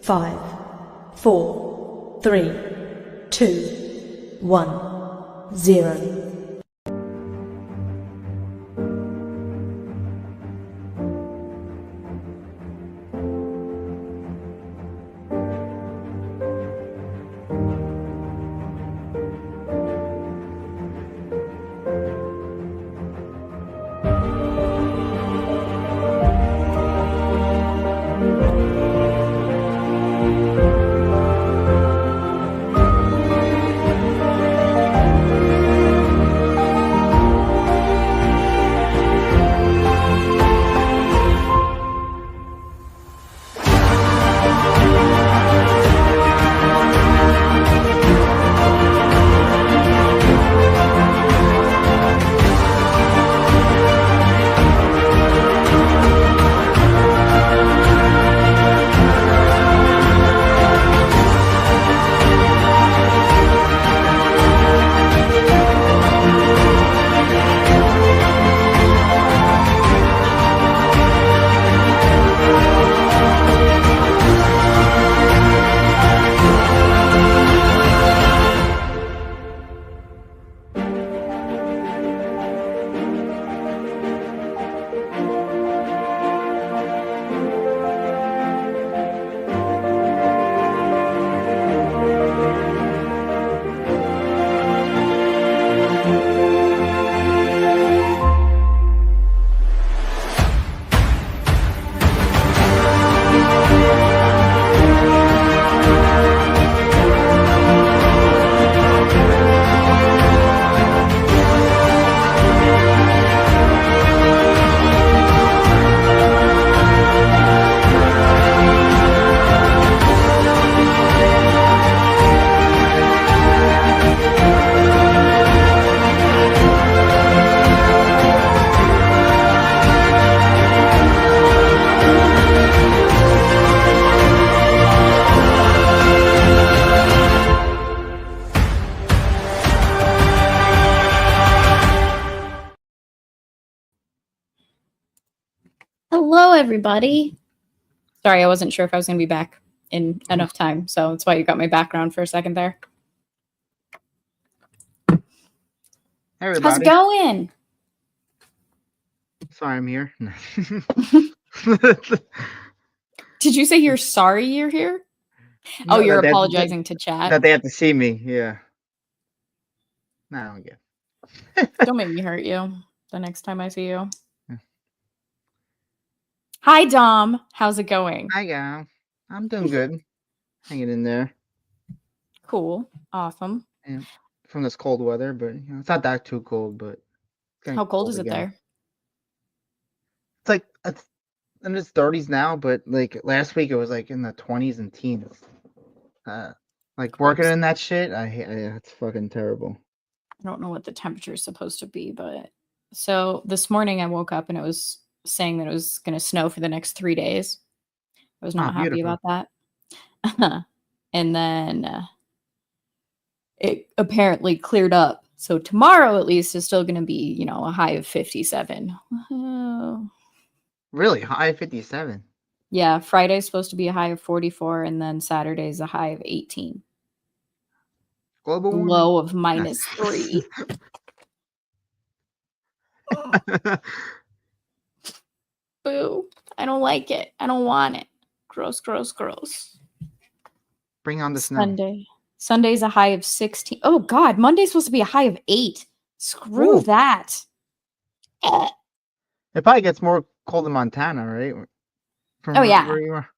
5, 4, 3, 2, 1, 0. Hello, everybody. Sorry, I wasn't sure if I was going to be back in enough time, so that's why you got my background for a second there. Hey, everybody. How's it going? Sorry, I'm here. Did you say you're sorry you're here? No, oh, you're that- apologizing to chat? That they have to see me, yeah. No, I don't get. Don't make me hurt you the next time I see you. Yeah. Hi, Dom. How's it going? Hi, gal. I'm doing good. Hanging in there. Cool. Awesome. Yeah. From this cold weather, but it's not that too cold. But it's How cold is it again. there? It's like it's in its 30s now, but like last week it was like in the 20s and teens. Like working in that shit, I hate. It's fucking terrible. I don't know what the temperature is supposed to be, but so this morning I woke up and it was saying that it was going to snow for the next 3 days. I was not happy about that. And then it apparently cleared up. So tomorrow at least is still going to be, a high of 57. Really? High 57? Yeah, Friday's supposed to be a high of 44 and then Saturday's a high of 18. Global warming. Low of -3. Boo. I don't like it. I don't want it. Gross, gross, gross. Bring on the snow. Sunday's a high of 16. Oh, God. Monday's supposed to be a high of 8. Screw that. It probably gets more cold in Montana, right? Yeah. Where you are.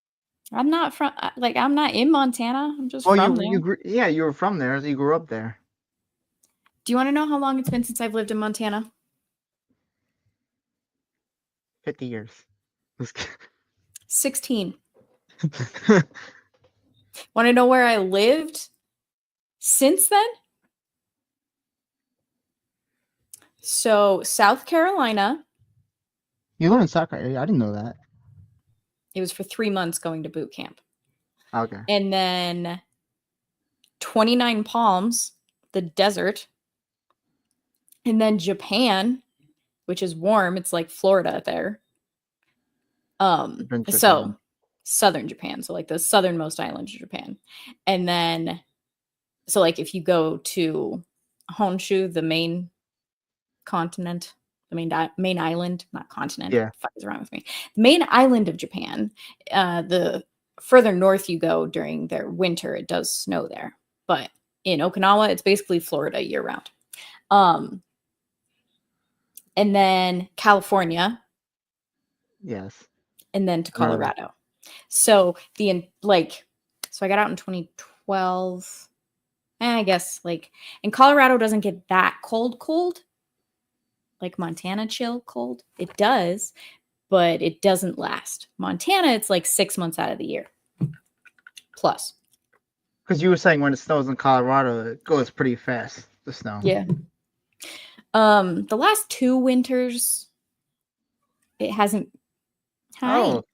I'm not from, I'm not in Montana. I'm just from there. You were from there. So you grew up there. Do you want to know how long it's been since I've lived in Montana? 50 years. 16. Want to know where I lived since then? So, South Carolina. You live in South Carolina? I didn't know that. It was for 3 months going to boot camp. Okay. And then 29 Palms, the desert. And then Japan, which is warm. It's like Florida there. So southern Japan, so like the southernmost island of Japan. And then, so like if you go to Honshu, the main continent, the main island, not continent. Yeah. What the fuck is wrong with me? The main island of Japan. The further north you go during their winter, it does snow there. But in Okinawa, it's basically Florida year round. And then California. Yes. And then to Colorado. So so I got out in 2012. I guess like, and Colorado doesn't get that cold. Like Montana chill cold. It does, but it doesn't last. Montana, it's like 6 months out of the year. Plus. Because you were saying when it snows in Colorado, it goes pretty fast, the snow. Yeah. The last 2 winters, it hasn't. Hi. Oh.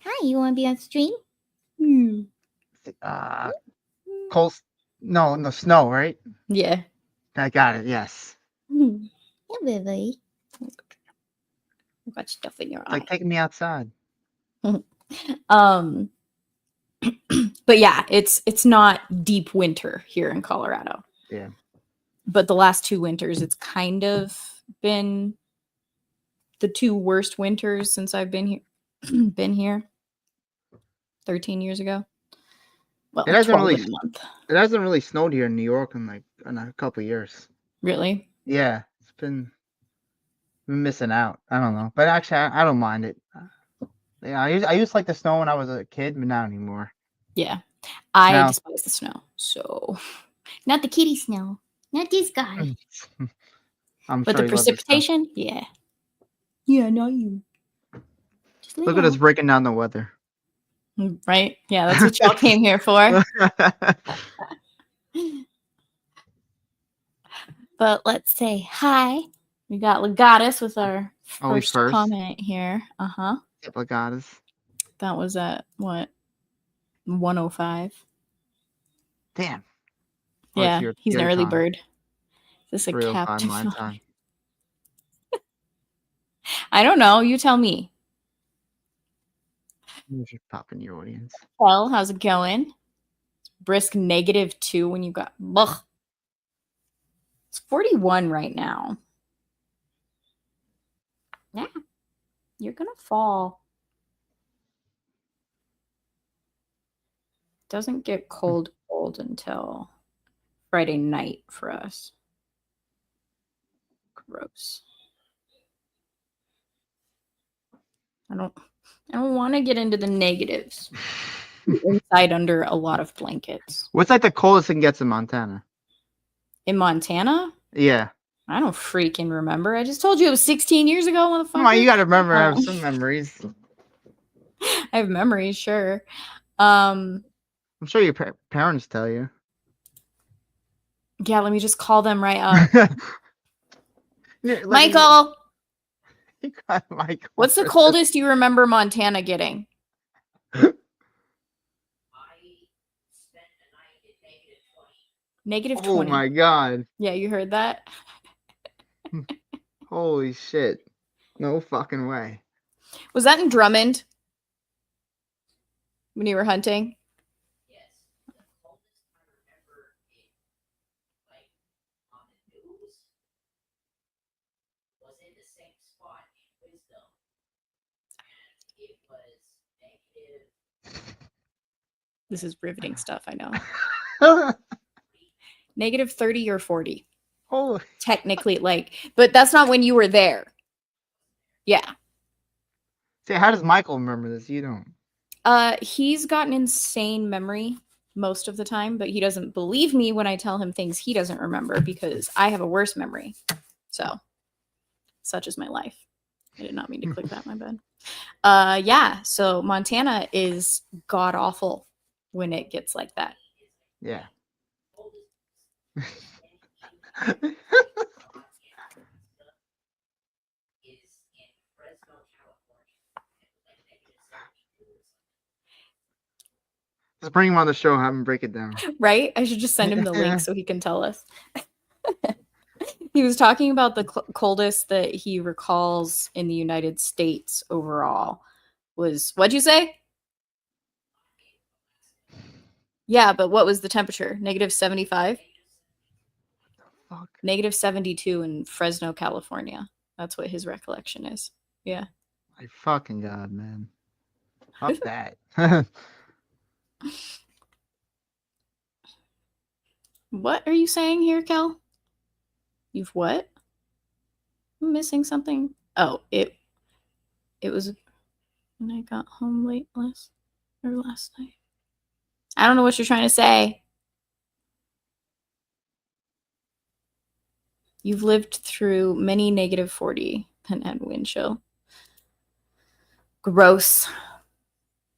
Hi, you want to be on stream? Cold. No, snow, right? Yeah. I got it. Yes. Yeah, baby. You got stuff in your eye. Like taking me outside. But yeah, it's not deep winter here in Colorado. Yeah. But the last 2 winters, it's kind of been the 2 worst winters since I've been here. 13 years ago. Well, it hasn't really snowed here in New York in a couple of years. Really? Yeah, it's been missing out. I don't know, but actually, I don't mind it. Yeah, I used to like the snow when I was a kid, but not anymore. Yeah, I despise the snow. So, not the kitty snow, not this guy. But the precipitation, yeah, not you. Look at us breaking down the weather. Right? Yeah, that's what y'all came here for. But let's say hi. We got Legatus with our first comment here. Yep, Legatus. That was at what? 105. Damn. Yeah, he's an early bird. Is this a captive? My time. I don't know. You tell me. You should pop in your audience. Well, how's it going? Brisk -2 when you got. Ugh. It's 41 right now. Yeah, you're gonna fall. Doesn't get cold until Friday night for us. Gross. I don't want to get into the negatives. Inside under a lot of blankets. What's like the coldest it gets in Montana? In Montana? Yeah. I don't freaking remember. I just told you it was 16 years ago, motherfucker. Come on, you gotta remember. I have some memories. I have memories, sure. I'm sure your parents tell you. Yeah, let me just call them right up. Michael! You got Michael. What's the coldest you remember Montana getting? -20. Oh my god. Yeah, you heard that? Holy shit. No fucking way. Was that in Drummond? When you were hunting? Yes. The coldest I remember on the news was in the same spot in Wisdom. And it was negative. This is riveting stuff, I know. -30 or 40. Oh, technically, but that's not when you were there. Yeah. See, how does Michael remember this? You don't. He's got an insane memory most of the time, but he doesn't believe me when I tell him things he doesn't remember because I have a worse memory. So, such is my life. I did not mean to click that, my bad. Yeah, so Montana is god awful when it gets like that. Yeah. Just bring him on the show, have him break it down. Right? I should just send him the link so he can tell us. He was talking about the coldest that he recalls in the United States overall was, what'd you say? Yeah, but what was the temperature? -75? Fuck. -72 in Fresno, California. That's what his recollection is. Yeah. My fucking god, man. Fuck that. What are you saying here, Kel? You've what? I'm missing something. Oh, it was when I got home late last night. I don't know what you're trying to say. You've lived through many -40 and had wind chill. Gross.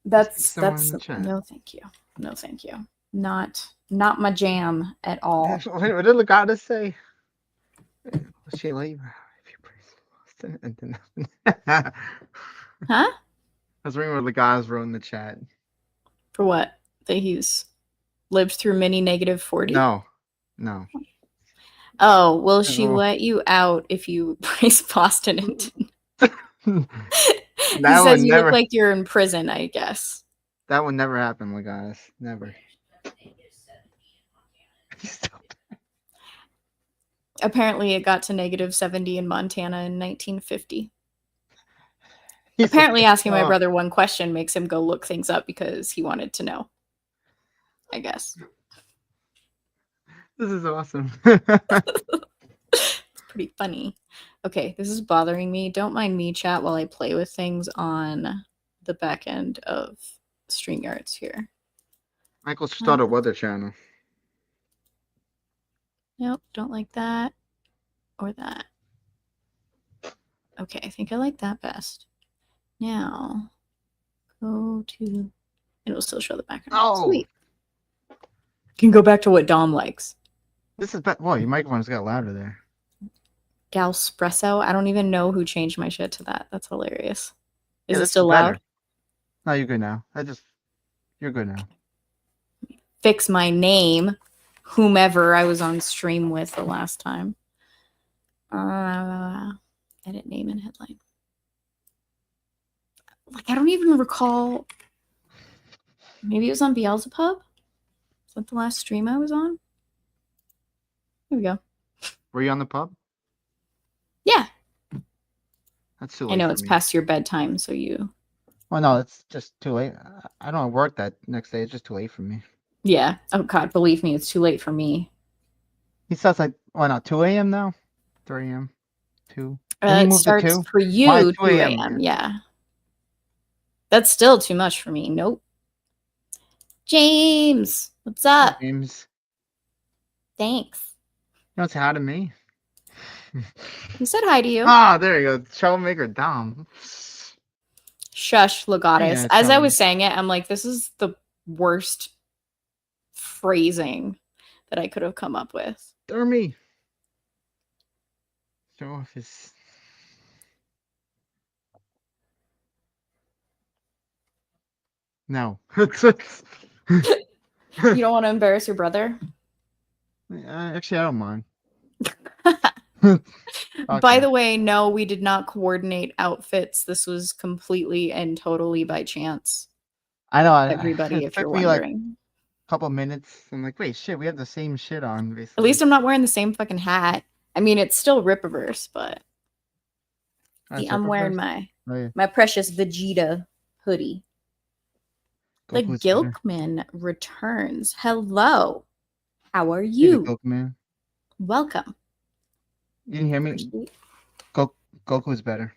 That's no, thank you. No, thank you. Not my jam at all. What did Legata say? She leave if you praise Huh? I was reading what Legata's wrote in the chat. For what? That he's lived through many -40? No. Oh, will she let you out if you praise Boston and he says you look like you're in prison, I guess. That would never happen, Legata. Never. Apparently, it got to -70 in Montana in 1950. Apparently, asking my brother one question makes him go look things up because he wanted to know. I guess. This is awesome. It's pretty funny. Okay, this is bothering me. Don't mind me, chat, while I play with things on the back end of StreamYards here. Michael started a weather channel. Nope, don't like that or that. Okay, I think I like that best. Now, go to... It'll still show the background. Oh! Sweet. You can go back to what Dom likes. This is bad. Whoa, your microphone's got louder there. Galspresso? I don't even know who changed my shit to that. That's hilarious. Is Yeah, it still loud? No, you're good now. You're good now. Fix my name. Whomever I was on stream with the last time. Edit name and headline. Like, I don't even recall. Maybe it was on Beelzebub? Is that the last stream I was on? Here we go. Were you on the pub? Yeah. That's too late. I know it's past your bedtime, so you... Well, no, it's just too late. I don't work that next day. It's just too late for me. Yeah. Oh, God, believe me, it's too late for me. He starts like, why not, 2 a.m. now? 3 a.m.? 2? It starts for you 2 a.m. Yeah. That's still too much for me. Nope. James, what's up? James. Thanks. You don't say hi to me? He said hi to you. Ah, there you go. Troublemaker Dom. Shush, Legatus. Yeah, as I was saying it, I'm like, this is the worst phrasing that I could have come up with. Dermy. Show off his... No. You don't want to embarrass your brother? Actually, I don't mind. By the way, no, we did not coordinate outfits. This was completely and totally by chance. I know. Everybody, if you're wondering. Like a couple minutes. I'm like, wait, shit, we have the same shit on. Basically. At least I'm not wearing the same fucking hat. I mean, it's still Rippaverse, but I'm wearing my precious Vegeta hoodie. The Gilkman returns. Hello. How are you? Gilkman. Welcome. You didn't hear me? Goku's better.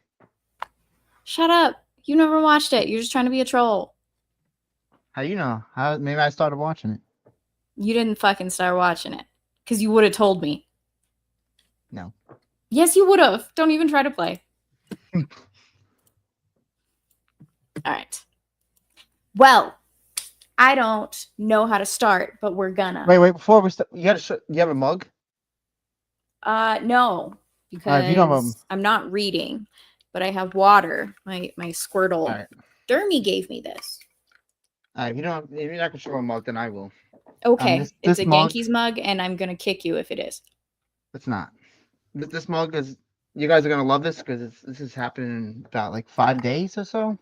Shut up. You never watched it. You're just trying to be a troll. How you know? Maybe I started watching it. You didn't fucking start watching it. Because you would have told me. No. Yes, you would have. Don't even try to play. All right. Well, I don't know how to start, but we're gonna. Wait. Before we start, you have a mug? No, because I'm not reading, but I have water. My Squirtle. Right. Dermy gave me this. If you're not gonna show a mug, then I will. Okay, it's a Yankees mug, and I'm gonna kick you if it is. It's not. This mug is. You guys are gonna love this because this is happening in about like 5 days or so.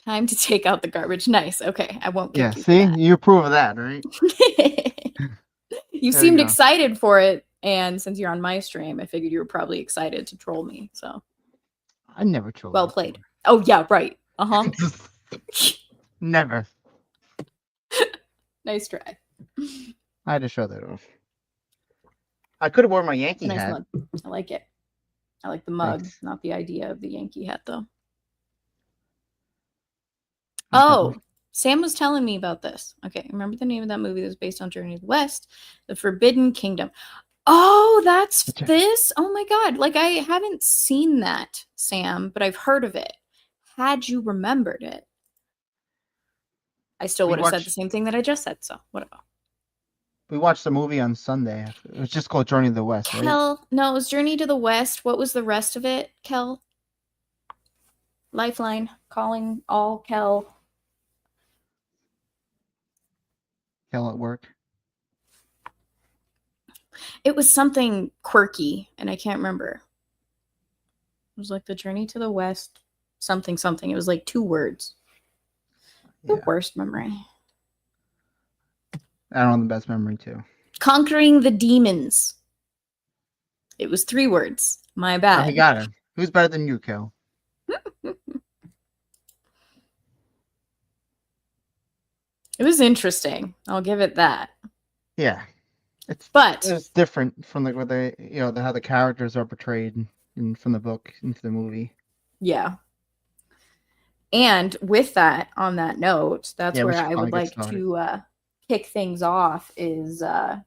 Time to take out the garbage. Nice. Okay, I won't Yeah, kick you see? for You approve of that, right? that. You There seemed go. excited for it, and since you're on my stream, I figured you were probably excited to troll me. So I never trolled well you. played. Oh yeah, right. Uh-huh. Never. Nice try. I had to show that off. I could have worn my Yankee Nice hat. mug. I like it. I like the mug, Thanks. not the idea of the Yankee hat, though. Okay. Oh, Sam was telling me about this. Okay, remember the name of that movie that was based on Journey to the West? The Forbidden Kingdom. Oh, that's That's right. this? Oh my god. Like, I haven't seen that, Sam, but I've heard of it. Had you remembered it, I still We would have said watched- the same thing that I just said, so whatever. We watched the movie on Sunday. It was just called Journey to the West, right? Kel, no, it was Journey to the West. What was the rest of it, Kel? Lifeline, calling all Kel. Hell at work. It was something quirky, and I can't remember. It was like the Journey to the West, something, something. It was like 2 words. The Yeah. worst memory. I don't have the best memory too. Conquering the Demons. It was 3 words. My Oh, bad. he got it. Who's better than you, Kel? It was interesting. I'll give it that. Yeah. But It's different from like what they, how the characters are portrayed from the book into the movie. yeah. And with that, on that note, that's Yeah, we where should I would probably like get to kick things off is the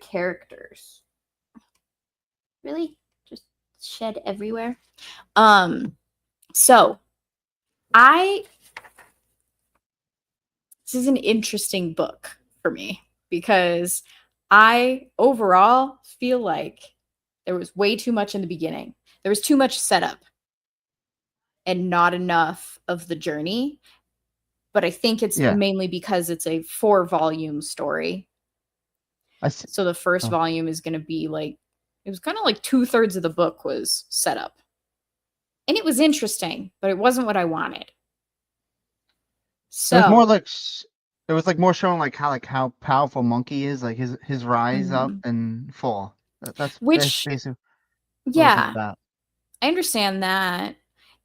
characters. Really? Just shed everywhere? So this is an interesting book for me because I overall feel like there was way too much in the beginning. There was too much setup and not enough of the journey. But I think it's mainly because it's a 4-volume story. So the first volume is going to be like, it was kind of like 2/3 of the book was set up. And it was interesting, but it wasn't what I wanted. So it was more like more showing like how powerful Monkey is, like his rise up and fall. That's basically what it's about. I understand that.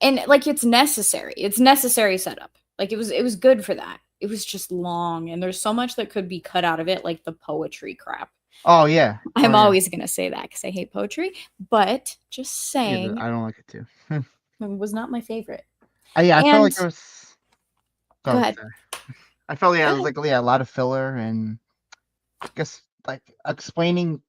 And like it's necessary. It's necessary setup. Like it was good for that. It was just long and there's so much that could be cut out of it, like the poetry crap. Oh yeah. I'm always gonna say that because I hate poetry, but just saying, I don't like it too. It was not my favorite. I felt like there was. Go ahead. I felt it was like a lot of filler and I guess like explaining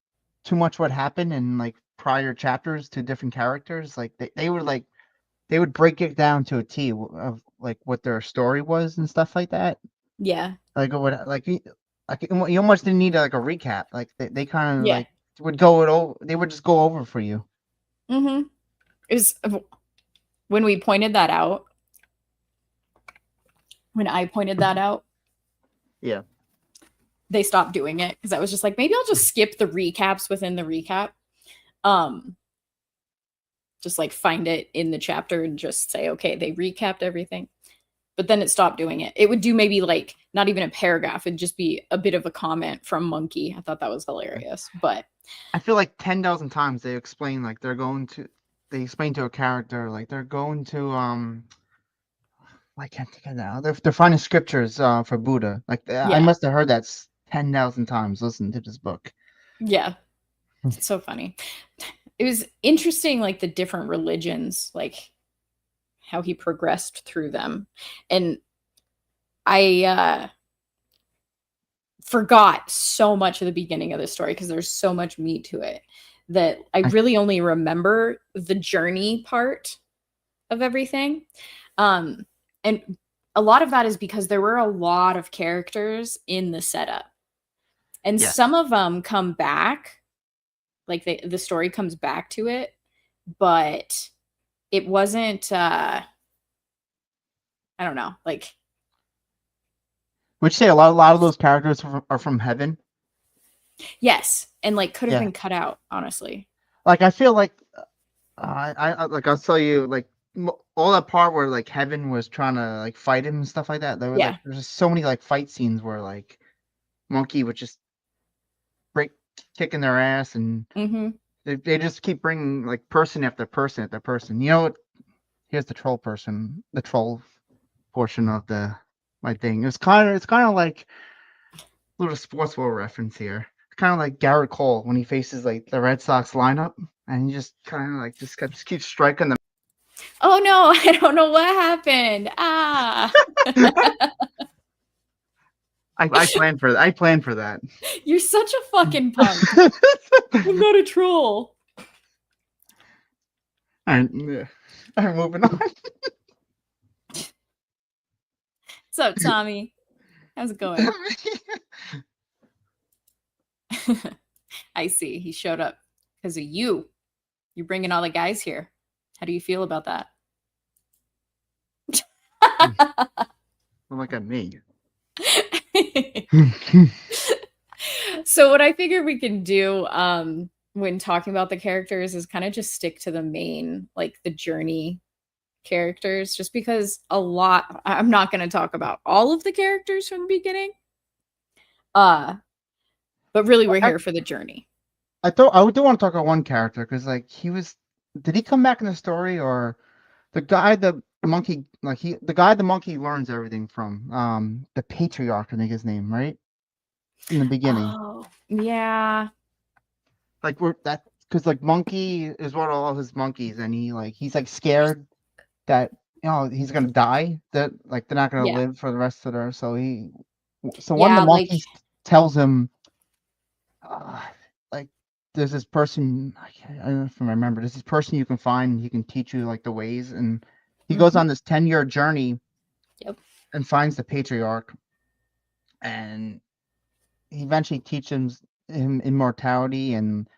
too much what happened in like prior chapters to different characters. Like they would break it down to a T of like what their story was and stuff like that. Yeah. Like what you almost didn't need like a recap. Like they kind of like would go it over. They would just go over for you. Mm-hmm. It was when we pointed that out. When I pointed that out. Yeah. They stopped doing it because I was just like, maybe I'll just skip the recaps within the recap. Just like find it in the chapter and just say, okay, they recapped everything. But then it stopped doing it. It would do maybe like not even a paragraph. It'd just be a bit of a comment from Monkey. I thought that was hilarious. But I feel like 10,000 times they explain like they explain to a character like they're going to I can't think of now. They're finding scriptures for Buddha. Like I must have heard that 10,000 times listening to this book. Yeah. It's so funny. It was interesting, like the different religions, like how he progressed through them. And I forgot so much of the beginning of the story because there's so much meat to it that I really only remember the journey part of everything. And a lot of that is because there were a lot of characters in the setup. And some of them come back. Like the story comes back to it, but it wasn't I don't know, like would you say a lot of those characters are from heaven? Yes, and like could have been cut out, honestly. Like I feel like I'll tell you like all that part where like Heaven was trying to like fight him and stuff like that. There were like there's just so many like fight scenes where like Monkey would just kicking their ass, and they just keep bringing like person after person after person. You know what? Here's the troll portion of my thing. It's kind of like a little sports world reference here. It's kind of like Garrett Cole when he faces like the Red Sox lineup, and he just kind of like just keeps striking them. Oh no, I don't know what happened. Ah. I planned for that. I planned for that. You're such a fucking punk. I'm not a troll. All right, moving on. What's up, Tommy? How's it going? I see. He showed up because of you. You're bringing all the guys here. How do you feel about that? Look at me. So what I figure we can do when talking about the characters is kind of just stick to the main, like the journey characters, just because I'm not going to talk about all of the characters from the beginning. But really we're here for the journey. I do want to talk about one character because like did he come back in the story, or the guy the monkey the monkey learns everything from, the patriarch, I think his name, right? In the beginning. Oh, yeah. Like because like Monkey is one of all his monkeys, and he's like scared that he's gonna die, that like they're not gonna live for the rest of their one of the monkeys tells him like there's this person, I don't know if I remember, there's this person you can find, he can teach you like the ways, and he goes on this 10-year journey and finds the patriarch, and he eventually teaches him immortality, and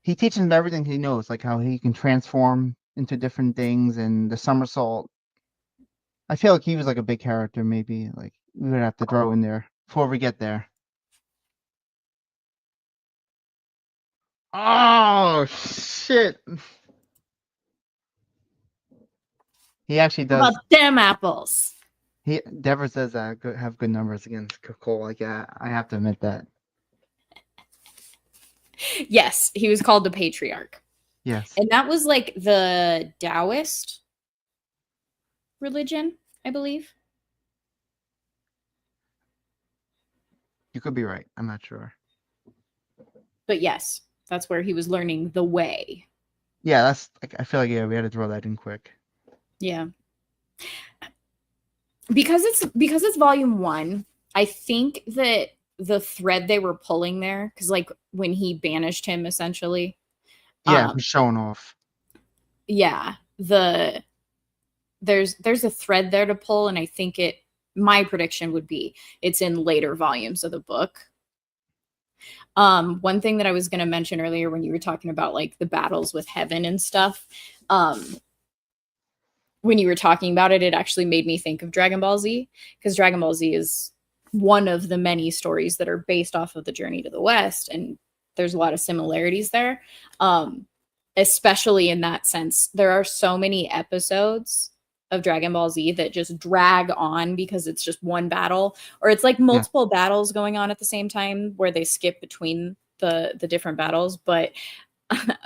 he teaches him everything he knows, like how he can transform into different things, and the somersault. I feel like he was like a big character, maybe like we would have to throw in there before we get there. Oh shit! He actually does. How about them apples? Deborah says have good numbers against Cole. Like, yeah, I have to admit that. Yes, he was called the patriarch. Yes. And that was like the Taoist religion, I believe. You could be right. I'm not sure. But yes, that's where he was learning the way. Yeah, that's like, I feel like we had to throw that in quick. Yeah. Because it's volume 1, I think that the thread they were pulling there, because like when he banished him essentially. Yeah, he's showing off. Yeah. There's a thread there to pull, and I think my prediction would be it's in later volumes of the book. One thing that I was going to mention earlier when you were talking about like the battles with Heaven and stuff, when you were talking about it actually made me think of Dragon Ball Z, because Dragon Ball Z is one of the many stories that are based off of the Journey to the West, and there's a lot of similarities there. Especially in that sense, there are so many episodes of Dragon Ball Z that just drag on because it's just one battle, or it's like multiple battles going on at the same time where they skip between the different battles. But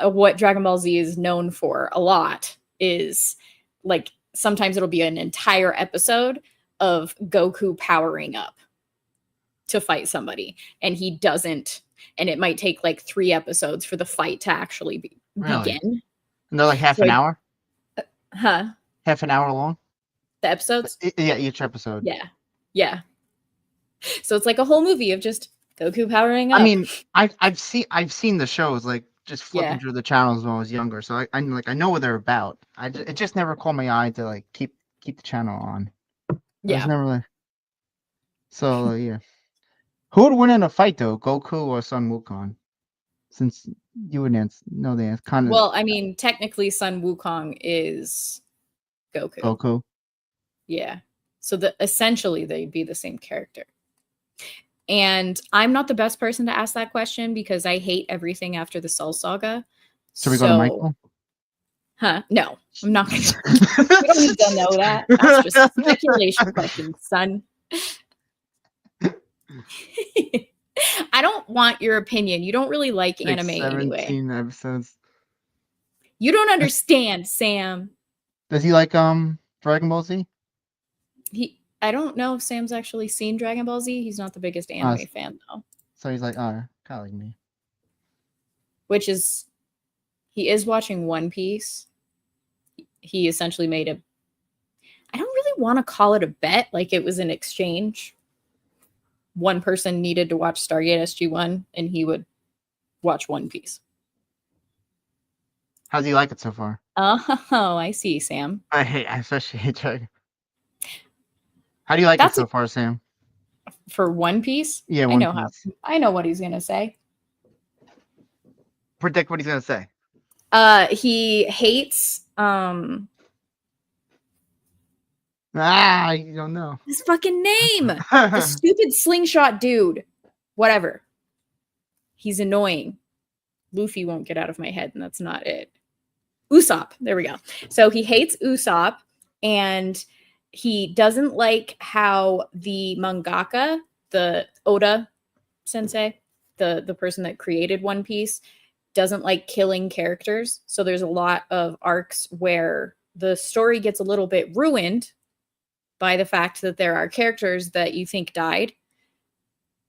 what Dragon Ball Z is known for a lot is like sometimes it'll be an entire episode of Goku powering up to fight somebody, and he doesn't, and it might take like 3 episodes for the fight to actually begin. And they're like half an hour? Half an hour long? The episodes? Yeah, each episode. Yeah. So it's like a whole movie of just Goku powering up. I mean, I've seen the shows, like just flipping through the channels when I was younger, so I know what they're about. It just never caught my eye to like keep the channel on. Yeah. It was never like... So yeah. Who would win in a fight though, Goku or Sun Wukong? Since you wouldn't know the answer. Kind of. Well, I mean, technically, Sun Wukong is Goku. Goku. Yeah. So essentially, they'd be the same character. And I'm not the best person to ask that question because I hate everything after the Cell Saga. So we go to Michael? Huh? No, I'm not gonna. You don't need to know that. That's just a speculation question, son. I don't want your opinion. You don't really like Like anime anyway. 17 episodes. You don't understand, Sam. Does he like Dragon Ball Z? I don't know if Sam's actually seen Dragon Ball Z. He's not the biggest anime fan though. So he's like, oh, kind of like me. Which is, he is watching One Piece. He essentially made a, I don't really want to call it a bet, like it was an exchange. One person needed to watch Stargate SG-1 and he would watch One Piece. How do you like it so far? Oh, I see, Sam. I especially hate Dragon. How do you like it so far, Sam? For One Piece? Yeah, One Piece. I know what he's gonna say. Predict what he's gonna say. He hates you don't know his fucking name. The stupid slingshot dude. Whatever. He's annoying. Luffy won't get out of my head, and that's not it. Usopp. There we go. So he hates Usopp, and he doesn't like how the mangaka, the Oda sensei, the person that created One Piece, doesn't like killing characters. So there's a lot of arcs where the story gets a little bit ruined by the fact that there are characters that you think died.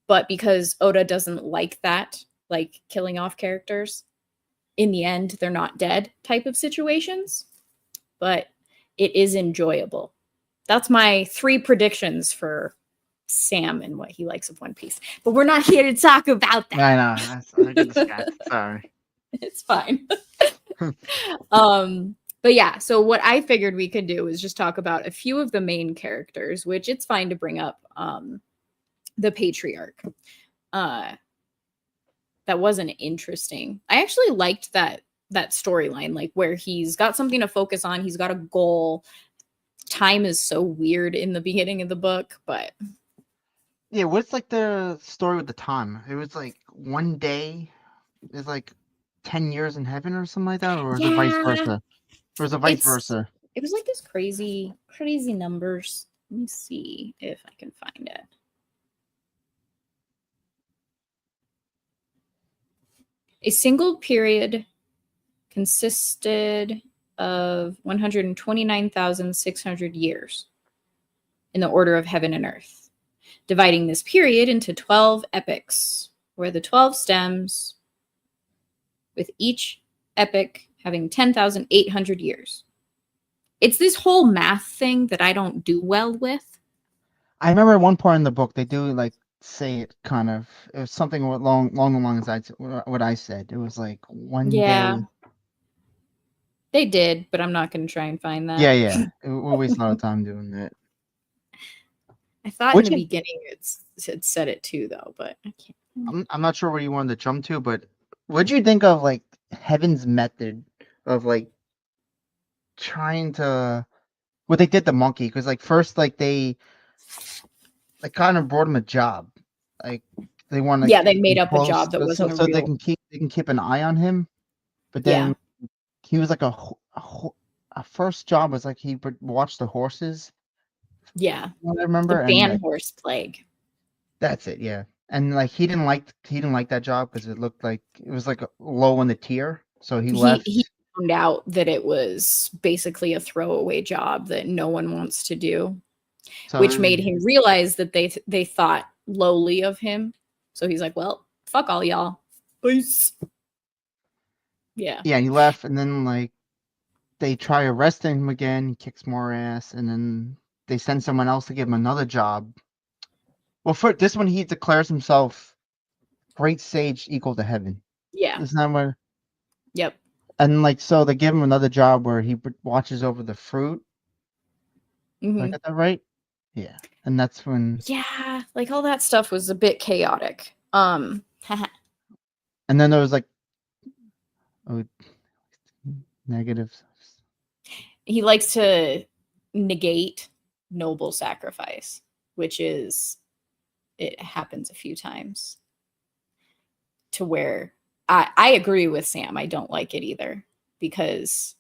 But because Oda doesn't like that, like killing off characters, in the end, they're not dead type of situations. But it is enjoyable. That's my 3 predictions for Sam and what he likes of One Piece. But we're not here to talk about that. I know. I get distracted. Sorry. It's fine. But yeah, so what I figured we could do is just talk about a few of the main characters, which it's fine to bring up the patriarch. That wasn't interesting. I actually liked that storyline, like where he's got something to focus on, he's got a goal. Time is so weird in the beginning of the book, but yeah, what's like the story with the time? It was like one day is like 10 years in heaven or something like that, or is it vice versa? Or is it vice versa? It was like this crazy numbers. Let me see if I can find it. A single period consisted of 129,600 years in the order of heaven and earth, dividing this period into 12 epochs, where the 12 stems, with each epoch having 10,800 years. It's this whole math thing that I don't do well with. I remember at one point in the book, they do like say it kind of, it was something along the lines of what I said. It was like one day. They did, but I'm not going to try and find that. Yeah. We'll waste a lot of time doing that. I thought in the beginning it said it too, though, but I can't. I'm not sure where you wanted to jump to, but what'd you think of like Heaven's method of like trying to what they did to Monkey? Because like first, like they kind of brought him a job, like they want to they made up a job that wasn't so real. they can keep an eye on him, but then he was like a first job was like he watched the horses. Yeah, I remember the ban horse plague. That's it. Yeah, and like he didn't like that job because it looked like it was like low in the tier, so he left. He found out that it was basically a throwaway job that no one wants to do, which made him realize that they thought lowly of him. So he's like, "Well, fuck all y'all, peace." Yeah, he left, and then like they try arresting him again. He kicks more ass, and then they send someone else to give him another job. Well, for this one, he declares himself great sage equal to heaven. Yeah, isn't that what? Yep. And like so, they give him another job where he watches over the fruit. Mm-hmm. I got that right? Yeah, and that's when. Yeah, like all that stuff was a bit chaotic. And then there was like, negatives. He likes to negate noble sacrifice, which is, it happens a few times to where I agree with Sam. I don't like it either because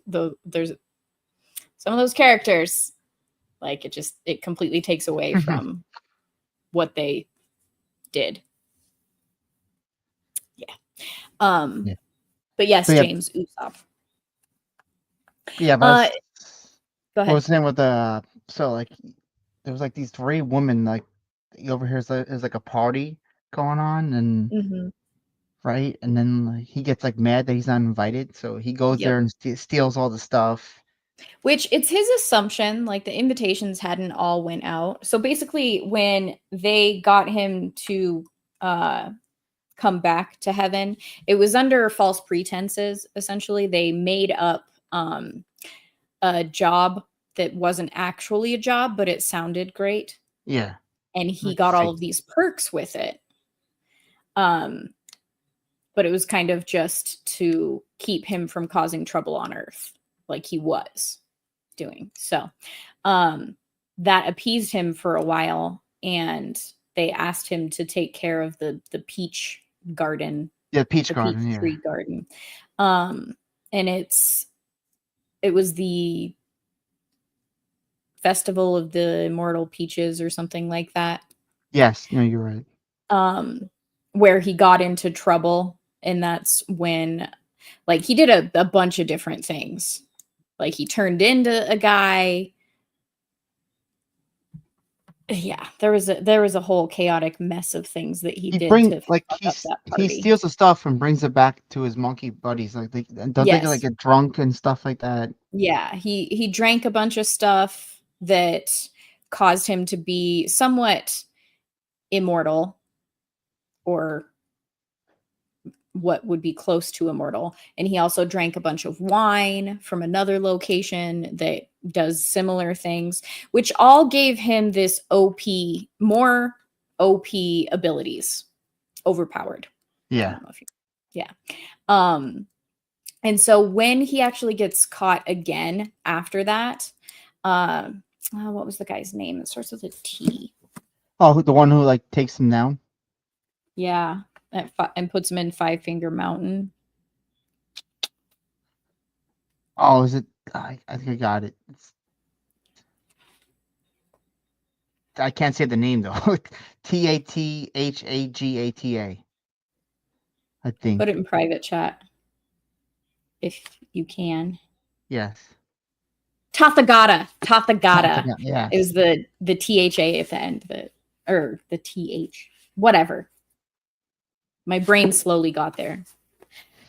there's some of those characters, like it completely takes away from what they did. Yeah. Yeah. But yes, So, yeah. James Usopp. Yeah, but Go what ahead. was the name with the so like there was like these 3 women like over here is like a party going on and Mm-hmm. right, and then like, he gets like mad that he's not invited, so he goes Yep. there and steals all the stuff. Which it's his assumption, like the invitations hadn't all went out. So basically, when they got him to come back to heaven, it was under false pretenses. Essentially, they made up a job that wasn't actually a job, but it sounded great. Yeah, And he like got all fake. of these perks with it. But it was kind of just to keep him from causing trouble on Earth, like he was doing. So that appeased him for a while, and they asked him to take care of the peach garden. Yeah, peach the garden. peach Yeah, tree garden. And it was the Festival of the Immortal Peaches or something like that. yes, no, you're right. Where he got into trouble, and that's when, like, he did a bunch of different things. Like, he turned into a guy. Yeah, there was a whole chaotic mess of things that he did to fuck up that he party. steals the stuff and brings it back to his monkey buddies. Like they like get drunk and stuff like that. Yeah, he drank a bunch of stuff that caused him to be somewhat immortal, or what would be close to immortal. And he also drank a bunch of wine from another location that does similar things, which all gave him this more OP abilities, overpowered. Yeah. And so when he actually gets caught again after that, what was the guy's name? It starts with a T. Oh, the one who like takes him down? Yeah. And puts him in Five Finger Mountain. Oh, is it? I think I got it. I can't say the name though. Tathagata. I think. Put it in private chat if you can. Yes. Tathagata. Yes. It was the THA at the end, or the TH. Whatever. My brain slowly got there.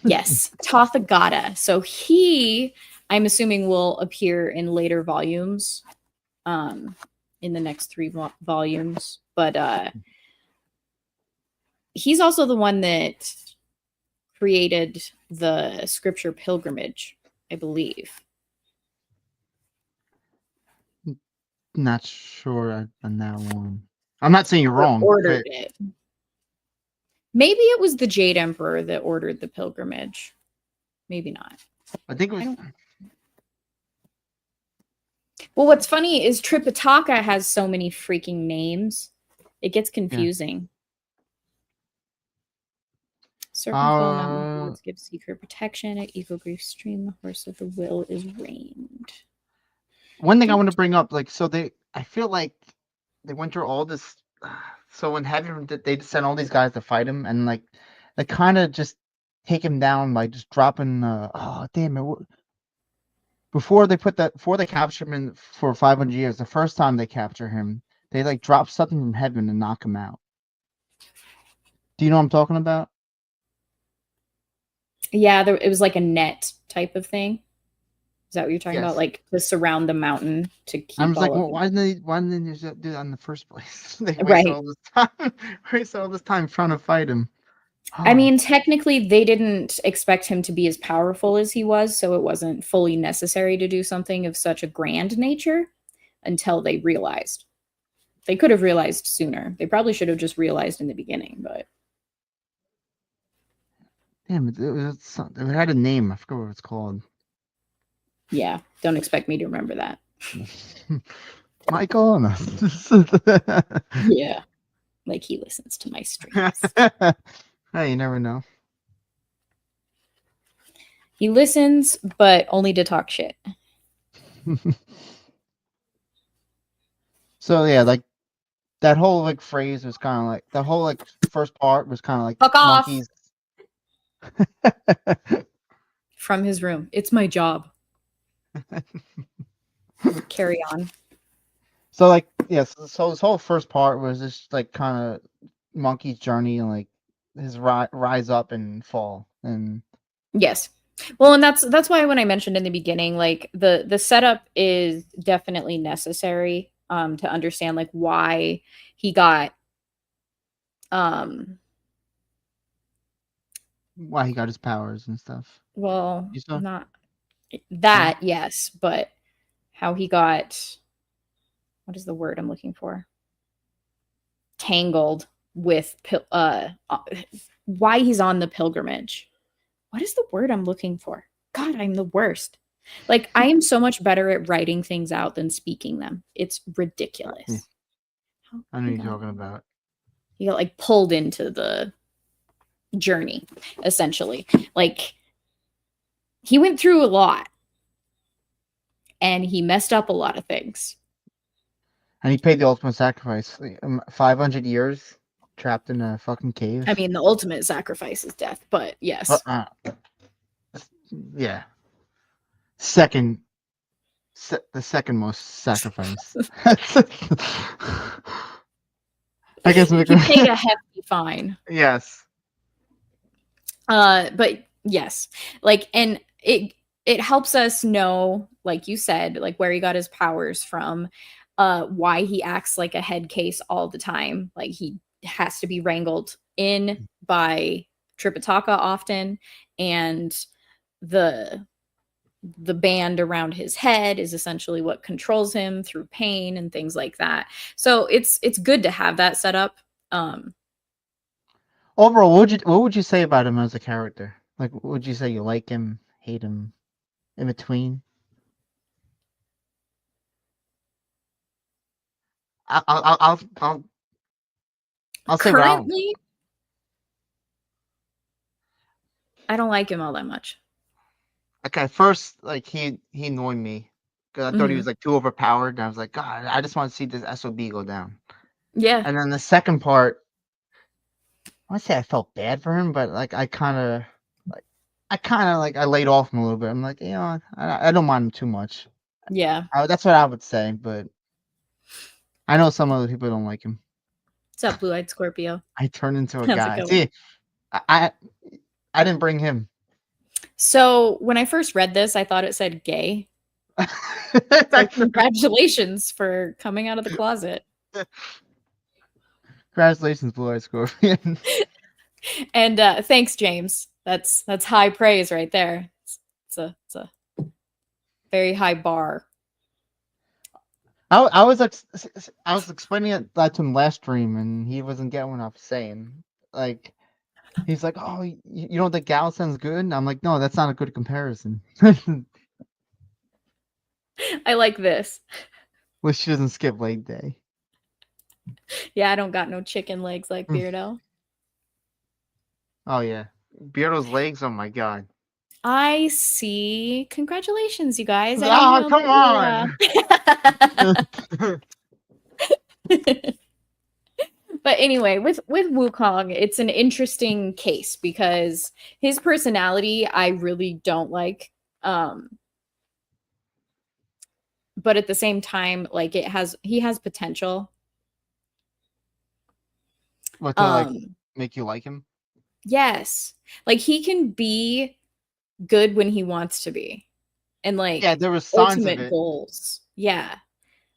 Yes, Tathagata. So he, I'm assuming, will appear in later volumes, in the next 3 volumes. But he's also the one that created the scripture pilgrimage, I believe. Not sure on that one. I'm not saying you're wrong. Ordered it. Maybe it was the Jade Emperor that ordered the pilgrimage. Maybe not. I think it was. Well, what's funny is Tripitaka has so many freaking names. It gets confusing. Serpentfell Mountain Fields gives secret protection. At Eco Grief Stream, the Horse of the Will is reigned. One thing I want to bring up, like, so I feel like they went through all this. So in heaven, they sent all these guys to fight him, and like, they kind of just take him down by just dropping. Oh damn it! Before they capture him for 500 years, the first time they capture him, they like drop something from heaven and knock him out. Do you know what I'm talking about? Yeah, it was like a net type of thing. Is that what you're talking about? Like to surround the mountain to keep. I was like, well, why didn't they do that in the first place? They wasted all this time trying to fight him. I mean, technically, they didn't expect him to be as powerful as he was, so it wasn't fully necessary to do something of such a grand nature until they realized. They could have realized sooner. They probably should have just realized in the beginning, but. Damn, it had a name. I forgot what it's called. Yeah, don't expect me to remember that. Michael? Yeah, like he listens to my streams. Hey, you never know. He listens, but only to talk shit. So yeah, like that whole like phrase was kind of like the whole like first part was kind of like Fuck off monkeys. from his room. It's my job. Carry on. So like yes, so this whole first part was just like kind of monkey's journey and like his rise up and fall and Yes. Well, and that's why when I mentioned in the beginning, like the setup is definitely necessary to understand like why he got why he got his powers and stuff. well, You saw? not that, yes, but how he got, what is the word I'm looking for? Tangled with why he's on the pilgrimage. What is the word I'm looking for? God, I'm the worst. Like, I am so much better at writing things out than speaking them. It's ridiculous. Yeah. I know you're talking about. He got like pulled into the journey, essentially. Like, he went through a lot and he messed up a lot of things. And he paid the ultimate sacrifice. 500 years trapped in a fucking cave. I mean, the ultimate sacrifice is death, but yes. Yeah. The second most sacrifice. I guess he paid a hefty fine. Yes. But yes, like, and it helps us know, like you said, like where he got his powers from, why he acts like a head case all the time. Like he has to be wrangled in by Tripitaka often, and the band around his head is essentially what controls him through pain and things like that. So it's good to have that set up. Overall, what would you say about him as a character? Like, would you say you like him, hate him, in between? I'll say currently, I don't like him all that much. Okay, first, like he annoyed me because I thought he was like too overpowered, and I was like, God, I just want to see this SOB go down. Yeah. And then the second part, I want to say I felt bad for him, but like I kind of I laid off him a little bit. I'm like, I don't mind him too much. Yeah. That's what I would say, but I know some other people don't like him. What's up, blue-eyed Scorpio? I turned into a guy. See, I didn't bring him. So when I first read this, I thought it said gay. So congratulations for coming out of the closet. Congratulations, blue-eyed Scorpion. And thanks, James. That's high praise right there. It's a very high bar. I was explaining that to him last stream, and he wasn't getting what I was saying. Like, he's like, "Oh, you don't think Galson's good?" And I'm like, "No, that's not a good comparison." I like this. Wish she doesn't skip leg day. Yeah, I don't got no chicken legs like Beardo. Oh yeah, Beardo's legs. Oh my god. I see. Congratulations, you guys. Oh, come on. But anyway, with Wukong, it's an interesting case because his personality I really don't like. But at the same time, like he has potential. What to like make you like him? Yes. Like he can be good when he wants to be. And like there was signs ultimate of it. goals. Yeah.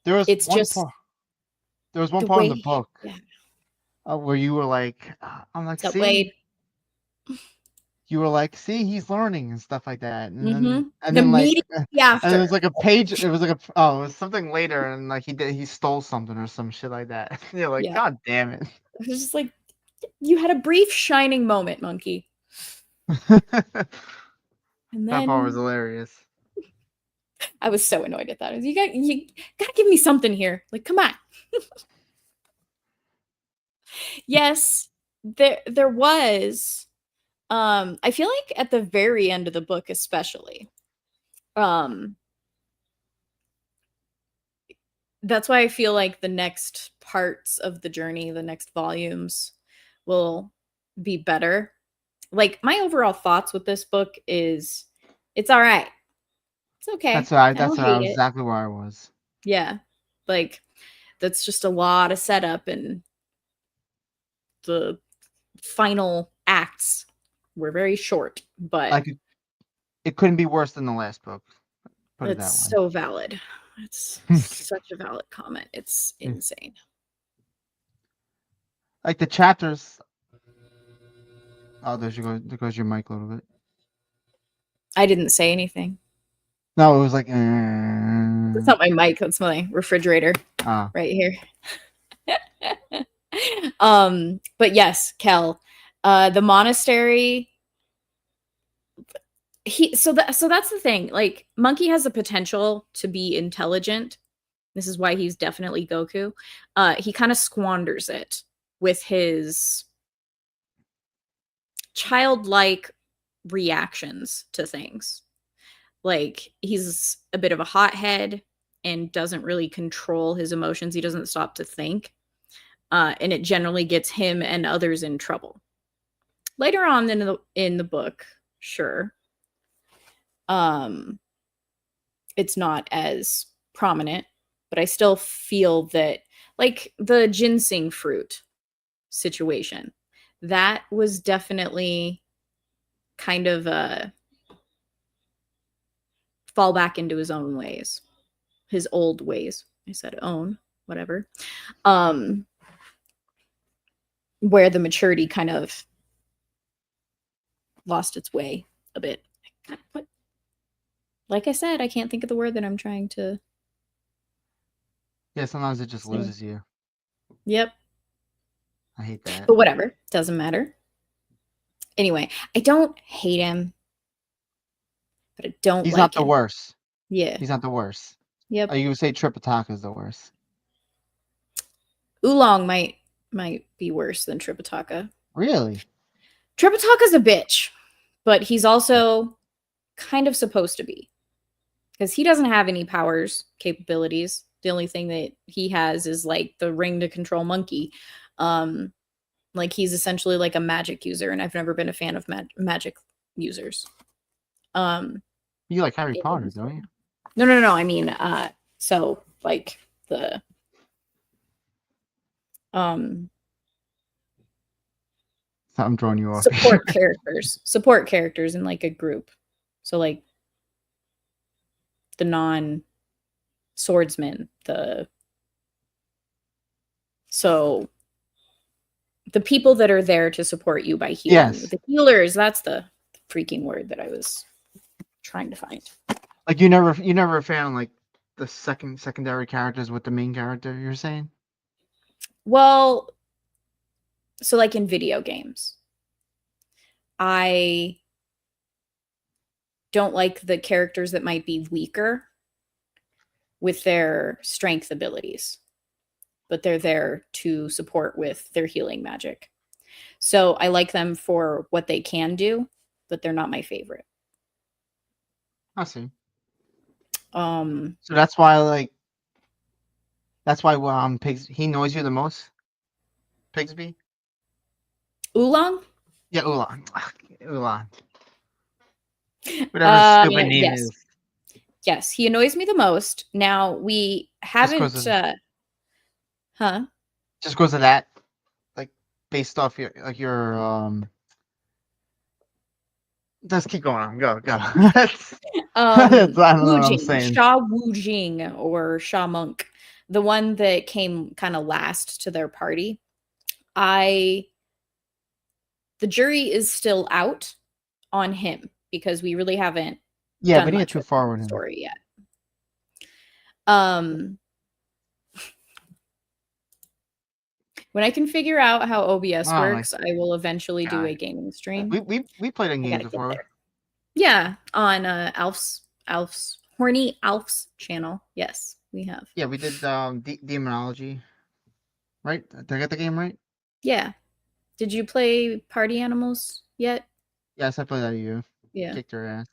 There was it's one just part. There was one part in the book yeah. where you were like, I'm like, What's up, see, Wade? you were like, see, he's learning and stuff like that. And then after. it was like a page. It was like it was something later, and like he stole something or some shit like that. You're like, God damn it! It was just like you had a brief shining moment, monkey. And then that part was hilarious. I was so annoyed at that. You gotta give me something here. Like, come on. Yes, there was I feel like at the very end of the book, especially, that's why I feel like the next parts of the journey, the next volumes, will be better. Like, my overall thoughts with this book is, it's all right. It's okay. That's right. I That's don't right. hate it. Exactly where I was. Yeah, like that's just a lot of setup, and the final acts were very short, but Like it couldn't be worse than the last book. Put it that it's way. so valid. It's such a valid comment. It's insane. Like the chapters. Oh, there goes your mic a little bit. I didn't say anything. No, it was like. That's not my mic. That's my refrigerator right here. But yes, Kel, the monastery. So that's the thing. Like, Monkey has the potential to be intelligent. This is why he's definitely Goku. He kind of squanders it with his childlike reactions to things. Like, he's a bit of a hothead and doesn't really control his emotions. He doesn't stop to think. And it generally gets him and others in trouble. Later on in the book, sure, it's not as prominent, but I still feel that, like, the ginseng fruit situation, that was definitely kind of a fall back into his own ways, his old ways. I said own, whatever. Where the maturity kind of lost its way a bit. What? Like I said, I can't think of the word that I'm trying to. Yeah, sometimes it just loses you. Yep. I hate that. But whatever. Doesn't matter. Anyway, I don't hate him. But I don't He's like not the him. worst. Yeah. He's not the worst. Yep. You would say Tripitaka is the worst. Oolong might be worse than Tripitaka. Really? Tripitaka's a bitch, but he's also kind of supposed to be. Because he doesn't have any powers, capabilities. The only thing that he has is like the ring to control Monkey. Like, he's essentially like a magic user, and I've never been a fan of magic users. You like Harry Potter, don't you? No. I mean, so like the I'm drawing you off. support characters in like a group. So like the non-swordsman, the people that are there to support you by healing. Yes. The healers, that's the freaking word that I was trying to find. Like, you never found like the secondary characters with the main character, you're saying? Well, so like in video games, I don't like the characters that might be weaker with their strength abilities, but they're there to support with their healing magic. So I like them for what they can do, but they're not my favorite. I see. So that's why Pigs, he annoys you the most? Pigsby? Oolong? Yeah, Oolong. Oolong. Whatever his stupid name is. Yes, he annoys me the most. Now, we haven't Just goes to that, like, based off your let's keep going on. Go. I don't know what I'm saying. Sha Wu Jing or Sha Monk, the one that came kind of last to their party. The jury is still out on him because we really haven't done but he much ain't too far with him. Story yet. When I can figure out how OBS works, I will eventually do a gaming stream. We played in games before. Yeah, on Alf's Horny Alf's channel. Yes, we have. Yeah, we did Demonology. Right? Did I get the game right? Yeah. Did you play Party Animals yet? Yes, I played that you. Yeah. Kicked her ass.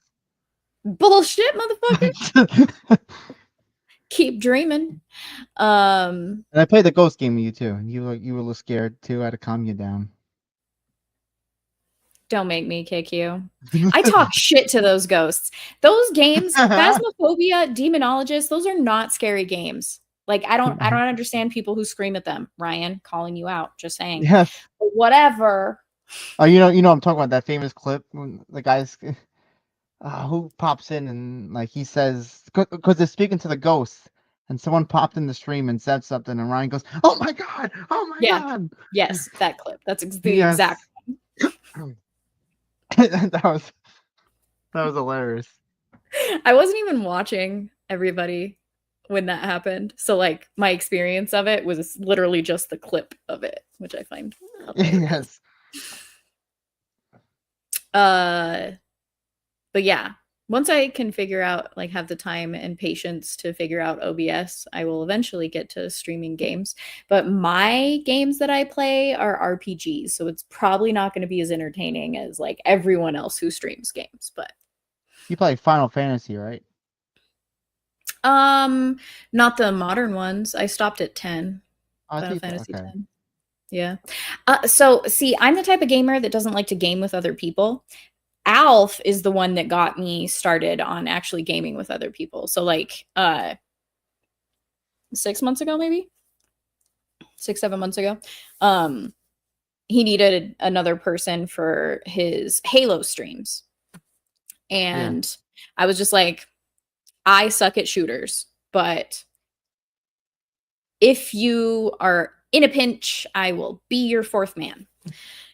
Bullshit, motherfucker. Keep dreaming. And I played the ghost game with you too. You were a little scared too. I had to calm you down. Don't make me kick you. I talk shit to those ghosts. Those games, Phasmophobia, Demonologist, those are not scary games. Like I don't understand people who scream at them. Ryan, calling you out, just saying. Yes. But whatever. Oh, you know, I'm talking about that famous clip when the guy's who pops in and like he says because they're speaking to the ghost and someone popped in the stream and said something and Ryan goes, "Oh my god, oh my god." Yes, that clip. That's the Yes. exact. that was hilarious. I wasn't even watching everybody when that happened. So like my experience of it was literally just the clip of it, which I find hilarious. Yes. But yeah, once I can figure out, like, have the time and patience to figure out OBS, I will eventually get to streaming games. But my games that I play are RPGs, so it's probably not going to be as entertaining as like everyone else who streams games. But You play Final Fantasy, right? not the modern ones. I stopped at 10. Final Fantasy 10. Yeah. So see, I'm the type of gamer that doesn't like to game with other people. Alf is the one that got me started on actually gaming with other people. So like 6 months ago, maybe 6-7 months ago, he needed another person for his Halo streams. And I was just like, I suck at shooters, but if you are in a pinch, I will be your fourth man.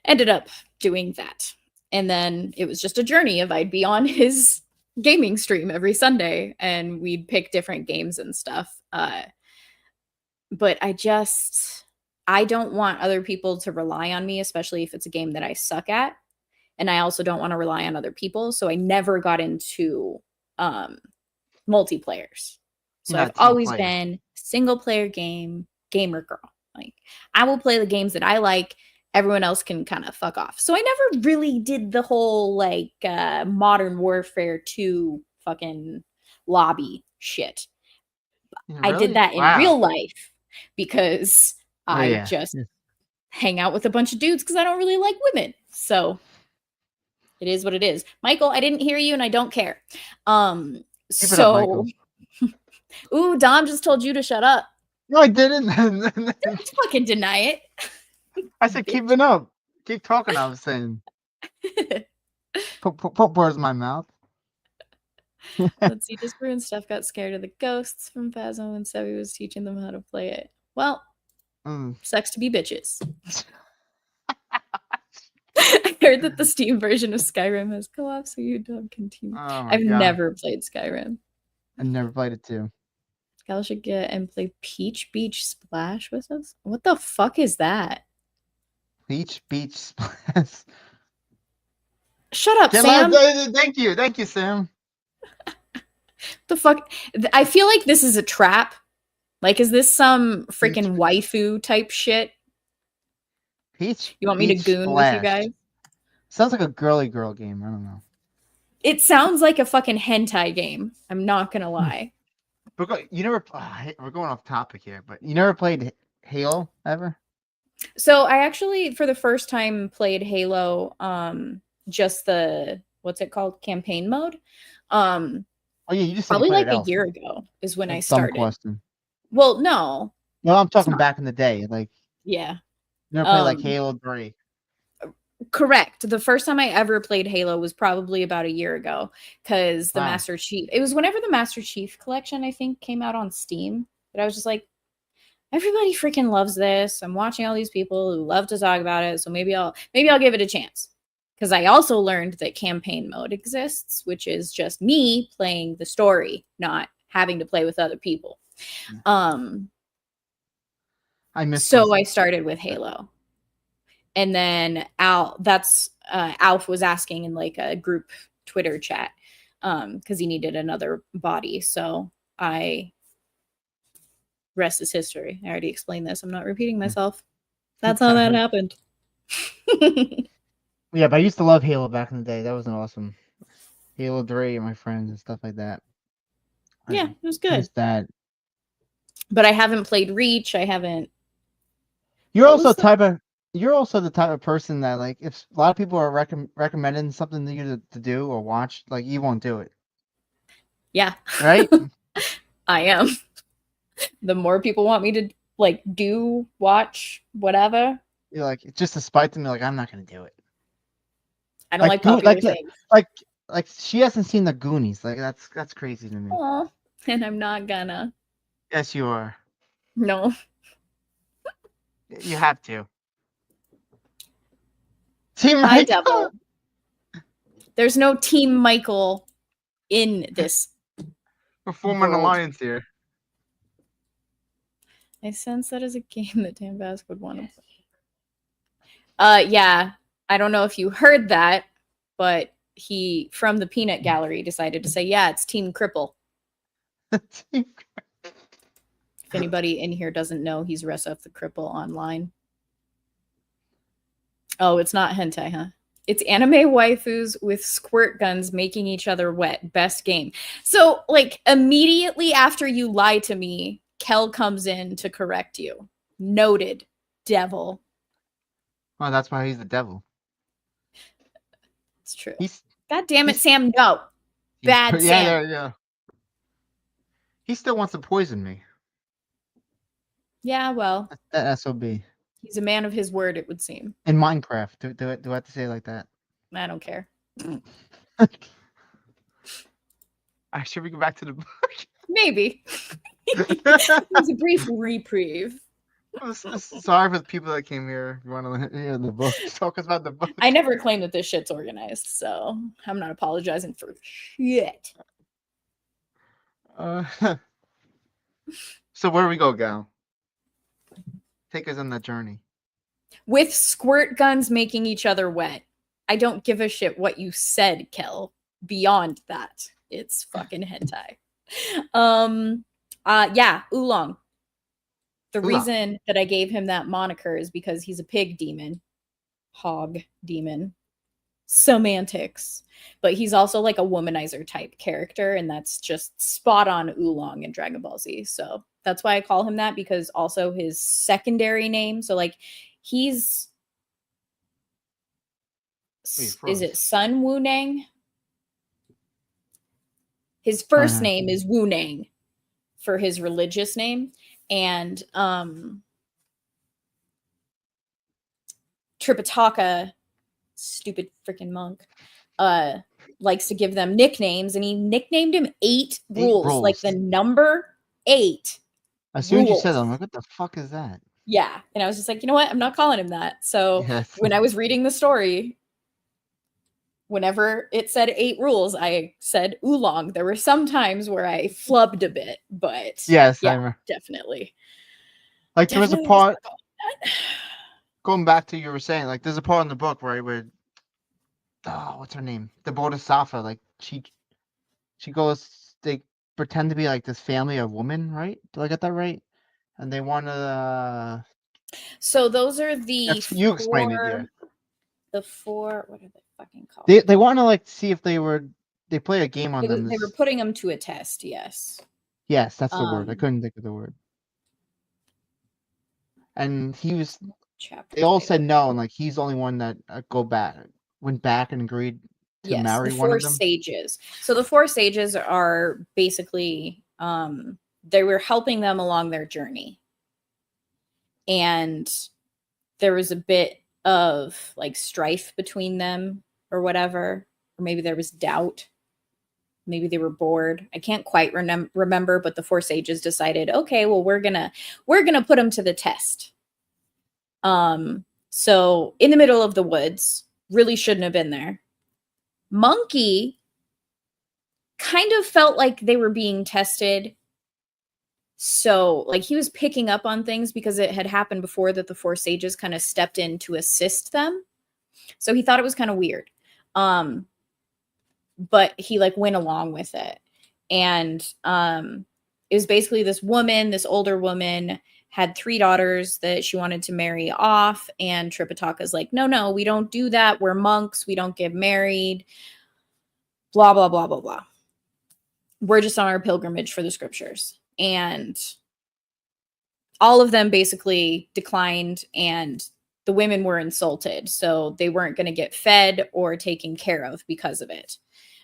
Ended up doing that. And then it was just a journey of I'd be on his gaming stream every Sunday and we'd pick different games and stuff. But I don't want other people to rely on me, especially if it's a game that I suck at. And I also don't want to rely on other people. So I never got into multiplayers. So I've always been single player gamer girl. Like I will play the games that I like. Everyone else can kind of fuck off. So I never really did the whole like Modern Warfare 2 fucking lobby shit. Really? I did that in real life because I just hang out with a bunch of dudes because I don't really like women. So it is what it is. Michael, I didn't hear you and I don't care. So ooh, Dom just told you to shut up. No, I didn't. Don't fucking deny it. I said keep it up. Keep talking, I was saying. Put words in my mouth. Let's see, Disper and stuff got scared of the ghosts from Phasmo and Sebi was teaching them how to play it. Well, sucks to be bitches. I heard that the Steam version of Skyrim has co-op, so you don't continue. I've never played Skyrim. I've never played it too. Gal should get and play Peach Beach Splash with us. What the fuck is that? Peach Beach Splash. Shut up, Sam. Thank you, Sam. The fuck? I feel like this is a trap. Like, is this some freaking waifu type shit? Peach. You want me to goon with you guys? Sounds like a girly girl game. I don't know. It sounds like a fucking hentai game. I'm not gonna lie. You never. We're going off topic here, but you never played Halo ever? So I actually, for the first time, played Halo. Just the what's it called? Campaign mode. Oh yeah, you just probably like a year ago is when I started. Question. Well, no. No, I'm talking back in the day. Like yeah. You never played like Halo 3. Correct. The first time I ever played Halo was probably about a year ago because the Master Chief. It was whenever the Master Chief collection, I think, came out on Steam. But I was just like, everybody freaking loves this. I'm watching all these people who love to talk about it, so maybe I'll give it a chance. Because I also learned that campaign mode exists, which is just me playing the story, not having to play with other people. I started with Halo. And then Alf was asking in like a group Twitter chat because he needed another body. So rest is history. I already explained this. I'm not repeating myself. That's how that happened. Yeah, but I used to love Halo back in the day. That was an awesome Halo 3 and my friends and stuff like that. Yeah, it was good. Just that. But I haven't played Reach. I haven't. You're What also was the- you're also the type of person that, like, if a lot of people are recommending something to you to do or watch, like, you won't do it, Yeah, right? I am. The more people want me to like do, watch, whatever, You're like, just to spite them, you're like, I'm not gonna do it. I don't like popular things. Like she hasn't seen the Goonies. Like, that's crazy to me. Aw, and I'm not gonna. Yes, you are. No. You have to. Team Hi, Michael. Devil. There's no Team Michael in this. We're forming an world. alliance here. I sense that is a game that Dan Bask would want to play. Yeah. I don't know if you heard that, but he, from the Peanut Gallery, decided to say, yeah, it's Team Cripple. If anybody in here doesn't know, he's Resef the Cripple online. Oh, it's not hentai, huh? It's anime waifus with squirt guns making each other wet. Best game. So, like, immediately after you lie to me, Kel comes in to correct you. Noted, devil. Oh, that's why he's the devil. It's true. He's God damn it, Sam. No. Bad Sam. Yeah. He still wants to poison me. Yeah, well, That SOB. he's a man of his word, it would seem. In Minecraft. Do I have to say it like that? I don't care. Should we go back to the book? Maybe. It was a brief reprieve. Sorry for the people that came here. You want to hear the book? Talk about the book. I never claimed that this shit's organized, so I'm not apologizing for shit. So where do we go, Gal? Take us on that journey. With squirt guns making each other wet. I don't give a shit what you said, Kel. Beyond that, it's fucking hentai. Yeah, Oolong. The reason that I gave him that moniker is because he's a pig demon. Hog demon. Semantics. But he's also like a womanizer type character, and that's just spot on Oolong in Dragon Ball Z. So that's why I call him that, because also his secondary name, so like he's is it Sun Wunang? His first name is Wunang for his religious name, and Tripitaka, stupid freaking monk, likes to give them nicknames, and he nicknamed him 8 rules, like the number 8. As soon as you said, I'm like, what the fuck is that? Yeah, and I was just like, you know what? I'm not calling him that. So when I was reading the story, whenever it said 8 rules, I said Oolong. There were some times where I flubbed a bit, but yes, yeah, definitely. Like there was a part going back to you were saying, like there's a part in the book where what's her name? The Bodhisattva, like she goes, they pretend to be like this family of women, right? Do I get that right? And they want to. So those are the you explained it, yeah. The 4, what are they fucking called? They want to like see if they play a game on them. They were putting them to a test, yes. Yes, that's the word. I couldn't think of the word. And they all said no, and like he's the only one that went back and agreed to marry one of them. 4 sages. So the 4 sages are basically they were helping them along their journey. And there was a bit of like strife between them or whatever, or maybe there was doubt. Maybe they were bored. I can't quite remember, but the 4 sages decided, okay, well, we're gonna put them to the test. So in the middle of the woods, really shouldn't have been there. Monkey kind of felt like they were being tested. So like he was picking up on things because it had happened before that the 4 sages kind of stepped in to assist them. So he thought it was kind of weird. But he like went along with it. And it was basically this older woman had 3 daughters that she wanted to marry off, and Tripitaka's like, no, we don't do that. We're monks. We don't get married. Blah, blah, blah, blah, blah. We're just on our pilgrimage for the scriptures. And all of them basically declined, and the women were insulted. So they weren't going to get fed or taken care of because of it.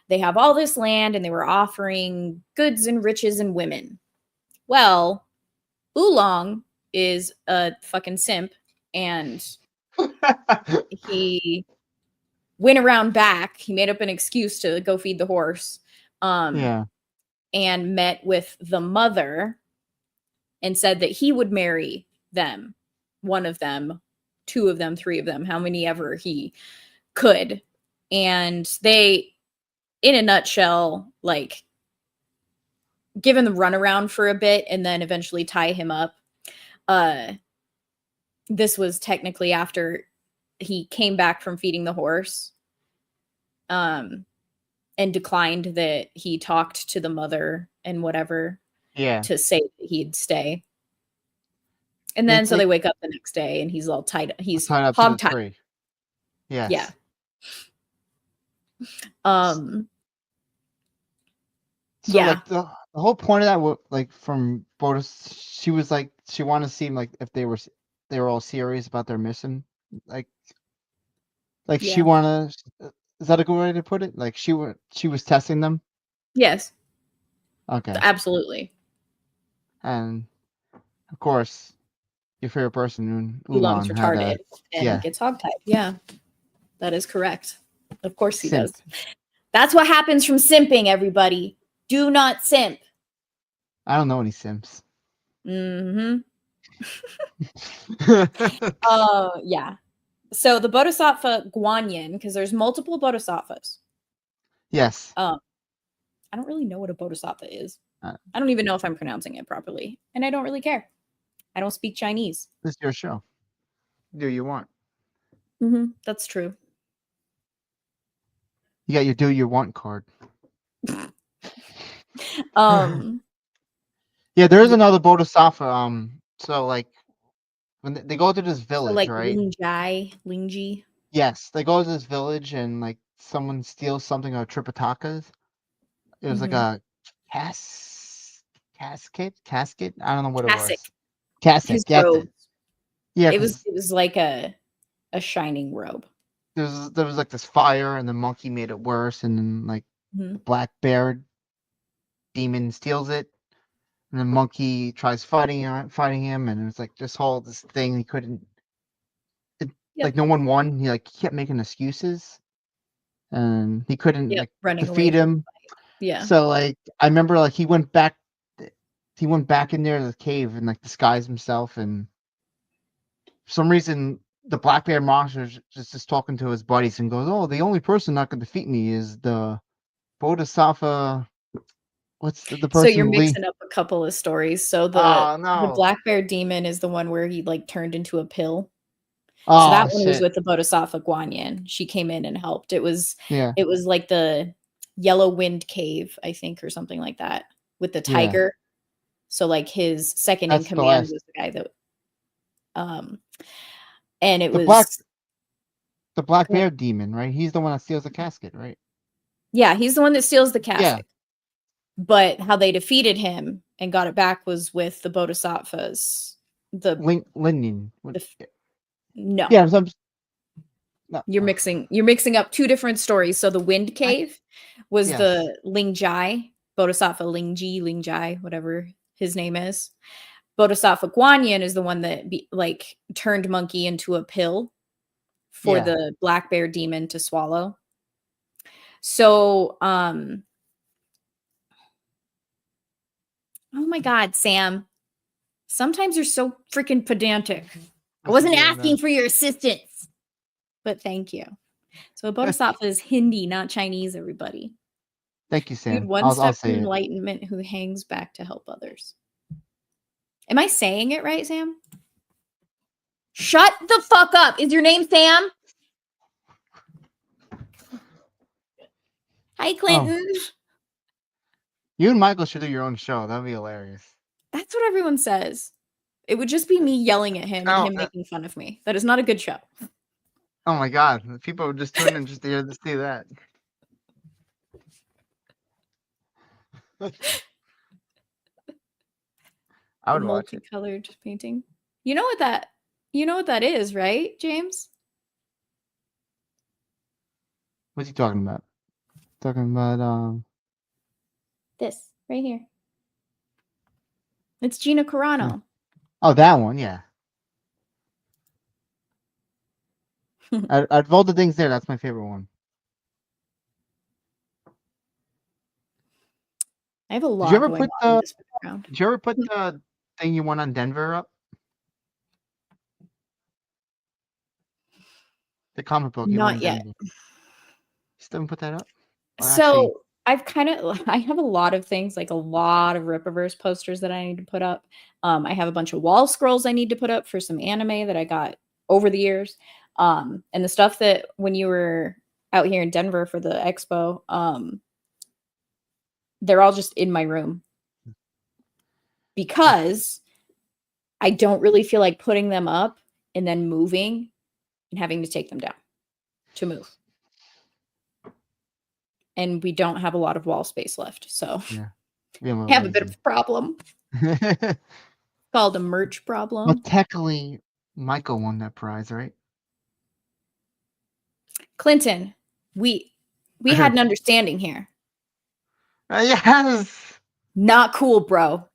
They have all this land, and they were offering goods and riches and women. Well, Oolong is a fucking simp, and he went around back. He made up an excuse to go feed the horse. And met with the mother and said that he would marry them, one of them, 2 of them, 3 of them, how many ever he could. And they, in a nutshell, like, give him the runaround for a bit and then eventually tie him up. This was technically after he came back from feeding the horse, and declined that he talked to the mother and whatever to say that he'd stay. And then so they wake up the next day and he's all tied. He's tied up hog to the tied. tree. Yes. Yeah. So like the whole point of that, like from Bodas, she was like, she wanted to seem like if they were all serious about their mission, like she wanted. Is that a good way to put it? Like she was testing them. Yes. Okay. Absolutely. And of course, your favorite person, Oolong's retarded and gets hogtied. Yeah, that is correct. Of course he does. That's what happens from simping, everybody. Do not simp. I don't know any simps. Mm-hmm. Yeah. So the Bodhisattva Guanyin, because there's multiple bodhisattvas. Yes. I don't really know what a bodhisattva is. I don't even know if I'm pronouncing it properly. And I don't really care. I don't speak Chinese. This is your show. Do you want? Mm-hmm. That's true. You got your do you want card. Yeah, there is another bodhisattva. So like when they go to this village, like right? Lingji. Yes, they go to this village and like someone steals something of Tripitaka's. It was like a casket. I don't know what it was. Casket. Robe. Yeah, it was like a shining robe. There was like this fire, and the monkey made it worse, and then like the black bear demon steals it, and the monkey tries fighting him, and it's like this thing he couldn't. Like no one won. He kept making excuses, and he couldn't defeat him. Yeah. So like I remember he went back in there to the cave and disguised himself, and for some reason the black bear monster is just talking to his buddies and goes, "Oh, the only person not going to defeat me is the Bodhisattva." What's the person? So you're mixing up a couple of stories. So the black bear demon is the one where he turned into a pill. Oh, so that one was with the Bodhisattva Guanyin. She came in and helped. It was like the Yellow Wind Cave, I think, or something like that, with the tiger. So his second in command was the guy that and it was the black bear demon, right? He's the one that steals the casket, right? Yeah, he's the one that steals the casket. Yeah. But how they defeated him and got it back was with the Bodhisattvas. The Linian. No. Yeah, no. You're mixing up 2 different stories. So the Wind Cave was the Lingjai, Bodhisattva Lingjai, whatever his name is. Bodhisattva Guanyin is the one that turned monkey into a pill for the black bear demon to swallow. So, oh my God, Sam. Sometimes you're so freaking pedantic. I wasn't asking for your assistance, but thank you. So a bodhisattva is Hindi, not Chinese, everybody. Thank you, Sam. Dude, one step from enlightenment who hangs back to help others. Am I saying it right, Sam? Shut the fuck up. Is your name Sam? Hi, Clinton. Oh. You and Michael should do your own show. That'd be hilarious. That's what everyone says. It would just be me yelling at him and him making fun of me. That is not a good show. Oh my god, people would just tune in just to hear to see that. I would watch it. Multicolored painting. You know what that is, right, James? What's he talking about? Talking about This right here. It's Gina Carano. Oh, that one, yeah. Out of all the things there, that's my favorite one. I have a lot. Did you ever put the thing you won on Denver up? The comic book. Not yet. You still haven't put that up? Well, so actually, I have a lot of things, like a lot of Rippaverse posters that I need to put up. I have a bunch of wall scrolls I need to put up for some anime that I got over the years. And the stuff that when you were out here in Denver for the expo, they're all just in my room because I don't really feel like putting them up and then moving and having to take them down to move. And we don't have a lot of wall space left. So yeah, I have a bit of a problem. Called a merch problem. Well, technically, Michael won that prize, right? Clinton, we had an understanding here. Yes. Not cool, bro.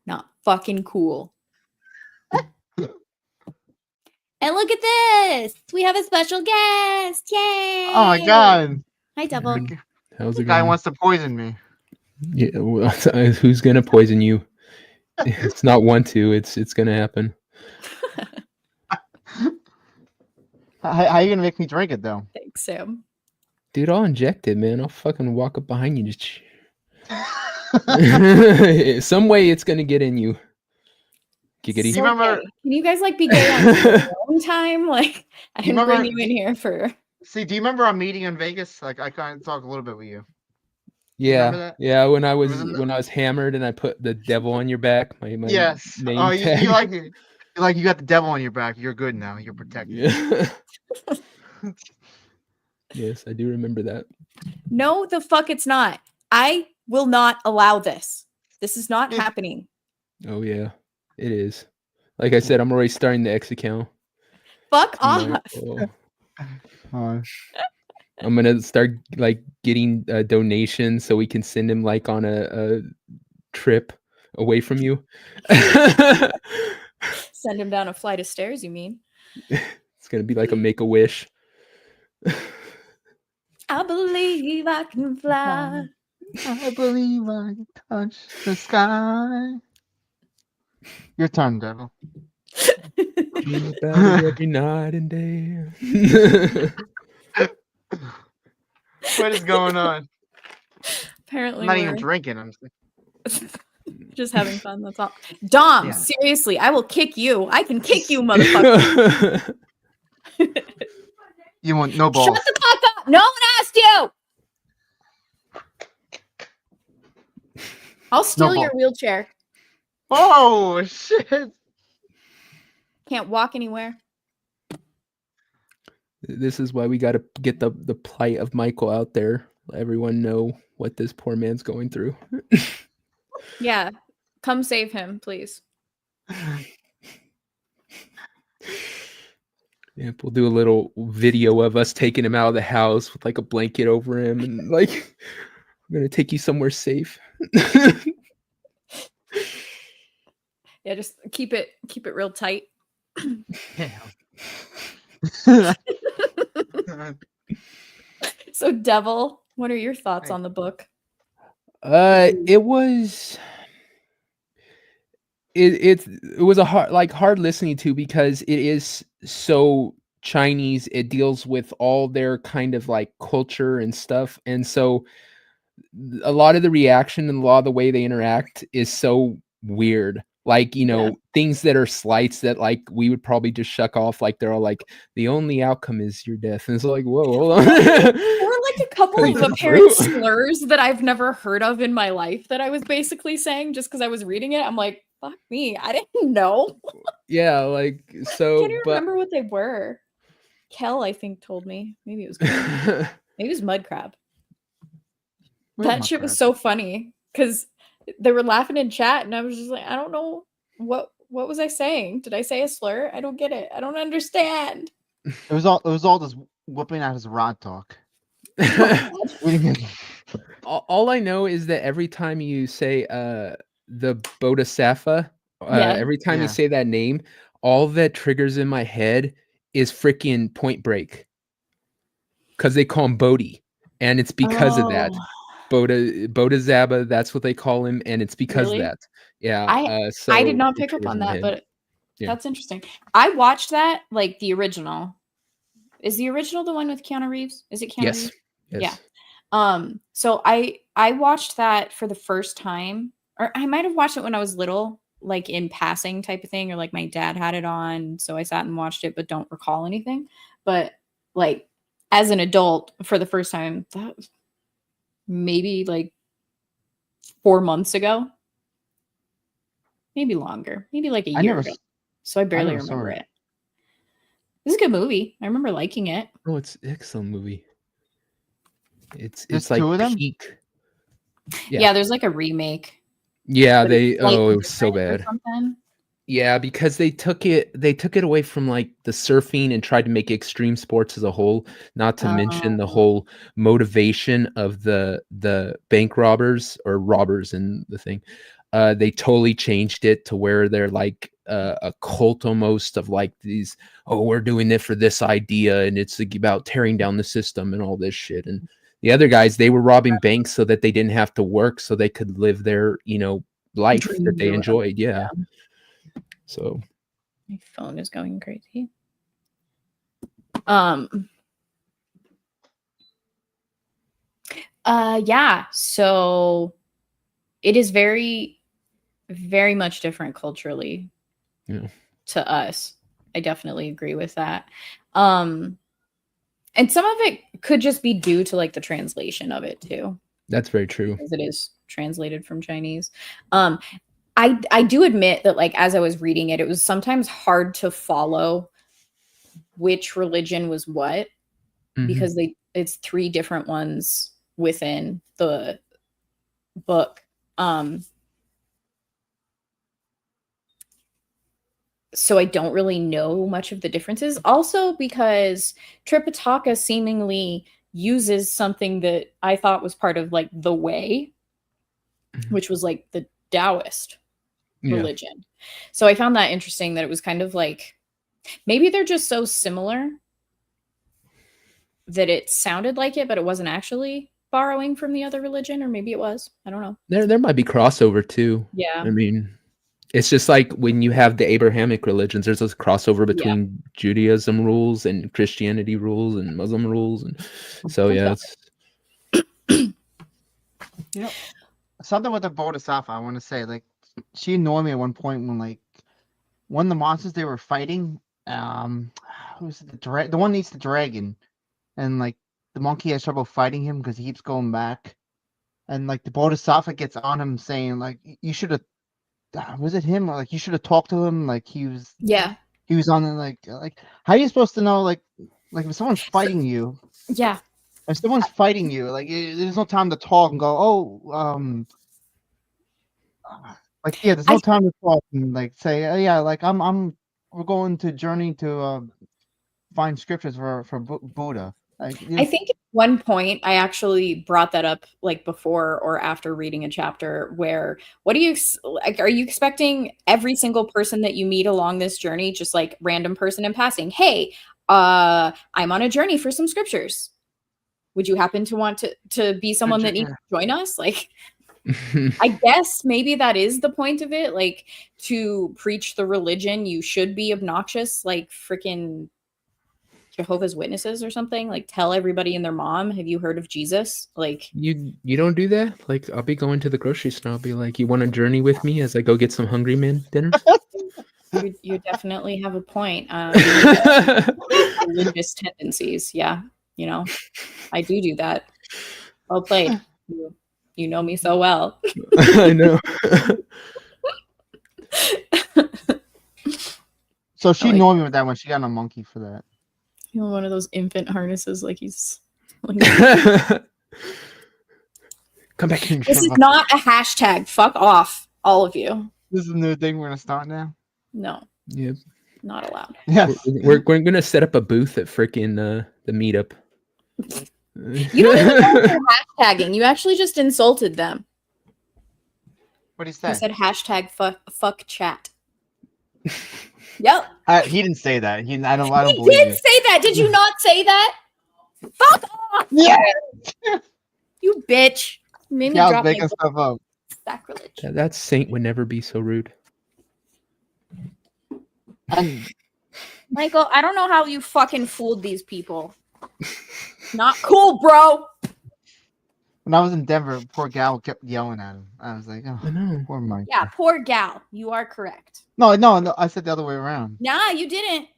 Not fucking cool. And look at this. We have a special guest. Yay. Oh my god. Hi, Devil. How's it The guy going? wants to poison me. Yeah, well, who's gonna poison you? It's not want to. It's gonna happen. How are you gonna make me drink it though? Thanks, Sam. Dude, I'll inject it, man. I'll fucking walk up behind you. Just some way it's gonna get in you. Giggity. So remember- gay. Can you guys like be gay on your own time? Like I didn't bring you in here for. See, do you remember our meeting in Vegas? Like I kind of talk a little bit with you. Yeah, that? yeah. When I was Remember that? when I was hammered and I put the devil on your back, my Yes. name Oh, tag. you like it. Like you got the devil on your back. You're good now. You're protected. Yeah. Yes, I do remember that. No, the fuck it's not. I will not allow this. This is not happening. Oh yeah, it is. Like I said, I'm already starting the X account. Fuck off. Oh. I'm gonna start like getting donations so we can send him like on a trip away from you. Send him down a flight of stairs, you mean? It's gonna be like a Make-A-Wish. I believe I can fly. I believe I can touch the sky. Your turn, devil. Dream about it every night and day. What is going on? Apparently, I'm not we're even drinking. I'm just having fun. That's all. Dom, Yeah. seriously, I will kick you. I can kick you, motherfucker. You want no balls. Shut the fuck up. No one asked you. I'll steal your wheelchair. Oh shit! Can't walk anywhere. This is why we got to get the plight of Michael out there. Let everyone know what this poor man's going through. Yeah, come save him, please. Yeah, we'll do a little video of us taking him out of the house with like a blanket over him and like, I'm gonna take you somewhere safe. Yeah, just keep it real tight. So, Devil, what are your thoughts on the book? It was a hard listening to because it is so Chinese. It deals with all their kind of like culture and stuff, and so a lot of the reaction and a lot of the way they interact is so weird. Like, you know, things that are slights that like we would probably just shuck off. Like they're all like, the only outcome is your death. And it's like, whoa, hold on. Or like a couple of apparent slurs that I've never heard of in my life that I was basically saying just because I was reading it. I'm like, fuck me. I didn't know. Yeah, like I so. can't even But remember what they were. Kel, I think, told me. Maybe it was Kel. Maybe it was mud crab. Where's That my shit was crab? so funny because they were laughing in chat, and I was just like, I don't know what was I saying? Did I say a slur? I don't get it. I don't understand. It was all just whooping out his rod talk. All I know is that every time you say the Bodhisattva, Yeah. every time you Yeah. say that name, all that triggers in my head is freaking Point Break. Because they call him Bodhi. And it's because of that. Bodhisattva, that's what they call him, and it's because Really? of that. Yeah. I did not it pick up triggers on in my that, head. but Yeah. that's interesting. I watched that, like the original. Is the original the one with Keanu Reeves? Is it Keanu Yes. Reeves? Yes. Yeah. So I watched that for the first time, or I might have watched it when I was little, like in passing type of thing, or like my dad had it on, so I sat and watched it, but don't recall anything. But like as an adult, for the first time, that was maybe like 4 months ago, maybe longer, maybe like a year ago. So I barely never saw remember it. it. This is a good movie. I remember liking it. Oh, it's an excellent movie. There's It's like two of them? peak. Yeah, there's like a remake. Yeah, but it's it slightly was so different or bad. something. Yeah, because they took it away from like the surfing and tried to make extreme sports as a whole, not to mention the whole motivation of the bank robbers or robbers in the thing. They totally changed it to where they're like a cult almost of like these, oh, we're doing it for this idea and it's like about tearing down the system and all this shit. And the other guys, they were robbing banks so that they didn't have to work, so they could live their, life that Dreams they or whatever. enjoyed. Yeah. So My phone is going crazy. Yeah, so it is very, very much different culturally to us. I definitely agree with that. And some of it could just be due to like the translation of it too. That's very true. Because it is translated from Chinese. I do admit that like as I was reading it, it was sometimes hard to follow which religion was what, because it's 3 different ones within the book. So I don't really know much of the differences. Also because Tripitaka seemingly uses something that I thought was part of like the way, which was like the Taoist religion. So I found that interesting that it was kind of like, maybe they're just so similar that it sounded like it, but it wasn't actually borrowing from the other religion, or maybe it was. I don't know. There might be crossover too. Yeah. I mean, it's just like when you have the Abrahamic religions, there's this crossover between Judaism rules and Christianity rules and Muslim rules, and so it's something with the Bodhisattva. I want to say, like, she annoyed me at one point when, like, one of the monsters they were fighting, who's the one that eats the dragon, and like the monkey has trouble fighting him because he keeps going back, and like the Bodhisattva gets on him saying like, you should have, was it him, or like you should have talked to him, like he was on like how are you supposed to know, like if someone's fighting you, if someone's fighting you, like there's no time to talk and go, there's no time to talk and like say, like we're going to journey to find scriptures for Buddha. Like, I think at one point I actually brought that up like before or after reading a chapter where, what do you like, are you expecting every single person that you meet along this journey, just like random person in passing, hey, I'm on a journey for some scriptures, would you happen to want to be someone that needs to join us? Like, I guess maybe that is the point of it, like to preach the religion you should be obnoxious, like freaking Jehovah's Witnesses or something, like tell everybody and their mom, have you heard of Jesus? Like, you don't do that. Like, I'll be going to the grocery store, I'll be like, you want to journey with me as I go get some Hungry Man dinner? you definitely have a point. Religious tendencies, I do that. Well played. You know me so well. I know. So she like- annoyed me with that one. She got a monkey for that. You know, one of those infant harnesses, like he's. Like, Come back here. this is not a hashtag. Fuck off, all of you. This is a new thing we're gonna start now. No, Yep. not allowed. Yes. We're gonna set up a booth at freaking the meetup. You don't even know if you're hashtagging. You actually just insulted them. What did he You say? said hashtag fuck chat. Yep. He didn't say that. I don't He believe did you. say that. Did you not say that? Fuck off, Yeah. you bitch. You made me Yeah, I was drop my making stuff up. sacrilege. That saint would never be so rude. And Michael, I don't know how you fucking fooled these people. Not cool, bro. when I was in Denver, poor gal kept yelling at him. I was like, oh, I know. poor Mike. Yeah, poor gal. You are correct. No, I said the other way around. Nah, you didn't.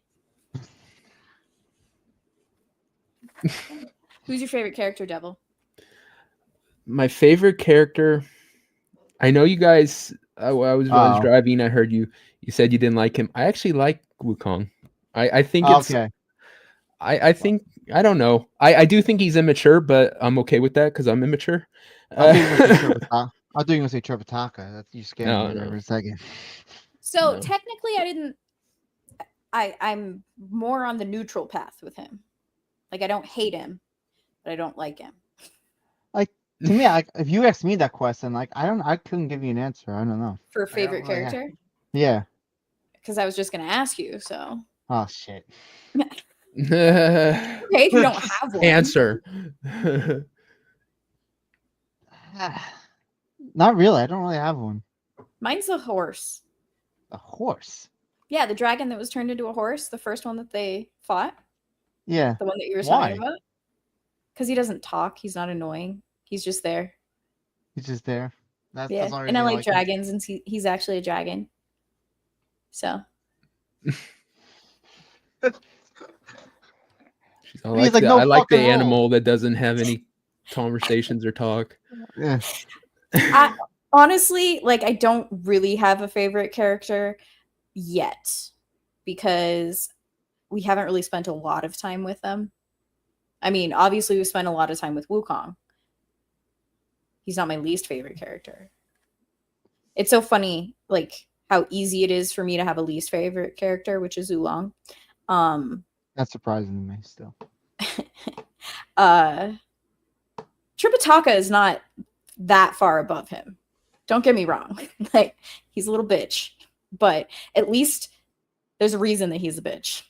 Who's your favorite character, Devil? My favorite character. I know you guys. I was Uh-oh. driving. I heard you said you didn't like him. I actually like Wukong. I think it's. Okay. I think I don't know. I do think he's immature, but I'm okay with that because I'm immature. I thought you were gonna say Trevor Taka. That's you scared No, me there no. for a second. So No. technically, I didn't. I'm more on the neutral path with him. Like I don't hate him, but I don't like him. To me, if you asked me that question, like I couldn't give you an answer. I don't know. For favorite really have- character, Yeah. because I was just gonna ask you. So Oh shit. okay, if you don't have one, Answer. Not really. I don't really have one. mine's a horse. A horse. Yeah, the dragon that was turned into a horse, the first one that they fought, Yeah. the one that you were Why? talking about. Because he doesn't talk, he's not annoying. He's just there. He's just there. That's Yeah, the only and I reason like him. dragons, and he's actually a dragon. So She's all He's like, like, "No I like the fucking rule." animal that doesn't have any conversations or talk. Yeah. I, honestly, like I don't really have a favorite character yet because we haven't really spent a lot of time with them. I mean, obviously we spent a lot of time with Wukong. He's not my least favorite character. It's so funny, like how easy it is for me to have a least favorite character, which is Oolong. That's surprising to me still. Tripitaka is not that far above him. Don't get me wrong. Like he's a little bitch, but at least there's a reason that he's a bitch.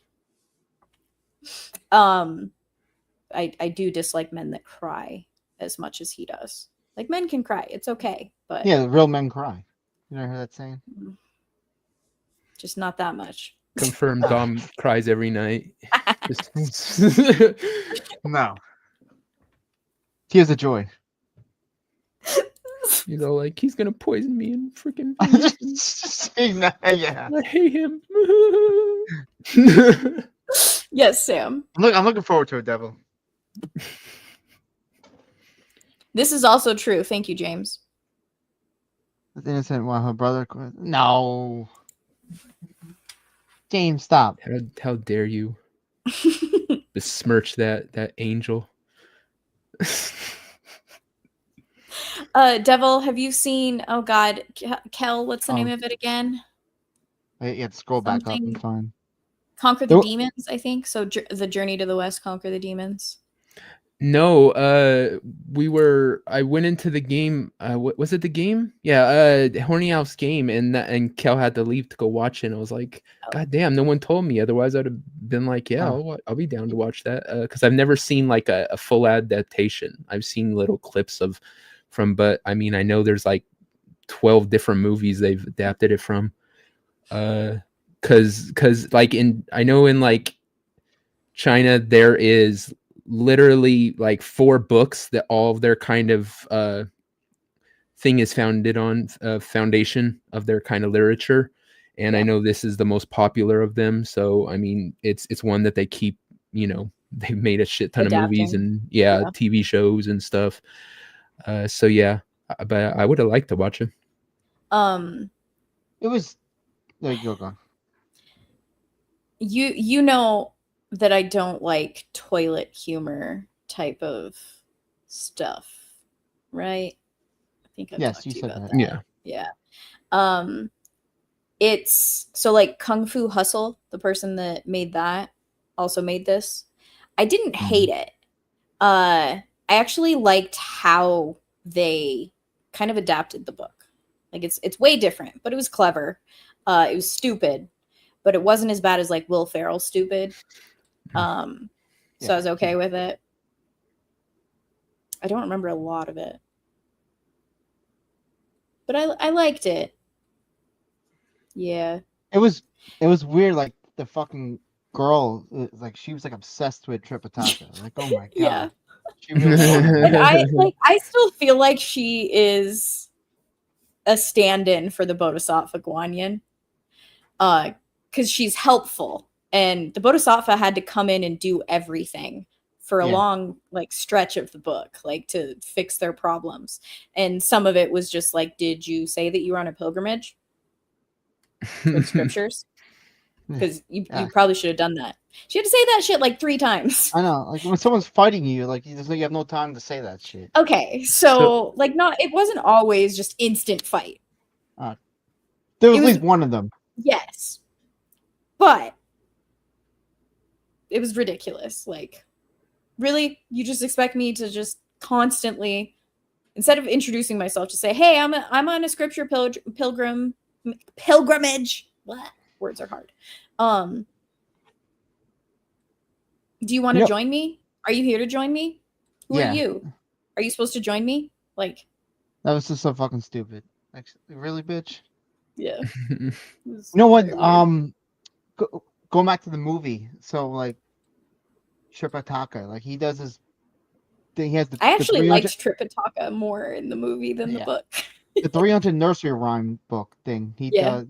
I do dislike men that cry as much as he does. Like men can cry, it's okay, but Yeah, the real men cry. You never heard that saying? just not that much. Confirmed. Dom cries every night. No. Tears of joy. You know, like he's gonna poison me and freaking. Just saying that, yeah. I hate him. Yes, Sam. I'm looking forward to it, Devil. This is also true. Thank you, James. The innocent one, her brother. No. James, stop. How dare you besmirch that angel? Devil, have you seen? Oh God, Kel. What's the name of it again? Wait, you have to scroll back up Something- and find. Conquer the Nope. Demons, I think. So the Journey to the West, Conquer the Demons. No, I went into the game. What was it? The game? Yeah, Horny Owl's game, and Kel had to leave to go watch it. And I was like, God damn, no one told me. Otherwise, I'd have been like, yeah, I'll be down to watch that. Because I've never seen like a full adaptation. I've seen little clips but I mean, I know there's like 12 different movies they've adapted it from. Because like I know in like China there is literally like 4 books that all of their kind of thing is founded on, foundation of their kind of literature, and I know this is the most popular of them. So I mean, it's one that they keep, you know, they've made a shit ton of movies and TV shows and stuff. So yeah, but I would have liked to watch it. It was There you go. You know that I don't like toilet humor type of stuff, right? I think I've Yes, talked you to you said about that. that. Yeah. It's so like Kung Fu Hustle, the person that made that also made this. I didn't hate it. I actually liked how they kind of adapted the book. Like it's way different, but it was clever. It was stupid, but it wasn't as bad as like Will Ferrell stupid. So I was okay with it. I don't remember a lot of it, but I liked it. Yeah. It was weird. Like the fucking girl, like she was like obsessed with Tripitaka. Like, oh my god, Yeah. she really wanted And it. I still feel like she is a stand-in for the Bodhisattva Guanyin. Because she's helpful. And the Bodhisattva had to come in and do everything for a long like stretch of the book, like to fix their problems. And some of it was just like, did you say that you were on a pilgrimage for the scriptures? Because you probably should have done that. She had to say that shit like 3 times. I know, like when someone's fighting you, like you have no time to say that shit. Okay, so like it wasn't always just instant fight. There was at least one of them. Yes. But it was ridiculous. Like, really? You just expect me to just constantly, instead of introducing myself, to say, hey, I'm on a scripture pilgrimage. What? Words are hard. Do you want to join me? Are you here to join me? Who are you? Are you supposed to join me? Like, that was just so fucking stupid. Like, really, bitch? Yeah. You know what? Going back to the movie. So, like, Tripitaka, like, he does his thing. He has I actually liked Tripitaka more in the movie than the book. The 300 nursery rhyme book thing. He does.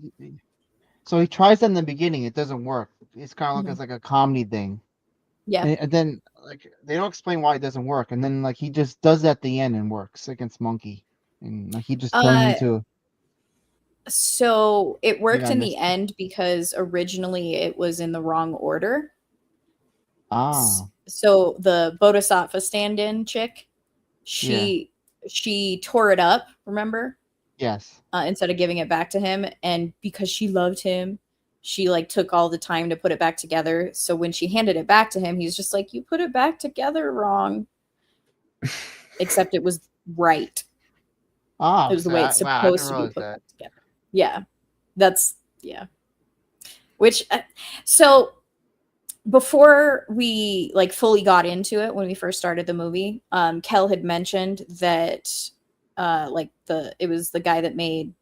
So he tries that in the beginning. It doesn't work. It's kind of like like a comedy thing. Yeah. And then like they don't explain why it doesn't work, and then like he just does that at the end and works against Monkey, and like he just turns into. So it worked in the end because originally it was in the wrong order. So the Bodhisattva stand-in chick, she tore it up. Remember? Yes. Instead of giving it back to him, and because she loved him, she like took all the time to put it back together. So when she handed it back to him, he's just like, you put it back together wrong. Except it was right. It was the way it's supposed to be put back together. Yeah. Which, so before we like fully got into it, when we first started the movie, Kel had mentioned that it was the guy that made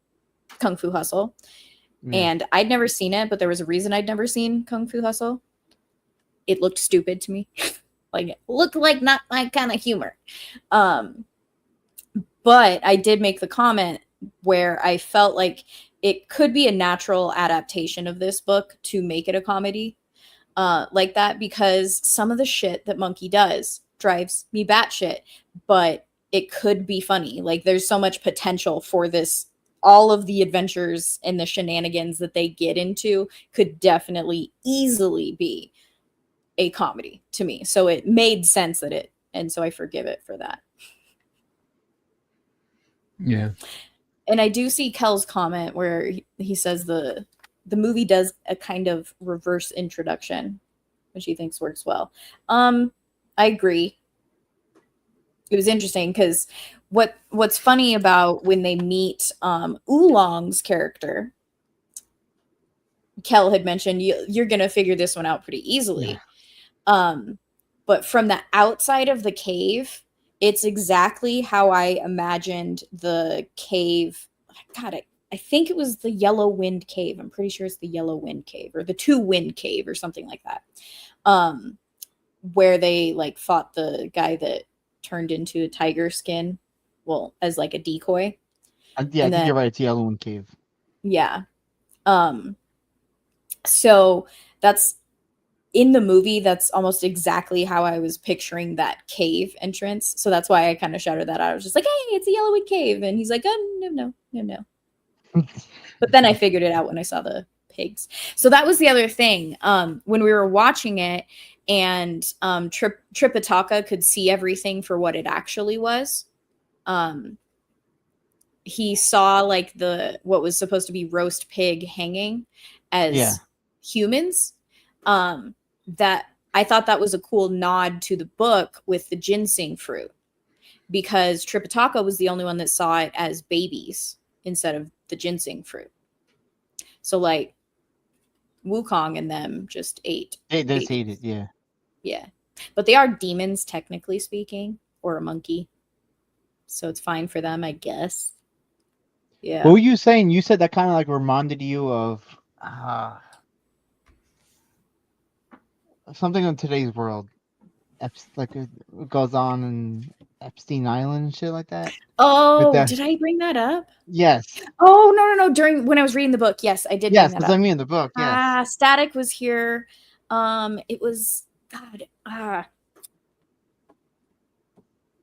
Kung Fu Hustle. And I'd never seen it, but there was a reason I'd never seen Kung Fu Hustle. It looked stupid to me. Like, it looked like not my kind of humor. But I did make the comment where I felt like it could be a natural adaptation of this book to make it a comedy like that, because some of the shit that Monkey does drives me batshit, but it could be funny. Like, there's so much potential for this. All of the adventures and the shenanigans that they get into could definitely easily be a comedy to me. So it made sense and so I forgive it for that. Yeah. And I do see Kel's comment where he says the movie does a kind of reverse introduction, which he thinks works well. I agree. It was interesting because what's funny about when they meet Oolong's character, Kel had mentioned you're gonna figure this one out pretty easily. But from the outside of the cave, it's exactly how I imagined the cave. God, I think it was the Yellow Wind Cave. I'm pretty sure it's the Yellow Wind Cave or the Two Wind Cave or something like that. Where they like fought the guy that turned into a tiger skin, well, as like a decoy. I think you're right. It's Yellow Wind Cave. Yeah. So that's in the movie. That's almost exactly how I was picturing that cave entrance. So that's why I kind of shouted that out. I was just like, hey, it's a Yellowwood Cave. And he's like, oh, no. But then I figured it out when I saw the pigs. So that was the other thing. When we were watching it, and Tripitaka could see everything for what it actually was. He saw like what was supposed to be roast pig hanging as humans. That I thought that was a cool nod to the book with the ginseng fruit, because Tripitaka was the only one that saw it as babies instead of the ginseng fruit. So like Wukong and them just ate. They just ate it, yeah. Yeah. But they are demons, technically speaking, or a monkey. So it's fine for them, I guess. Yeah. What were you saying? You said that kind of like reminded you of something in today's world. Like it goes on in Epstein Island and shit like that. Oh, did I bring that up? Yes. Oh, no. When I was reading the book, yes, I did. Yes, because I mean the book, yes. Static was here. It was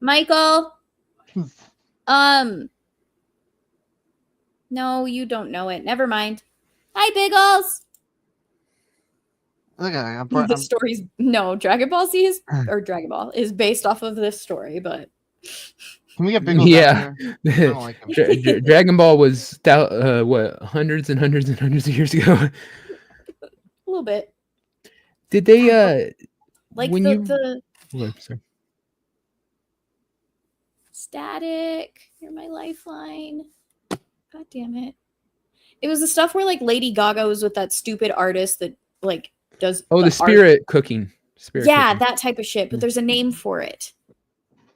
Michael. No, you don't know it. Never mind. Hi, Biggles. Look at the story's Dragon Ball Z is or Dragon Ball is based off of this story, but can we get Biggles out here? Like Dragon Ball was what, hundreds and hundreds and hundreds of years ago. A little bit. Did they like when the sorry. Static, you're my lifeline. God damn it. It was the stuff where like Lady Gaga was with that stupid artist that like does the spirit cooking. Cooking. That type of shit. But there's a name for it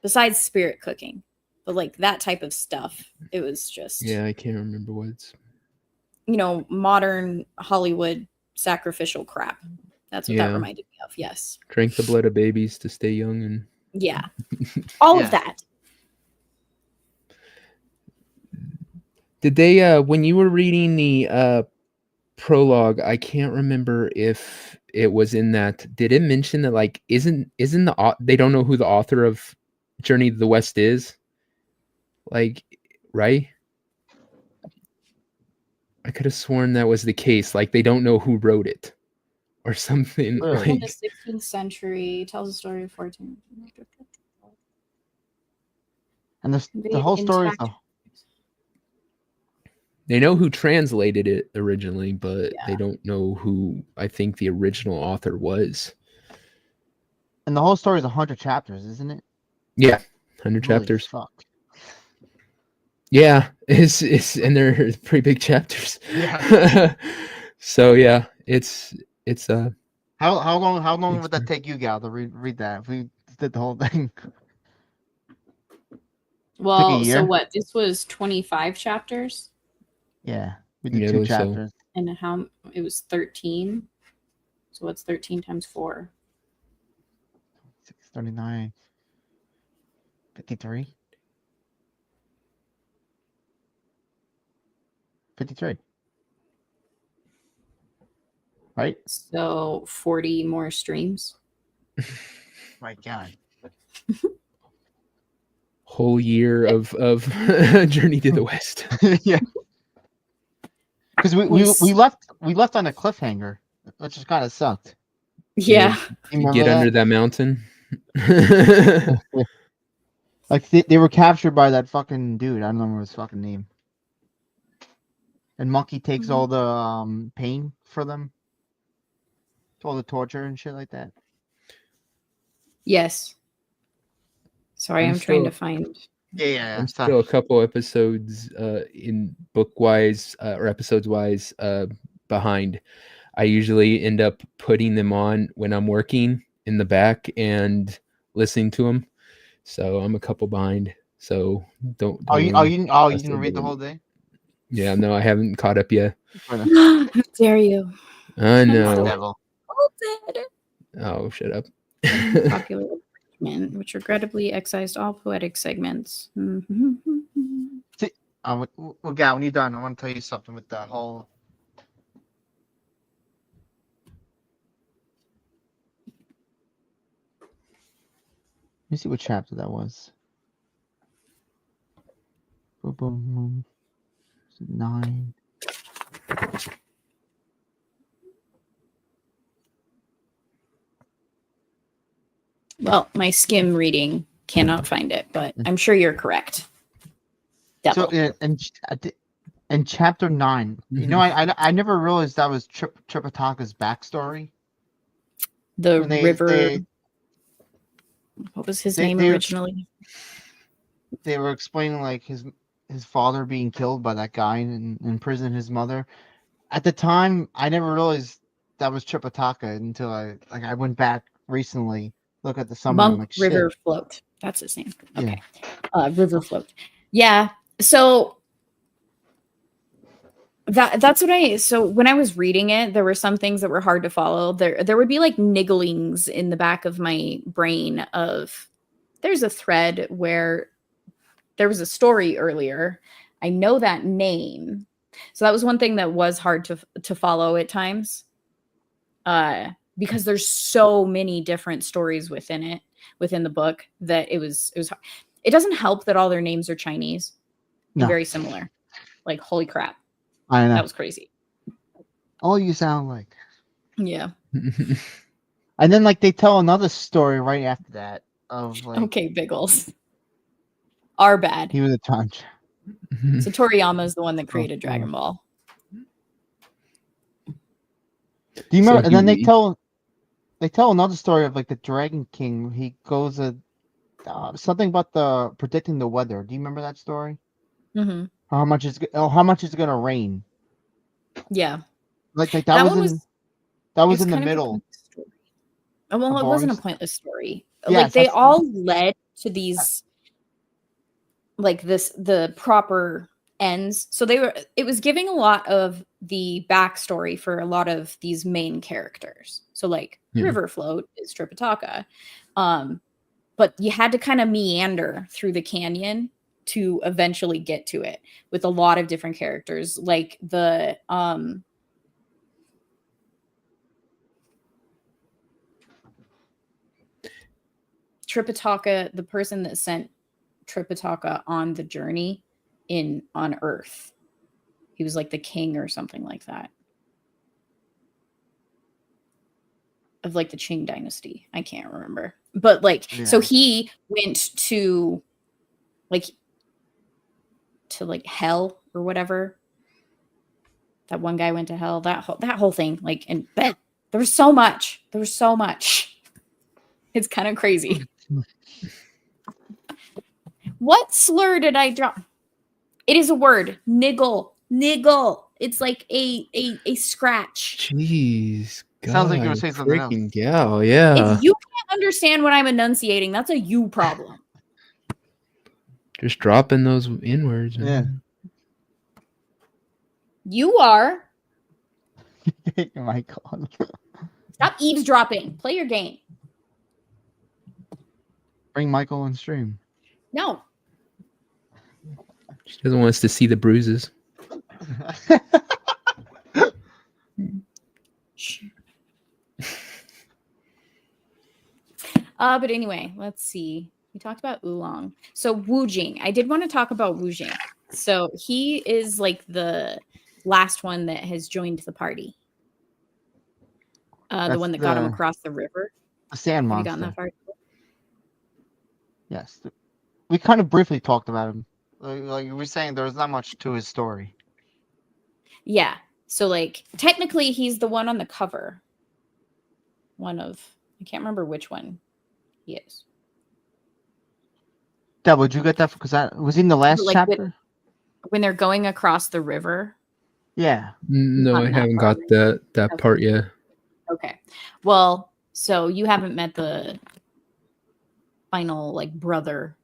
besides spirit cooking. But like that type of stuff. It was just I can't remember what it's modern Hollywood sacrificial crap. That's what that reminded me of. Yes. Drink the blood of babies to stay young and all of that. Did they when you were reading the prologue, I can't remember if it was in that, did it mention that like isn't they don't know who the author of Journey to the West is? Like, right? I could have sworn that was the case. Like they don't know who wrote it or something. Like, in the 16th century, tells the story of 14. And the whole story is they know who translated it originally, but they don't know who I think the original author was. And the whole story is 100 chapters, isn't it? Yeah, 100 chapters. Fuck. Yeah, it's and they're pretty big chapters. Yeah. So yeah, it's how long would that take you, Gal, to read that if we did the whole thing? Well, so what? This was 25 chapters. Yeah, we did 2 chapters. So. And how it was 13. So what's 13 times 4? 639. 53. 53. Right? So 40 more streams. My God. Whole year of Journey to the West. Yeah. Because we left on a cliffhanger, which just kind of sucked. Yeah. You get under that mountain. Like they were captured by that fucking dude. I don't remember his fucking name. And Monkey takes all the pain for them, all the torture and shit like that. Yes. Sorry, I'm trying to find. Yeah. I'm still a couple episodes in book-wise or episodes-wise behind. I usually end up putting them on when I'm working in the back and listening to them. So I'm a couple behind. So don't you didn't read the whole day? Yeah, no, I haven't caught up yet. How dare you? I know. Oh, shut up. Popular which regrettably excised all poetic segments. See, well, Gal, when you're done, I want to tell you something with the whole. Let me see what chapter that was. Boom, boom, boom. 9. Well, my skim reading cannot find it, but I'm sure you're correct. Devil. So in chapter 9, you know, I never realized that was Tripitaka's backstory. The When river. What was his name originally? They were explaining like his father being killed by that guy in prison, his mother. At the time, I never realized that was Tripitaka until I went back recently, look at the summary. Monk I'm like, River shit. Float. That's his name. Okay. Yeah. River Float. Yeah. So that's what so when I was reading it, there were some things that were hard to follow. There would be like nigglings in the back of my brain of there's a thread where there was a story earlier. I know that name. So that was one thing that was hard to follow at times. Because there's so many different stories within the book that it was hard. It doesn't help that all their names are Chinese. No. Very similar. Like, holy crap. I know. That was crazy. All you sound like. Yeah. And then like they tell another story right after that of like, okay, Biggles. Our bad. He was a touch. So Toriyama is the one that created Dragon Ball. Do you remember? And then they tell another story of like the Dragon King. He goes something about the predicting the weather. Do you remember that story? Mm-hmm. How much is it gonna rain? Yeah. Like that was in the middle. Oh, well, it wasn't a pointless story. Yes, like they all led to these, like the proper ends. So it was giving a lot of the backstory for a lot of these main characters. So like Riverfloat is Tripitaka. But you had to kind of meander through the canyon to eventually get to it with a lot of different characters. Like the Tripitaka, the person that sent Tripitaka on the journey on Earth. He was like the king or something like that. Of like the Qing dynasty. I can't remember. But like, so he went to hell or whatever. That one guy went to hell. That whole thing. Like, and there was so much. It's kind of crazy. What slur did I drop? It is a word. Niggle. It's like a scratch. Jeez. God, sounds like you were saying something else. Gal, yeah. If you can't understand what I'm enunciating, that's a you problem. Just dropping those inwards. Yeah. You are. Michael. Stop eavesdropping. Play your game. Bring Michael on stream. No. She doesn't want us to see the bruises. But anyway, let's see. We talked about Oolong. So Wu Jing. I did want to talk about Wu Jing. So he is like the last one that has joined the party. The one that got him across the river. The sand monster. Have you gotten that far? Yes. We kind of briefly talked about him. Like you were saying, there was not much to his story. Yeah. So like technically he's the one on the cover. I can't remember which one he is. Deb, would you get that? Because that was in the last chapter. When they're going across the river. Yeah. No, I haven't got that part yet. Okay. Well, so you haven't met the final like brother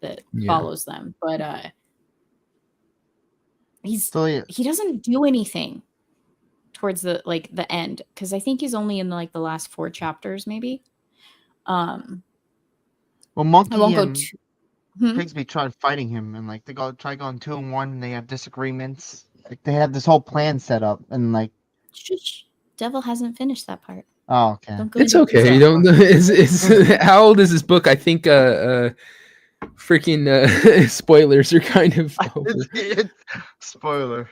that follows them, but he doesn't do anything towards the end, because I think he's only in the last 4 chapters maybe. Well, Monkey I won't go Pigsby tried fighting him, and like they try going 2-1, and they have disagreements. Like they have this whole plan set up, and like Devil hasn't finished that part. Oh, okay. It's okay. You don't. It's how old is this book? I think freaking spoilers are kind of over. Spoiler.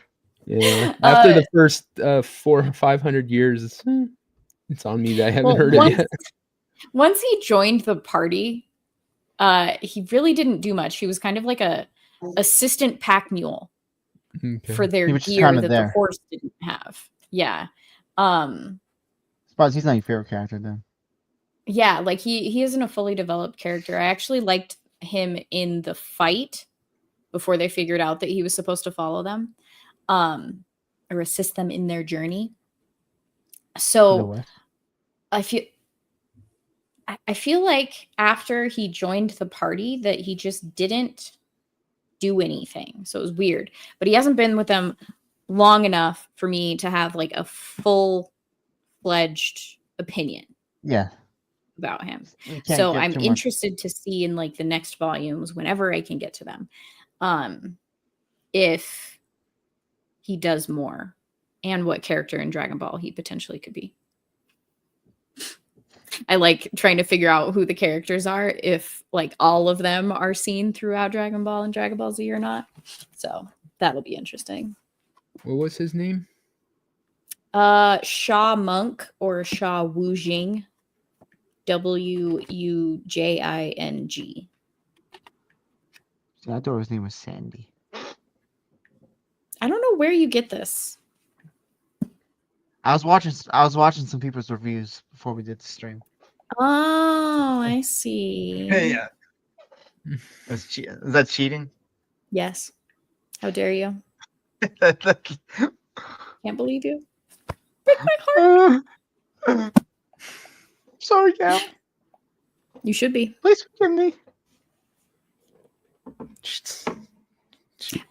Yeah. After the first 400 or 500 years, it's on me that I haven't heard it yet. Once he joined the party, he really didn't do much. He was kind of like a assistant pack mule for their He was just gear kinda that there. the horse didn't have. Yeah. Surprised he's not your favorite character then. Yeah, like he isn't a fully developed character. I actually liked him in the fight before they figured out that he was supposed to follow them, or assist them in their journey. So I feel like after he joined the party that he just didn't do anything. So it was weird. But he hasn't been with them long enough for me to have like a full-fledged opinion. Yeah. About him. You can't So get I'm too much. interested to see in like the next volumes whenever I can get to them. If he does more and what character in Dragon Ball he potentially could be. I like trying to figure out who the characters are, if like all of them are seen throughout Dragon Ball and Dragon Ball Z or not. So that'll be interesting. What was his name? Sha Monk or Sha Wujing. Wujing. So I thought his name was Sandy. I don't know where you get this. I was watching some people's reviews before we did the stream. Oh, I see. Yeah. Is that cheating? Yes. How dare you? Can't believe you. Break my heart. Sorry, Cal. You should be. Please forgive me.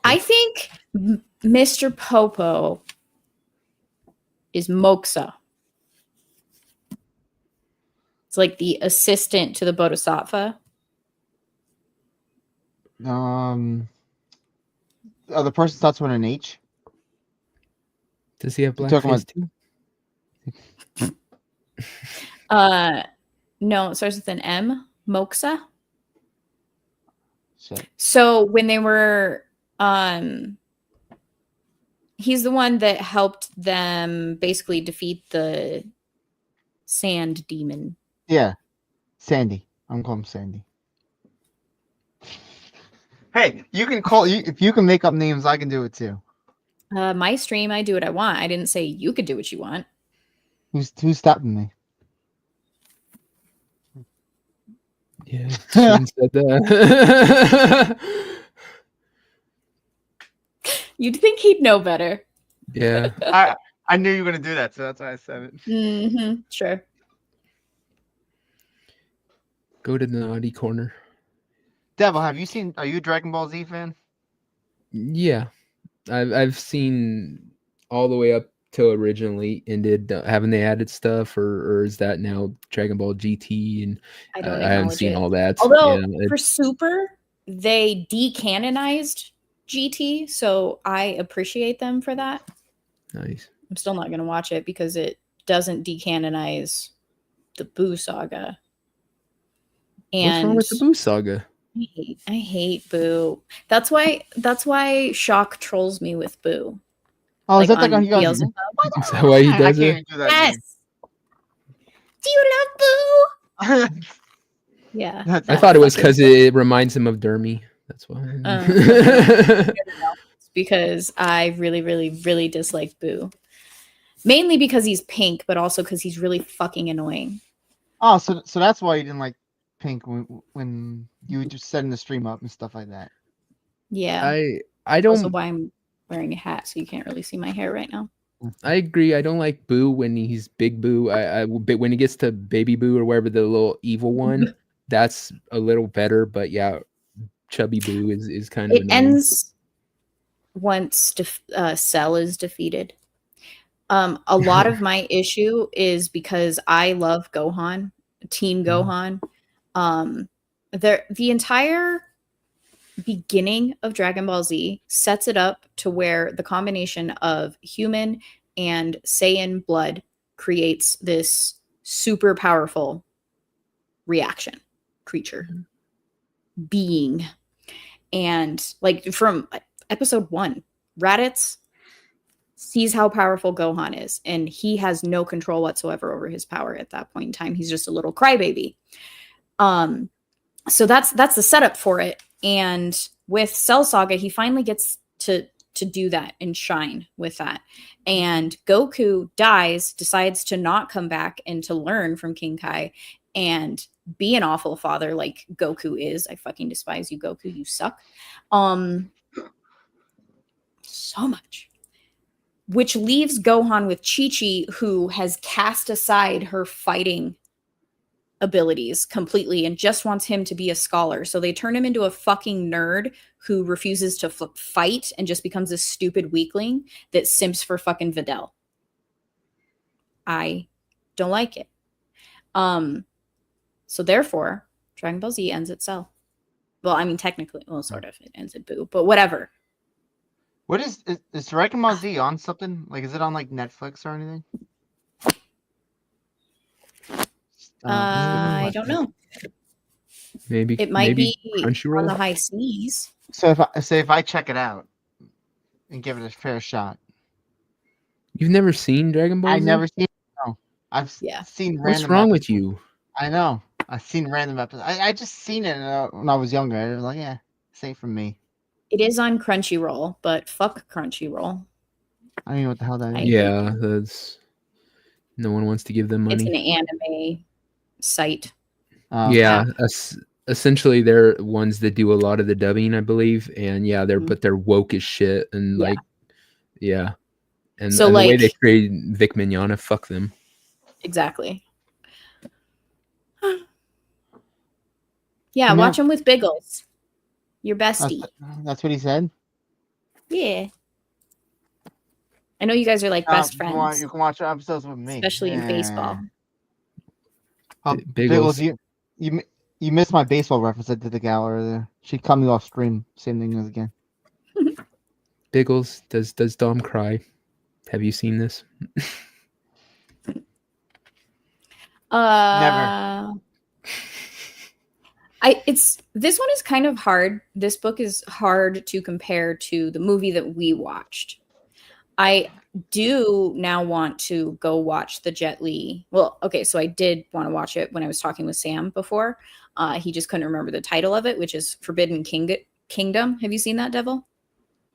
I think Mr. Popo is Moxa. It's like the assistant to the Bodhisattva. The person starts with an H. Does he have black talking face about- too? No, it starts with an M. Moxa. Shit. So when they were he's the one that helped them basically defeat the sand demon. Yeah. Sandy. I'm calling him Sandy. Hey, you can call if you can make up names, I can do it too. My stream, I do what I want. I didn't say you could do what you want. Who's stopping me? Yeah, Shane said that. You'd think he'd know better. Yeah. I knew you were gonna do that, so that's why I said it. Mm-hmm. Sure. Go to the naughty corner. Devil, are you a Dragon Ball Z fan? Yeah, I've seen all the way up till originally ended. Haven't they added stuff, or is that now Dragon Ball GT? And I don't I haven't seen it. all that. Although yeah, for Super, they decanonized GT, so I appreciate them for that. Nice. I'm still not going to watch it because it doesn't decanonize the Boo saga. And what's wrong with the Boo saga? I hate Boo. That's why Shock trolls me with Boo. Oh, is that on the guy he goes? Beelzebub. Is that why he I does can't it? even do that. Yes. Do you love Boo? Dude. Yeah. That's I thought it was because it reminds him of Dermy. That's why. It's because I really, really, really dislike Boo. Mainly because he's pink, but also because he's really fucking annoying. Oh, so that's why you didn't like Pink when you were just setting the stream up and stuff like that. Yeah. I don't. Also why I'm wearing a hat, so you can't really see my hair right now. I agree. I don't like Boo when he's Big Boo. But when he gets to Baby Boo or whatever, the little evil one, that's a little better. But yeah, Chubby Boo is kind of. It ends once Cell is defeated. A lot of my issue is because I love Gohan, Team Gohan. The entire beginning of Dragon Ball Z sets it up to where the combination of human and Saiyan blood creates this super powerful reaction creature being. And like from episode 1, Raditz sees how powerful Gohan is, and he has no control whatsoever over his power at that point in time. He's just a little crybaby. So that's the setup for it. And with Cell Saga, he finally gets to do that and shine with that. And Goku dies, decides to not come back and to learn from King Kai and be an awful father like Goku is. I fucking despise you, Goku. You suck. So much. Which leaves Gohan with Chi-Chi, who has cast aside her fighting abilities completely and just wants him to be a scholar. So they turn him into a fucking nerd who refuses to fight and just becomes a stupid weakling that simps for fucking Videl. I don't like it. So therefore, Dragon Ball Z ends at Cell. Well, I mean, technically, well, sort of. It ends at Boo, but whatever. What is Dragon Ball Z on something? Like, is it on like Netflix or anything? I don't know. Maybe It might be Crunchyroll? on the high seas. So if I check it out and give it a fair shot, You've never seen Dragon Ball Z? I've never seen. No, I've Yeah. seen random. What's wrong with episodes. you? I know. I've seen random episodes. I just seen it when I was younger. I was like, yeah, same for me. It is on Crunchyroll, but fuck Crunchyroll. I don't know what the hell that is. Yeah, that's no one wants to give them It's money. an anime site. Yeah, essentially they're ones that do a lot of the dubbing, I believe, and yeah, they're woke as shit, and Yeah. like, yeah, and, So, and the way like- they treat Vic Mignogna, fuck them. Exactly. Yeah, watch them with Biggles. Your bestie. That's what he said. Yeah. I know you guys are like best You friends, can watch episodes with me, especially in baseball. Biggles, you missed my baseball reference. I did the gal earlier. She cut me off stream. Same thing as again. Biggles, does Dom cry? Have you seen this? Never. This one is kind of hard. This book is hard to compare to the movie that we watched. I do now want to go watch the Jet Li. Well, okay, so I did want to watch it when I was talking with Sam before. He just couldn't remember the title of it, which is Forbidden Kingdom. Have you seen that, Devil?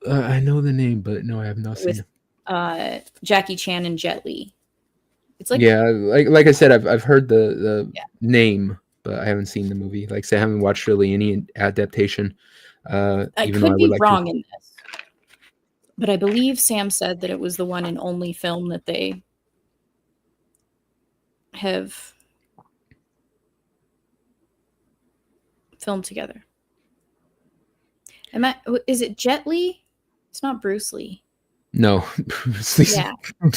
I know the name, but no, I have not seen it. Jackie Chan and Jet Li. It's like, yeah, like I said, I've heard the name, but I haven't seen the movie. Like, say, I haven't watched really any adaptation. I even could though be like wrong in this, but I believe Sam said that it was the one and only film that they have filmed together. Is it Jet Li? It's not Bruce Lee. No, Bruce Lee's Yeah.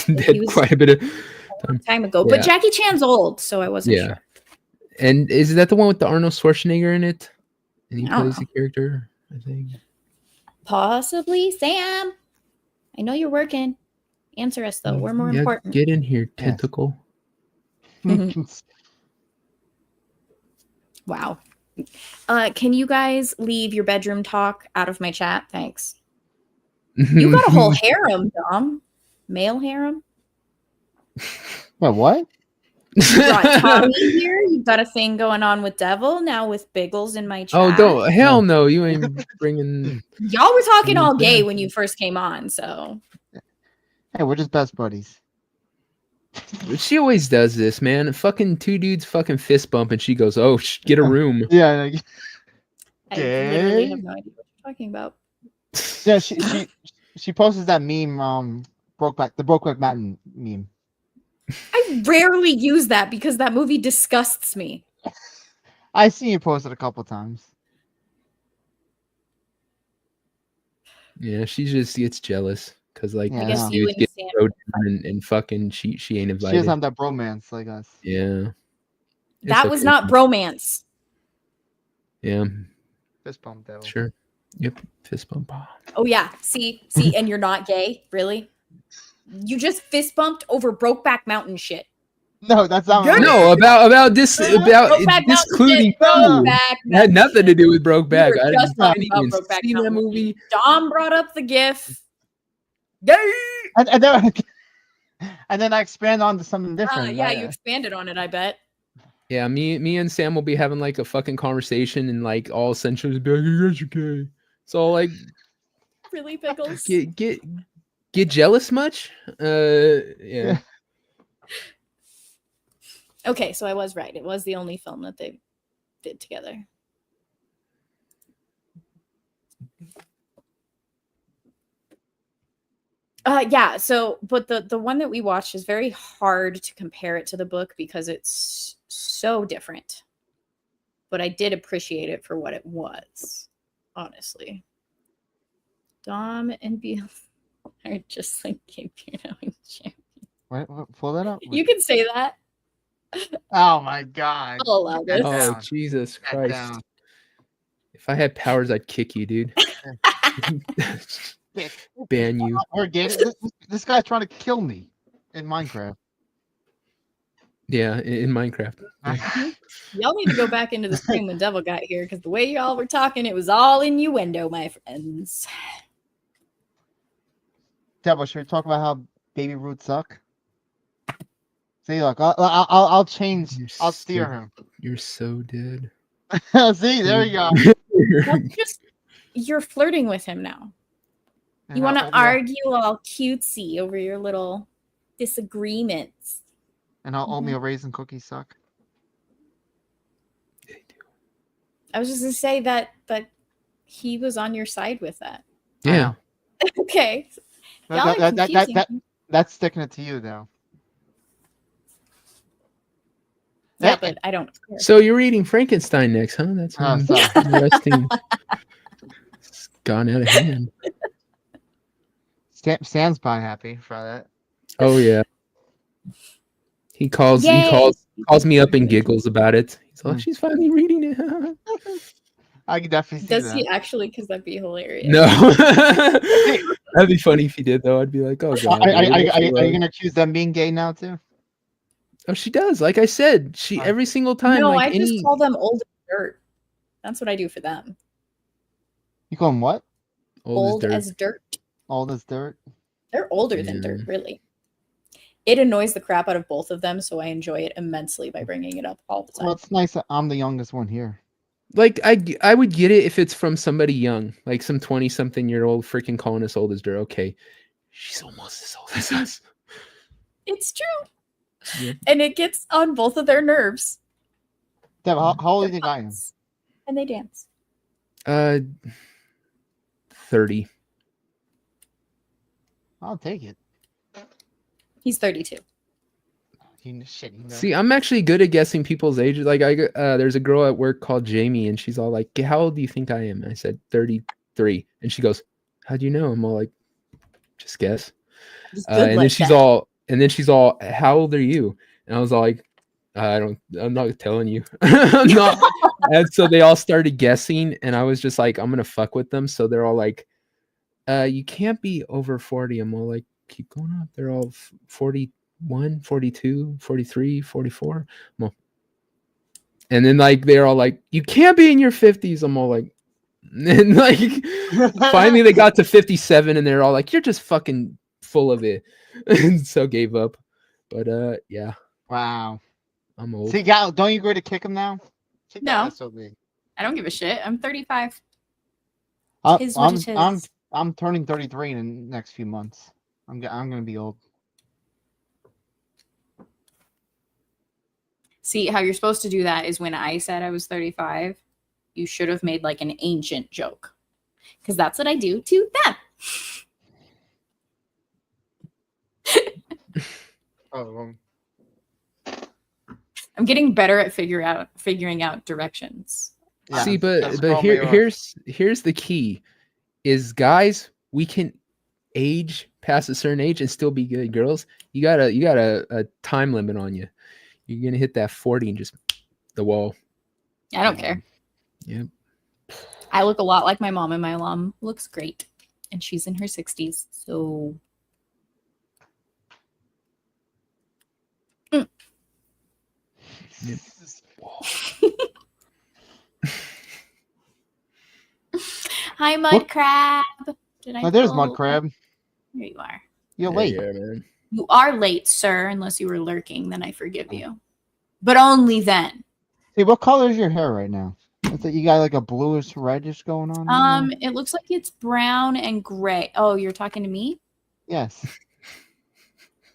dead quite a bit of time ago. But Jackie Chan's old, so I wasn't sure. And is that the one with the Arnold Schwarzenegger in it? And he I don't plays know. the character, I think. Possibly, Sam. I know you're working. Answer us though. We're more important. Get in here, tentacle. Wow. Can you guys leave your bedroom talk out of my chat? Thanks. You got a whole harem, Dom. Male harem. Wait, what? You got Tommy here. You've got a thing going on with Devil. Now with Biggles in my chat. Oh, don't hell no! You ain't bringing. Y'all were talking all gay when you first came on, so. Hey, we're just best buddies. She always does this, man. Fucking two dudes fucking fist bump, and she goes, "Oh, get a room." Yeah. I literally have no idea what you're talking about. Yeah, she posted that meme. The Brokeback Mountain meme. I rarely use that because that movie disgusts me. I seen you post it a couple times. Yeah, she just gets jealous because like Yeah, I these guess you dudes and get Sam- thrown and fucking she ain't She invited. doesn't have that bromance like us. Yeah. It's That was okay. not bromance. Yeah, Fist bump, Devil. sure. Yep, fist bump. Oh yeah, see, and you're not gay, really? You just fist bumped over Brokeback Mountain shit. No, that's not. No, about this about Brokeback this Mountain including shit, Brokeback it had nothing to do with Brokeback. We were I just didn't talking about even Brokeback see that Mountain. movie. Dom brought up the GIF. Gay! And then and then I expand on to something different. Yeah, you expanded on it, I bet. Yeah, me and Sam will be having like a fucking conversation, and like all essentially be like, "You guys are gay." So like, Really, Pickles? get jealous much? Yeah. Okay, so I was right. It was the only film that they did together. Yeah, so but the one that we watched is very hard to compare it to the book because it's so different. But I did appreciate it for what it was, honestly. Dom and Beal are just like Gabriel and Jim. Wait, pull that up. You can say that. Oh my god. I'll allow this. Oh down. Jesus Get Christ! down. If I had powers, I'd kick you, dude. Ban you. We're getting this guy's trying to kill me in Minecraft. Yeah, in Minecraft. Y'all need to go back into the stream when Devil got here because the way y'all were talking, it was all innuendo, my friends. Devil, should we talk about how baby roots suck? See, look, I'll change. I'll steer him. You're so dead. See, there you go. You're flirting with him now. You want to argue all cutesy over your little disagreements. And how oatmeal raisin cookies suck. They do. I was just gonna say that he was on your side with that. Yeah. Okay. Y'all are confusing. That's sticking it to you, though. Yeah, but I don't care. So you're reading Frankenstein next, huh? That's interesting. It's gone out of hand. Sam's probably happy for that. Oh yeah. He calls me up and giggles about it. He's like, she's finally reading it. I could definitely see Does that. he actually? Because that'd be hilarious. No. That'd be funny if he did, though. I'd be like, oh god. Are you gonna accuse them being gay now too? Oh, she does. Like I said, she every single time. No, like I just call them old as dirt. That's what I do for them. You call them what? Old as dirt. Old as dirt. They're older than dirt, really. It annoys the crap out of both of them, so I enjoy it immensely by bringing it up all the time. Well, it's nice that I'm the youngest one here. Like I would get it if it's from somebody young, like some 20-something-year-old freaking calling us old as dirt. Okay, she's almost as old as us. It's true. Yeah. And it gets on both of their nerves. Deb, how old do you think I am? And they dance. 30. I'll take it. He's 32. See, I'm actually good at guessing people's ages. Like there's a girl at work called Jamie, and she's all like, "How old do you think I am?" And I said 33, and she goes, "How do you know?" I'm all like, "Just guess." And then she's all, "How old are you?" And I was all like, I'm not telling you. I'm not. And so they all started guessing, and I was just like, I'm gonna fuck with them. So they're all like, "You can't be over 40." I'm all like, "Keep going up." They're all 41, 42, 43, 44. Well, and then like they're all like, "You can't be in your 50s." I'm all like, and like finally they got to 57, and they're all like, "You're just fucking full of it," and so gave up. But yeah. Wow. I'm old. See, Gal, don't you agree to kick him now? No. I don't give a shit. I'm 35. I'm turning 33 in the next few months. I'm gonna be old. See, how you're supposed to do that is when I said I was 35, you should have made like an ancient joke. Because that's what I do to them. I'm getting better at figuring out directions. Yeah, see, but here's the key is, guys, we can age past a certain age and still be good. Girls, you got a time limit on you. You're gonna hit that 40 and just the wall. I don't care. Yep. I look a lot like my mom, and my mom looks great, and she's in her 60s. So. Yep. Hi, Mud Crab. There's Mud Crab. Here you are. You're late. Yeah, man. You are late, sir, unless you were lurking, then I forgive you. But only then. See, what color is your hair right now? It's like you got like a bluish reddish going on. Right now? It looks like it's brown and gray. Oh, you're talking to me? Yes.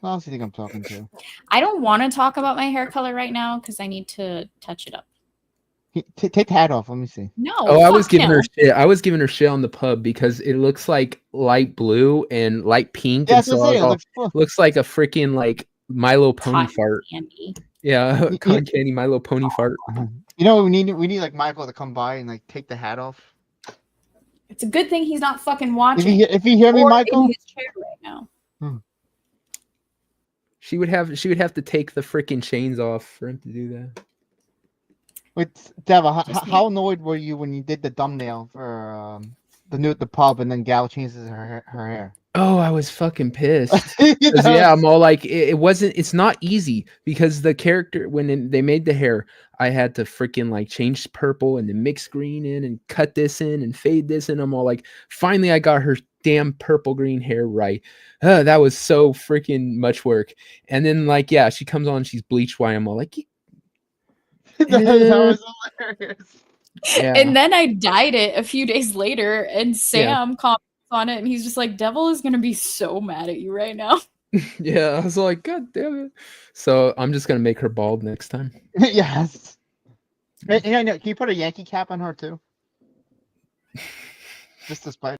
Who else do you think I'm talking to? I don't want to talk about my hair color right now because I need to touch it up. Take the hat off. Let me see. No. Oh, I was fuck giving no. her shit. I was giving her shit on the pub because it looks like light blue and light pink. Yeah, and so I was all, looks like a freaking like Milo pony Cotton fart. candy. Yeah, cotton candy Milo pony fart. You know what we need? We need like Michael to come by and like take the hat off. It's a good thing he's not fucking watching. If you hear me, or Michael. in his chair right now. She would have to take the freaking chains off for him to do that. Wait, Deva, how annoyed were you when you did the thumbnail for the pub and then Gal changes her hair? Oh, I was fucking pissed. 'Cause, yeah, I'm all like, it's not easy because the character, they made the hair, I had to freaking like change purple and then mix green in and cut this in and fade this in. I'm all like, finally I got her damn purple green hair right. That was so freaking much work. And then like, yeah, she comes on, she's bleached white. I'm all like, That was hilarious. yeah. And then I dyed it a few days later, and Sam comments on it, and he's just like, Devil is going to be so mad at you right now. Yeah, I was like, God damn it. So I'm just going to make her bald next time. Yes. Hey, can you put a Yankee cap on her too? Just to spite.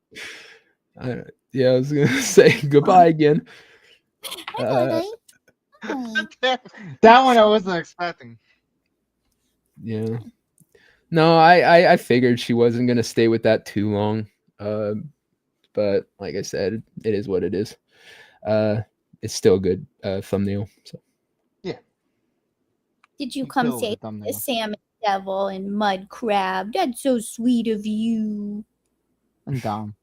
Yeah, I was going to say goodbye again. That one I wasn't expecting. Yeah. No, I figured she wasn't gonna stay with that too long. But like I said, it is what it is. It's still a good thumbnail. So yeah. Did you come say the Sam Devil and Mud Crab? That's so sweet of you. And Dom.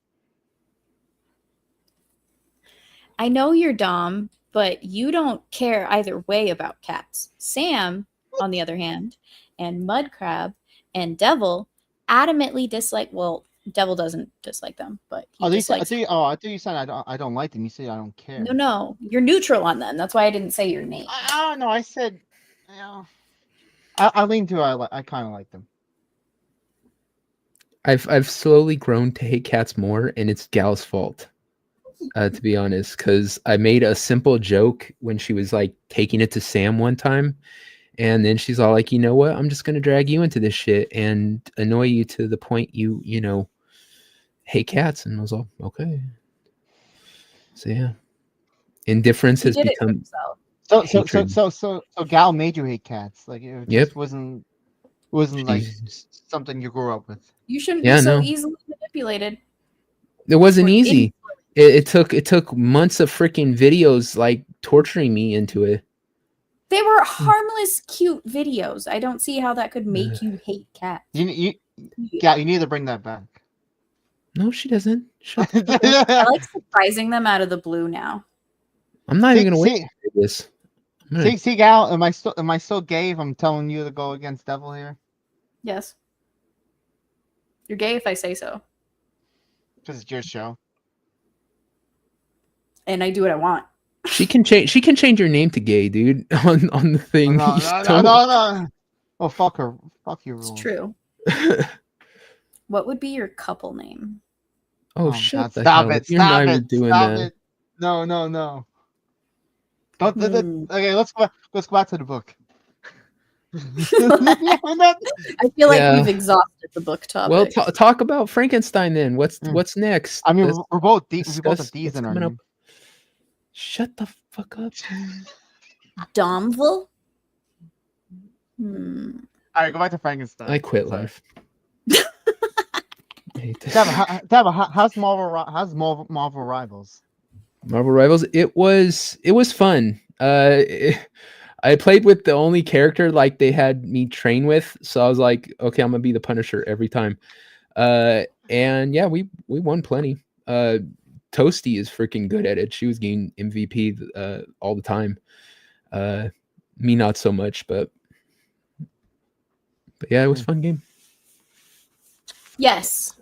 I know you're Dom, but you don't care either way about cats. Sam, on the other hand, and Mud Crab and Devil adamantly dislike. Well, Devil doesn't dislike them, but he dislikes. I thought you said I don't like them. You said I don't care. No, you're neutral on them. That's why I didn't say your name. I don't know. I said, I lean to I kind of like them. I've slowly grown to hate cats more, and it's Gal's fault. To be honest, because I made a simple joke when she was like taking it to Sam one time. And then she's all like, you know what? I'm just going to drag you into this shit and annoy you to the point you hate cats. And I was all, okay. So, yeah. Indifference has become. So Gal made you hate cats. Like, it just wasn't like something you grew up with. You shouldn't be so easily manipulated. It wasn't easy. It took months of freaking videos like torturing me into it. They were harmless, cute videos. I don't see how that could make you hate cats. You need to bring that back. No, she doesn't. I like surprising them out of the blue now. I'm not even gonna wait for this. See, Gal, am I still gay if I'm telling you to go against Devil here? Yes. You're gay if I say so. Because it's your show. And I do what I want. She can change your name to gay, dude. On the thing. No. Oh, fuck her. Fuck you. It's true. What would be your couple name? Oh, shut the stop hell. it! You're not even doing that. No. Don't. Okay, let's go back to the book. I feel like we've exhausted the book topic. Well, talk about Frankenstein then. What's next? I mean, we're both D's in our name. Shut the fuck up. Domville? All right, go back to Frankenstein. I quit life. How's Marvel Rivals? Marvel Rivals. It was fun. I played with the only character like they had me train with, so I was like, okay, I'm gonna be the Punisher every time. And yeah, we won plenty. Toasty is freaking good at it. She was getting MVP all the time. Me not so much, but yeah, it was a fun game. Yes,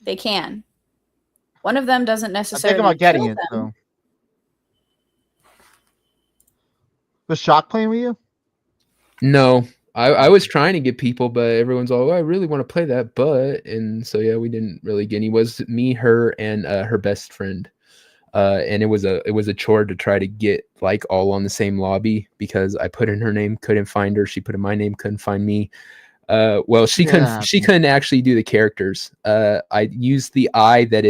they can. One of them doesn't necessarily. I'm thinking about getting it though. Was Shock playing with you? No, I was trying to get people, but everyone's all, I really want to play that, and so yeah, we didn't really get any. It was me, her, and her best friend. And it was a chore to try to get like all on the same lobby because I put in her name, couldn't find her. She put in my name, couldn't find me. Well, she couldn't actually do the characters. I used the eye that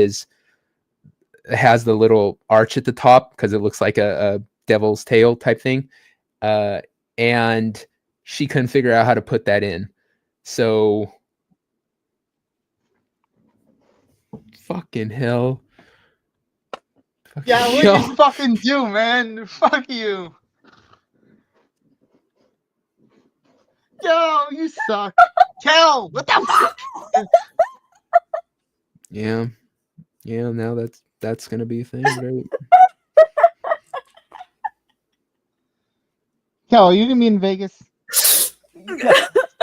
has the little arch at the top because it looks like a devil's tail type thing. And she couldn't figure out how to put that in. So fucking hell. Yeah, what did you fucking do, man? Fuck you. Yo, you suck. Kel, what the fuck? Yeah. Now that's gonna be a thing. Right? Kel, are you gonna be in Vegas?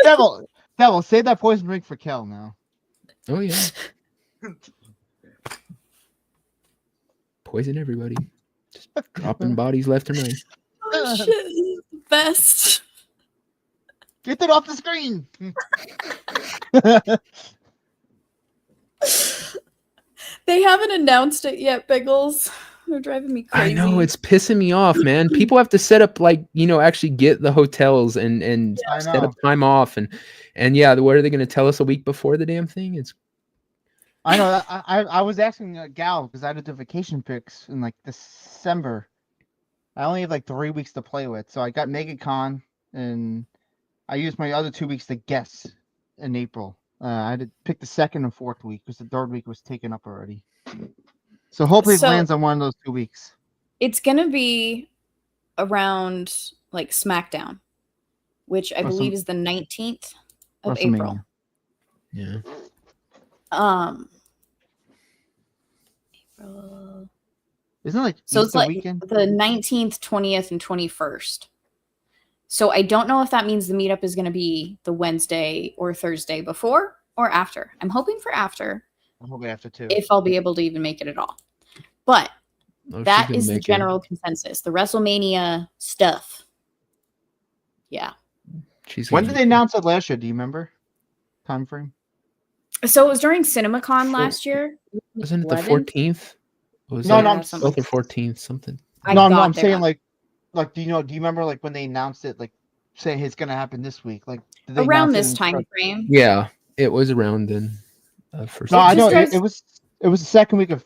Devil, save that poison drink for Kel now. Oh yeah. Poison everybody. Just dropping bodies left and right. Oh shit, this is the best. Get it off the screen. They haven't announced it yet, Biggles. They're driving me crazy. I know, it's pissing me off, man. People have to set up actually get the hotels and set up time off and yeah, what are they going to tell us a week before the damn thing? I know. I was asking Gal because I had the vacation picks in like December. I only have like 3 weeks to play with, so I got MegaCon and I used my other 2 weeks to guess in April. I had to pick the second and fourth week because the third week was taken up already. So hopefully it lands on one of those 2 weeks. It's gonna be around like SmackDown, which I believe is the 19th of April. Yeah. April. Isn't it like so it's like weekend? The 19th, 20th, and 21st. So I don't know if that means the meetup is going to be the Wednesday or Thursday before or after. I'm hoping for after. I'm hoping after too. If I'll be able to even make it at all. But that is the general consensus. The WrestleMania stuff. Yeah. When did they announce it last year? Do you remember? Time frame? So it was during CinemaCon last year. Wasn't it the 14th? No, I'm 12th or 14th, something. I'm saying like do you remember like when they announced it, like saying it's gonna happen this week? Like around this time frame. Yeah, it was around then. No, I know it was the second week of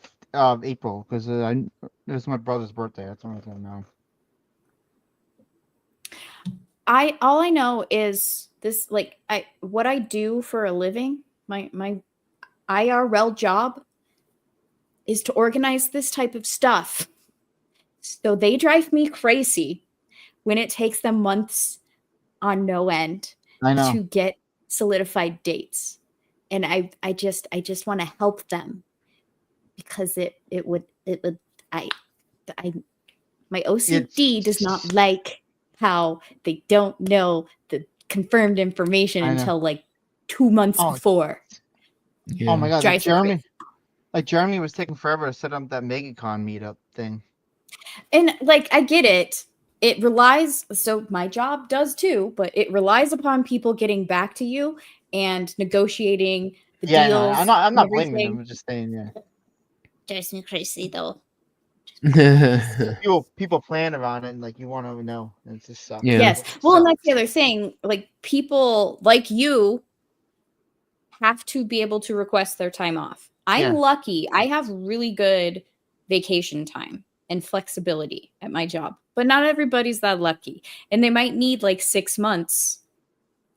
April because it was my brother's birthday. That's what I don't know. All I know is this, like what I do for a living, my IRL job is to organize this type of stuff. So they drive me crazy when it takes them months on no end to get solidified dates. And I just want to help them because it would my OCD does not like how they don't know the confirmed information until like 2 months before. Yeah. Oh my god, Jeremy was taking forever to set up that MegaCon meetup thing. And like I get it. It relies, so my job does too, but it relies upon people getting back to you and negotiating the deals. No, I'm not blaming them. I'm just saying, yeah. Drives me crazy though. people plan around it and like you want to know. And it's just sucks. Yeah. Yes. Well, and that's the other thing. Like people like you have to be able to request their time off. I'm lucky. I have really good vacation time and flexibility at my job, but not everybody's that lucky. And they might need like 6 months,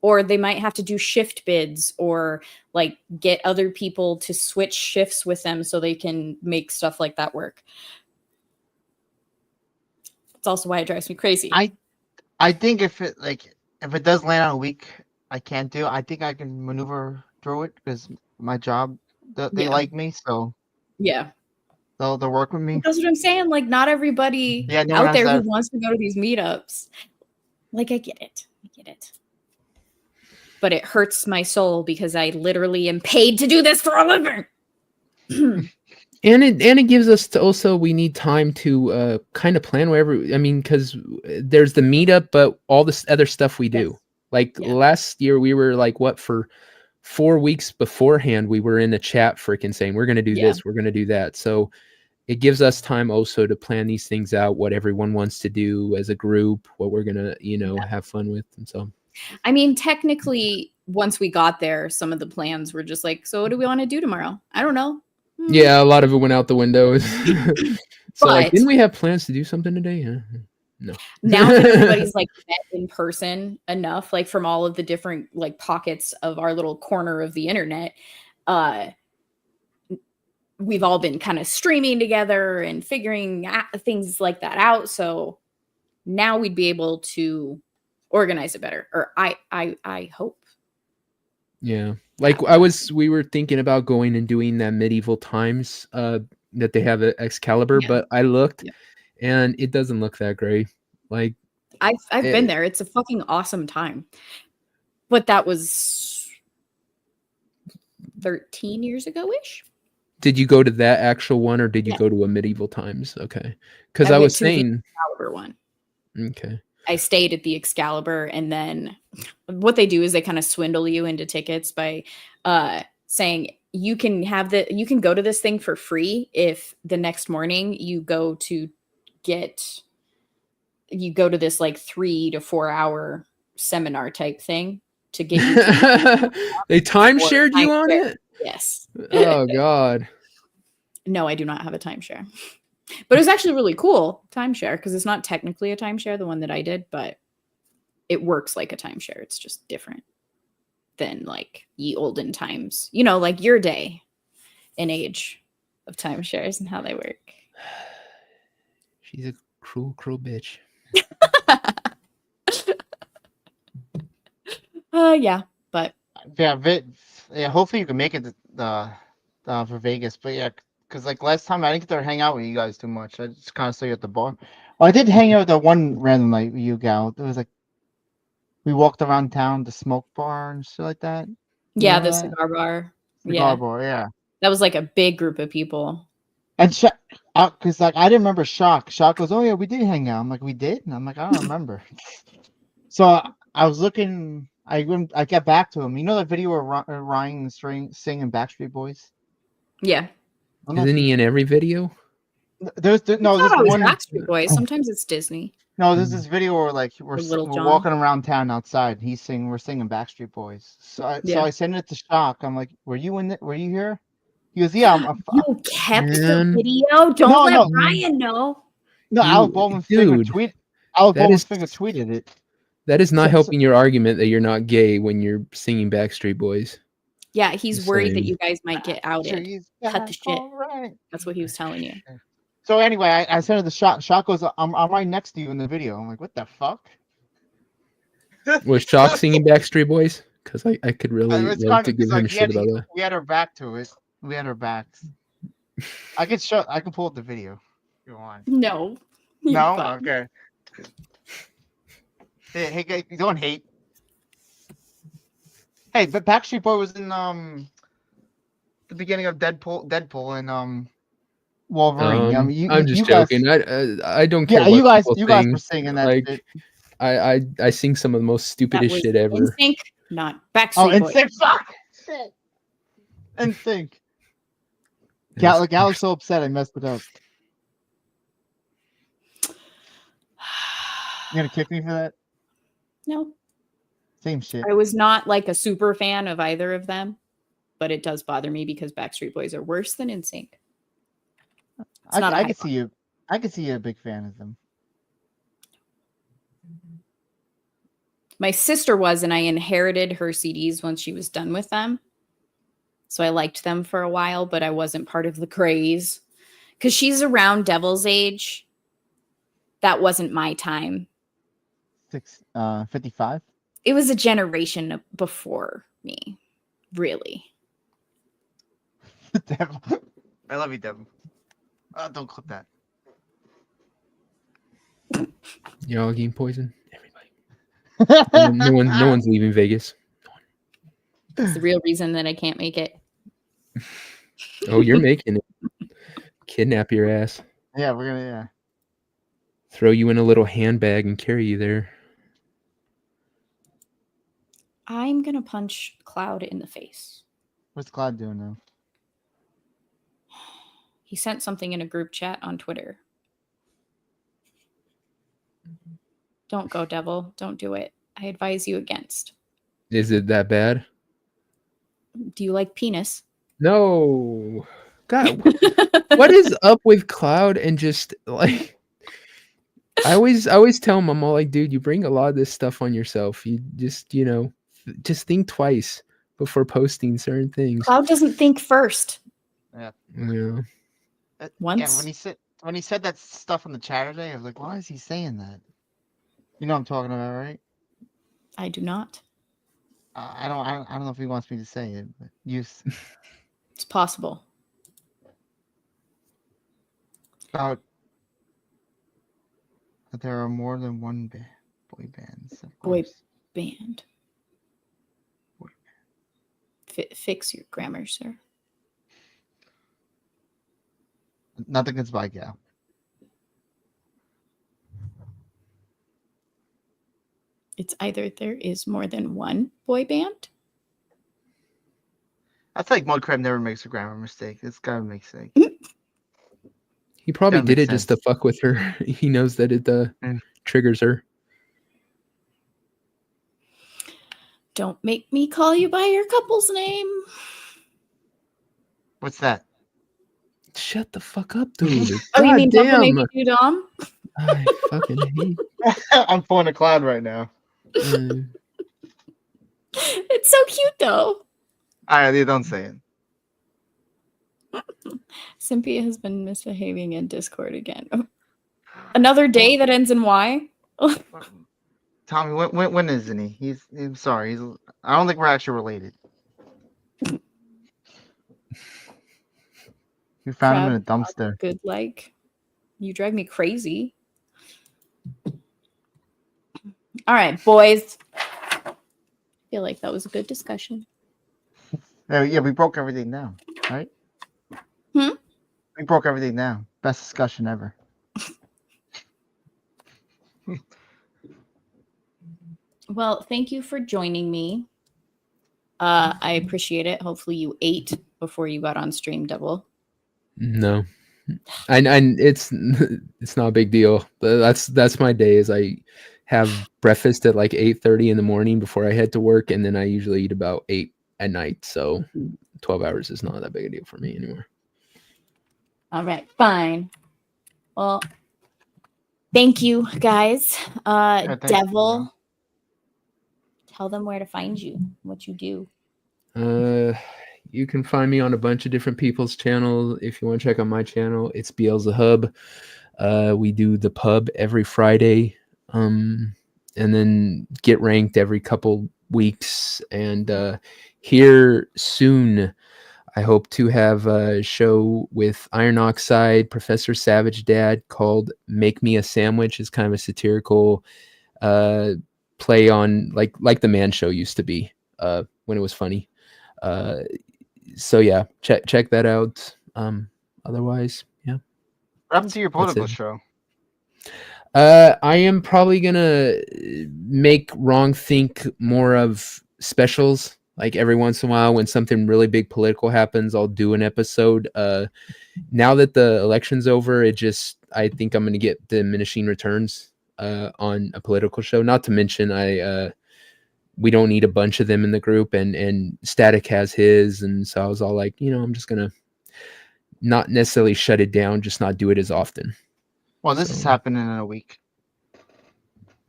or they might have to do shift bids or like get other people to switch shifts with them so they can make stuff like that work. That's also why it drives me crazy. I think if it does land on a week I can't do, I think I can maneuver through it because my job, they like me, so yeah. They'll work with me. That's what I'm saying. Like, not everybody out there who wants to go to these meetups. Like, I get it. But it hurts my soul because I literally am paid to do this for a living. And it gives us to also, we need time to kind of plan wherever, I mean, because there's the meetup, but all this other stuff we do. Yes. Like Yeah. last year, we were like, what, for 4 weeks beforehand, we were in a chat freaking saying, we're going to do this, we're going to do that. So it gives us time also to plan these things out, what everyone wants to do as a group, what we're going to, you know, have fun with. And so, I mean, technically, once we got there, some of the plans were just like, so what do we want to do tomorrow? I don't know. Yeah, a lot of it went out the window. So like, But- didn't we have plans to do something today? Yeah. No. Now that everybody's like met in person enough, like from all of the different like pockets of our little corner of the internet, we've all been kind of streaming together and figuring things like that out. So now we'd be able to organize it better, or I hope. Yeah, like we were thinking about going and doing that medieval times that they have at Excalibur, but I looked and it doesn't look that great. Like I've been there. It's a fucking awesome time. But that was 13 years ago-ish. Did you go to that actual one, or did you go to a medieval times? Okay, because I was saying the Excalibur one. Okay. I stayed at the Excalibur, and then what they do is they kind of swindle you into tickets by saying you can go to this thing for free if the next morning you go to this like 3 to 4 hour seminar type thing to get you they time shared you on it? Yes. Oh God. No, I do not have a timeshare. But it was actually really cool timeshare, because it's not technically a timeshare, the one that I did, but it works like a timeshare. It's just different than like ye olden times, you know, like your day and age of timeshares and how they work. She's a cruel bitch. Yeah, but yeah, hopefully you can make it for Vegas. But yeah, because like last time I didn't get to hang out with you guys too much. I just kind of saw you at the bar. Oh, I did hang out that one random night with you, Gal. It was like we walked around town, the smoke bar and shit like that. Yeah, the cigar bar. Cigar bar, yeah. That was like a big group of people. And because like I didn't remember Shock. Shock goes, "Oh yeah, we did hang out." I'm like, "We did?" And I'm like, "I don't remember." So I was looking. I got back to him. You know that video where Ryan singing Backstreet Boys? Yeah. Isn't he in every video? There's one Backstreet Boys. Sometimes it's Disney. No, there's this video where like we're walking around town outside. We're singing Backstreet Boys. So I sent it to Shock. I'm like, "Were you in it? Were you here?" He goes, "Yeah." You kept the video. Don't let Ryan know. No, Alec Baldwin's finger tweeted it. That is not helping your argument that you're not gay when you're singing Backstreet Boys. Yeah, he's worried that you guys might get outed. Cut the shit. Right. That's what he was telling you. So anyway, I sent it to Shock. Shock goes, I'm right next to you in the video. I'm like, what the fuck? Was Shock singing Backstreet Boys? Because I could really love to give him a shit about that. We had our back to it. We had our backs. I can pull up the video if you want. No. No? Okay. Hey, guys, don't hate. Hey, but Backstreet Boy was in the beginning of Deadpool and Wolverine. I mean, I'm just joking. I don't care. Yeah, you guys were singing that. Like, shit. I sing some of the most stupidest shit ever. NSYNC, not Backstreet Boys. NSYNC, fuck! Shit. NSYNC. Gal's so upset I messed it up. You gonna kick me for that? No. Same shit. I was not like a super fan of either of them, but it does bother me because Backstreet Boys are worse than NSYNC. I can see you. I can see you a big fan of them. My sister was, and I inherited her CDs once she was done with them. So I liked them for a while, but I wasn't part of the craze. Because she's around Devil's age. That wasn't my time. 55? It was a generation before me. Really. Devil. I love you, Devil. Don't clip that. You're all getting poisoned? Everybody. No one's leaving Vegas. It's the real reason that I can't make it. Oh, you're making it. Kidnap your ass. Yeah, we're gonna. Throw you in a little handbag and carry you there. I'm gonna punch Cloud in the face. What's Cloud doing now? He sent something in a group chat on Twitter. Don't go, devil. Don't do it. I advise you against. Is it that bad? Do you like penis? No. God, what is up with Cloud and just like I always tell him, I'm all like, dude, you bring a lot of this stuff on yourself. You just, just think twice before posting certain things. Cloud doesn't think first. Yeah. Once. Yeah, when he said that stuff on the chat today, I was like, why is he saying that? You know what I'm talking about, right? I do not. I don't know if he wants me to say it, but It's possible. About that there are more than one boy bands. Boy band. Fix your grammar, sir. Nothing against Spy Gal. It's either there is more than one boy band. I feel like Mudcrab never makes a grammar mistake. It's gotta make sense. He probably did it just to fuck with her. He knows that it triggers her. Don't make me call you by your couple's name. What's that? Shut the fuck up, dude. Oh, you mean Double Name You Dom? I fucking hate. I'm pulling a Cloud right now. It's so cute, though. Alright, don't say it. Cynthia has been misbehaving in Discord again. Another day that ends in Y. Tommy, when isn't he? I'm sorry. I don't think we're actually related. We found him in a dumpster. Good, like you drive me crazy. All right, boys. I feel like that was a good discussion. Yeah, we broke everything down, right? We broke everything down. Best discussion ever. Well, thank you for joining me. I appreciate it. Hopefully you ate before you got on stream, Double. No. And it's not a big deal. That's my day is I have breakfast at like 8:30 in the morning before I head to work, and then I usually eat about 8 at night. So 12 hours is not that big a deal for me anymore. All right, fine. Well, thank you, guys. Devil, tell them where to find you, what you do. You can find me on a bunch of different people's channels. If you want to check out my channel, it's Beelzehub. We do the pub every Friday, and then Get Ranked every couple weeks. And here soon, I hope to have a show with Iron Oxide, Professor Savage Dad, called Make Me a Sandwich. It's kind of a satirical play on like the Man Show used to be when it was funny. So yeah, check that out. Otherwise, yeah. What happened to your political show? I am probably gonna make Wrong Think more of specials. Like every once in a while, when something really big political happens, I'll do an episode. Now that the election's over, I think I'm gonna get diminishing returns on a political show. Not to mention, we don't need a bunch of them in the group, and Static has his, and so I was all like, I'm just gonna not necessarily shut it down, just not do it as often. Well, this is happening in a week.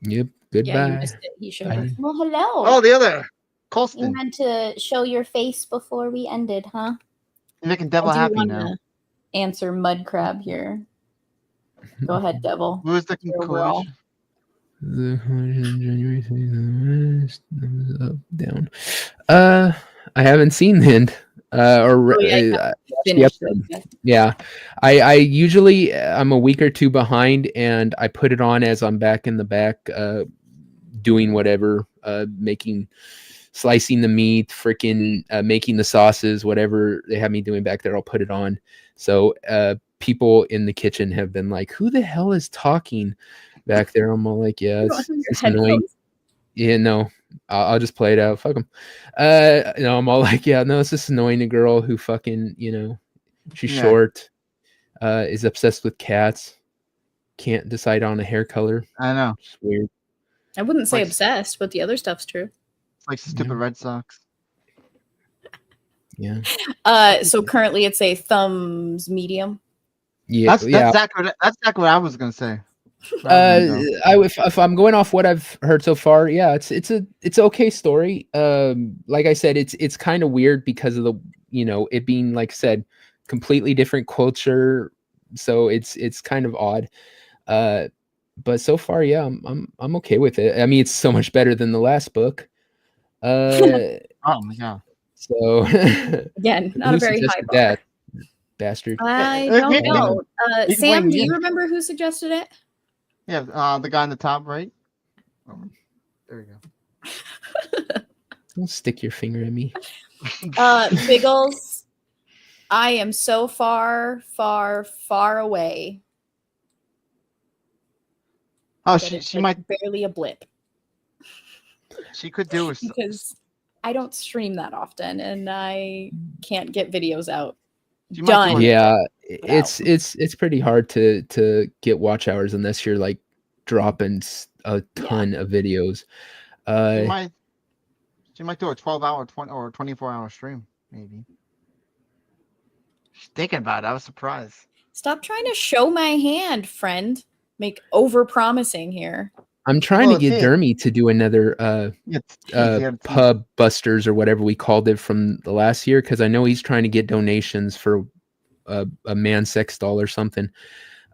Yep. Goodbye. Yeah, you missed it. He showed up. Well, hello. Oh, the other Colston. You had to show your face before we ended, huh? You're making Devil happy now. Answer Mudcrab here. Go ahead, Devil. Who is the conclusion? The January up, down. I haven't seen the end. Yeah. I usually I'm a week or two behind, and I put it on as I'm back in the back, doing whatever, slicing the meat, making the sauces, whatever they have me doing back there, I'll put it on. So people in the kitchen have been like, "Who the hell is talking back there?" I'm all like, "Yeah, it's annoying." Yeah, no, I'll just play it out. Fuck them. No, I'm all like, "Yeah, no, it's just annoying. A girl who fucking, she's short, is obsessed with cats, can't decide on a hair color." I know. It's weird. I wouldn't say obsessed, but the other stuff's true. It's like stupid Red Sox. Yeah. So currently it's a thumbs medium. Yeah. That's exactly what I was gonna say. If I'm going off what I've heard so far, yeah, it's an okay story. Like I said, it's kind of weird because of the it being, like I said, completely different culture, so it's kind of odd. But so far, yeah, I'm okay with it. I mean, it's so much better than the last book. Oh my god. So again, not a very high bar. That bastard. I don't know. Sam, do you remember who suggested it? Yeah, the guy on the top right. Oh, there we go. Don't stick your finger at me. Biggles, I am so far, far, far away. Oh, she might barely a blip. She could do it because I don't stream that often, and I can't get videos out. Done. Yeah, it's pretty hard to get watch hours unless you're like dropping a ton of videos. She might do a 12-hour, 20 or 24-hour stream, maybe. She's thinking about it. I was surprised. Stop trying to show my hand, friend. Make over promising here. I'm trying to get Dermy to do another pub busters or whatever we called it from the last year, because I know he's trying to get donations for a man sex doll or something.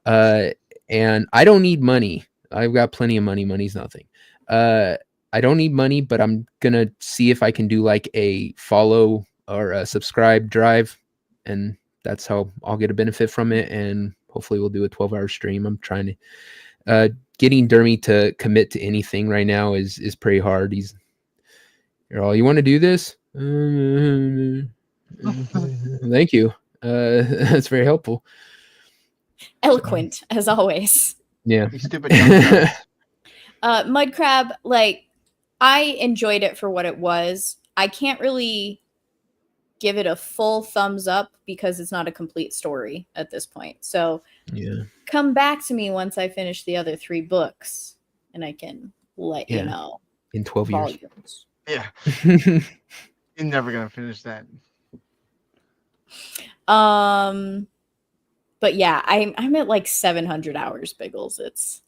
And I don't need money. I've got plenty of money. Money's nothing. I don't need money, but I'm gonna see if I can do like a follow or a subscribe drive, and that's how I'll get a benefit from it. And hopefully we'll do a 12-hour stream. I'm trying to getting Dermy to commit to anything right now is pretty hard. You're all, you want to do this? Thank you. That's very helpful. Eloquent as always. Yeah. Stupid. Mud Crab, like, I enjoyed it for what it was. I can't really give it a full thumbs up because it's not a complete story at this point. So yeah, come back to me once I finish the other 3 books and I can let you know. In 12 volumes. Years. Yeah. You're never gonna finish that. But yeah, I'm at like 700 hours, Biggles. It's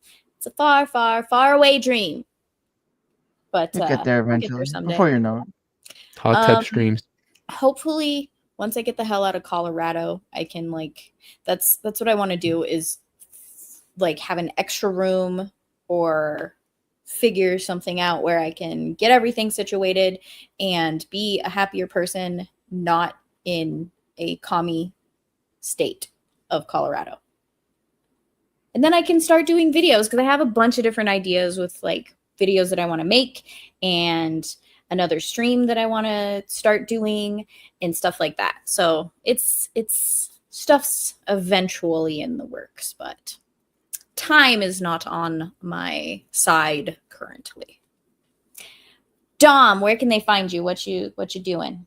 a far, far, far away dream. But you'll get there eventually. Someday. Before you know it. Hot tub streams. Hopefully, once I get the hell out of Colorado, I can that's what I want to do, is like have an extra room or figure something out where I can get everything situated and be a happier person, not in a commie state of Colorado. And then I can start doing videos, because I have a bunch of different ideas with like videos that I want to make and another stream that I want to start doing and stuff like that. So it's stuff's eventually in the works, but time is not on my side currently. Dom, where can they find you? What you doing?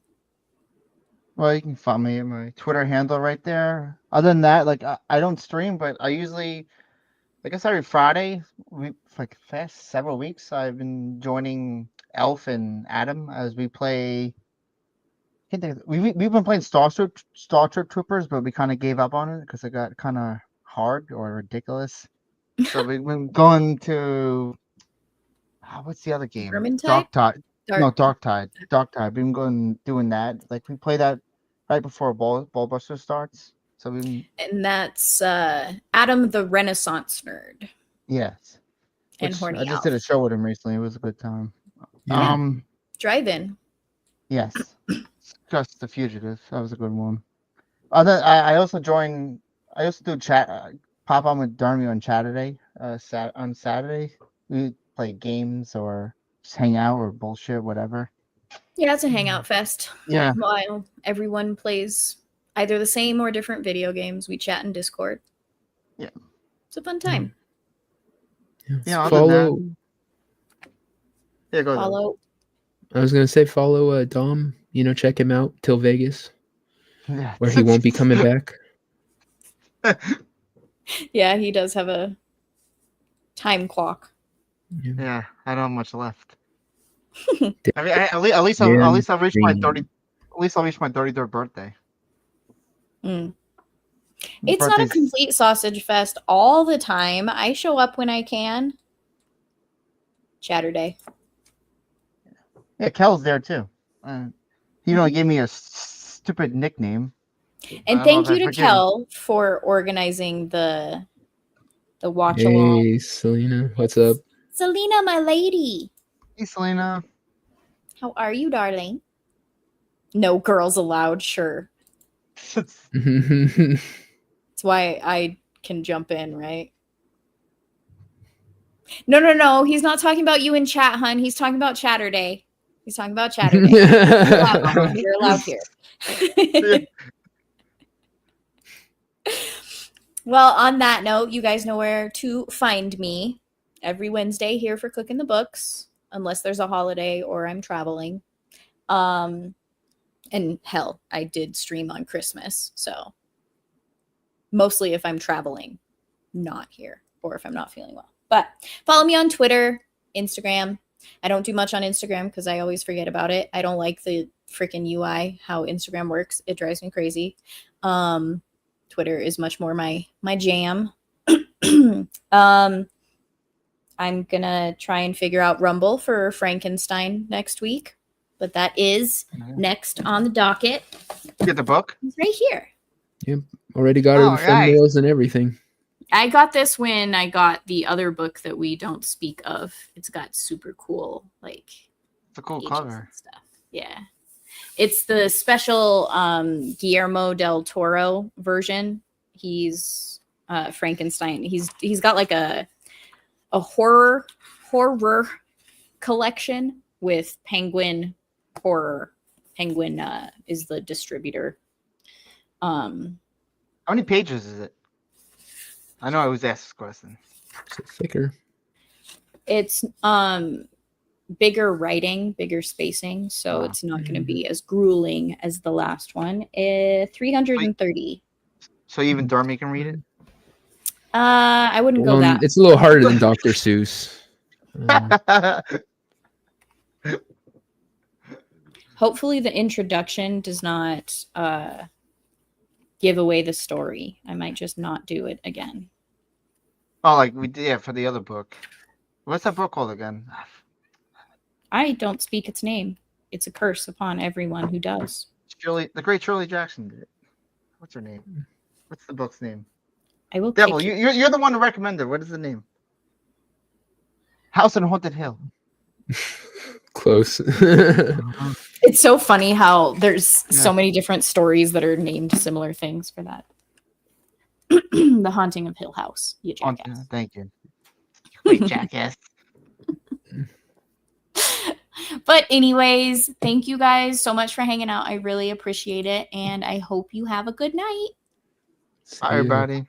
Well, you can find me at my Twitter handle right there. Other than that, like I don't stream, but I usually, I guess every Friday, like past several weeks, I've been joining Elf and Adam as we play. We've been playing Star Trek Troopers, but we kind of gave up on it because it got kind of hard or ridiculous. So we've been going to what's the other game? Darktide. Darktide. We've been doing that. Like we play that right before Ballbuster starts. So and that's Adam the Renaissance Nerd. Yes. And Horny I just did a show with him recently. It was a good time. Yeah. Drive-in. Yes. Just The Fugitive. That was a good one. I also do chat. Pop on with Darmy on Saturday. On Saturday, we play games or just hang out or bullshit, whatever. Yeah, it's a hangout fest. Yeah. While everyone plays either the same or different video games. We chat in Discord. Yeah. It's a fun time. Yeah, follow. Yeah, go ahead. Follow. I was gonna say follow Dom. Check him out till Vegas, where he won't be coming back. Yeah, he does have a time clock. Yeah, I don't have much left. I mean, at least I'll reach my 30. At least I'll reach my 33rd birthday. It's not a complete sausage fest all the time. I show up when I can. Chatterday. Yeah, Kel's there too. He gave me a stupid nickname. And thank you to Kel for organizing the watch along. Hey, Selena, what's up? Selena, my lady. Hey, Selena. How are you, darling? No girls allowed, sure. That's why I can jump in, right? No. He's not talking about you in chat, hun. He's talking about Chatterday. He's talking about Chatterday. You're allowed here. Well, on that note, you guys know where to find me every Wednesday here for Cooking the Books, unless there's a holiday or I'm traveling. And hell, I did stream on Christmas, so mostly if I'm traveling, not here, or if I'm not feeling well. But follow me on Twitter, Instagram. I don't do much on Instagram because I always forget about it. I don't like the freaking UI, how Instagram works. It drives me crazy. Twitter is much more my jam. I'm gonna try and figure out Rumble for Frankenstein next week, but that is next on the docket. Get the book? It's right here. Yep, already got her the thumbnails and everything. I got this when I got the other book that we don't speak of. It's got super cool, like, it's a cool cover and stuff. Yeah. It's the special Guillermo del Toro version. He's Frankenstein. He's got like a horror collection with Penguin Horror. Penguin is the distributor. How many pages is it? I know I was asked this question. It's thicker. It's bigger writing, bigger spacing, so it's not going to be as grueling as the last one. 330. So even Dormy can read it? I wouldn't go that. It's a little harder than Dr. Seuss. Hopefully the introduction does not give away the story. I might just not do it again. Oh, like we did for the other book. What's that book called again? I don't speak its name. It's a curse upon everyone who does. The great Shirley Jackson did it. What's her name? What's the book's name? I will. Devil, you're the one who recommended. What is the name? House on Haunted Hill. Close. It's so funny how there's so many different stories that are named similar things for that. The Haunting of Hill House. You jackass. Thank you. Wait, jackass. But anyways, thank you guys so much for hanging out. I really appreciate it. And I hope you have a good night. Bye, everybody.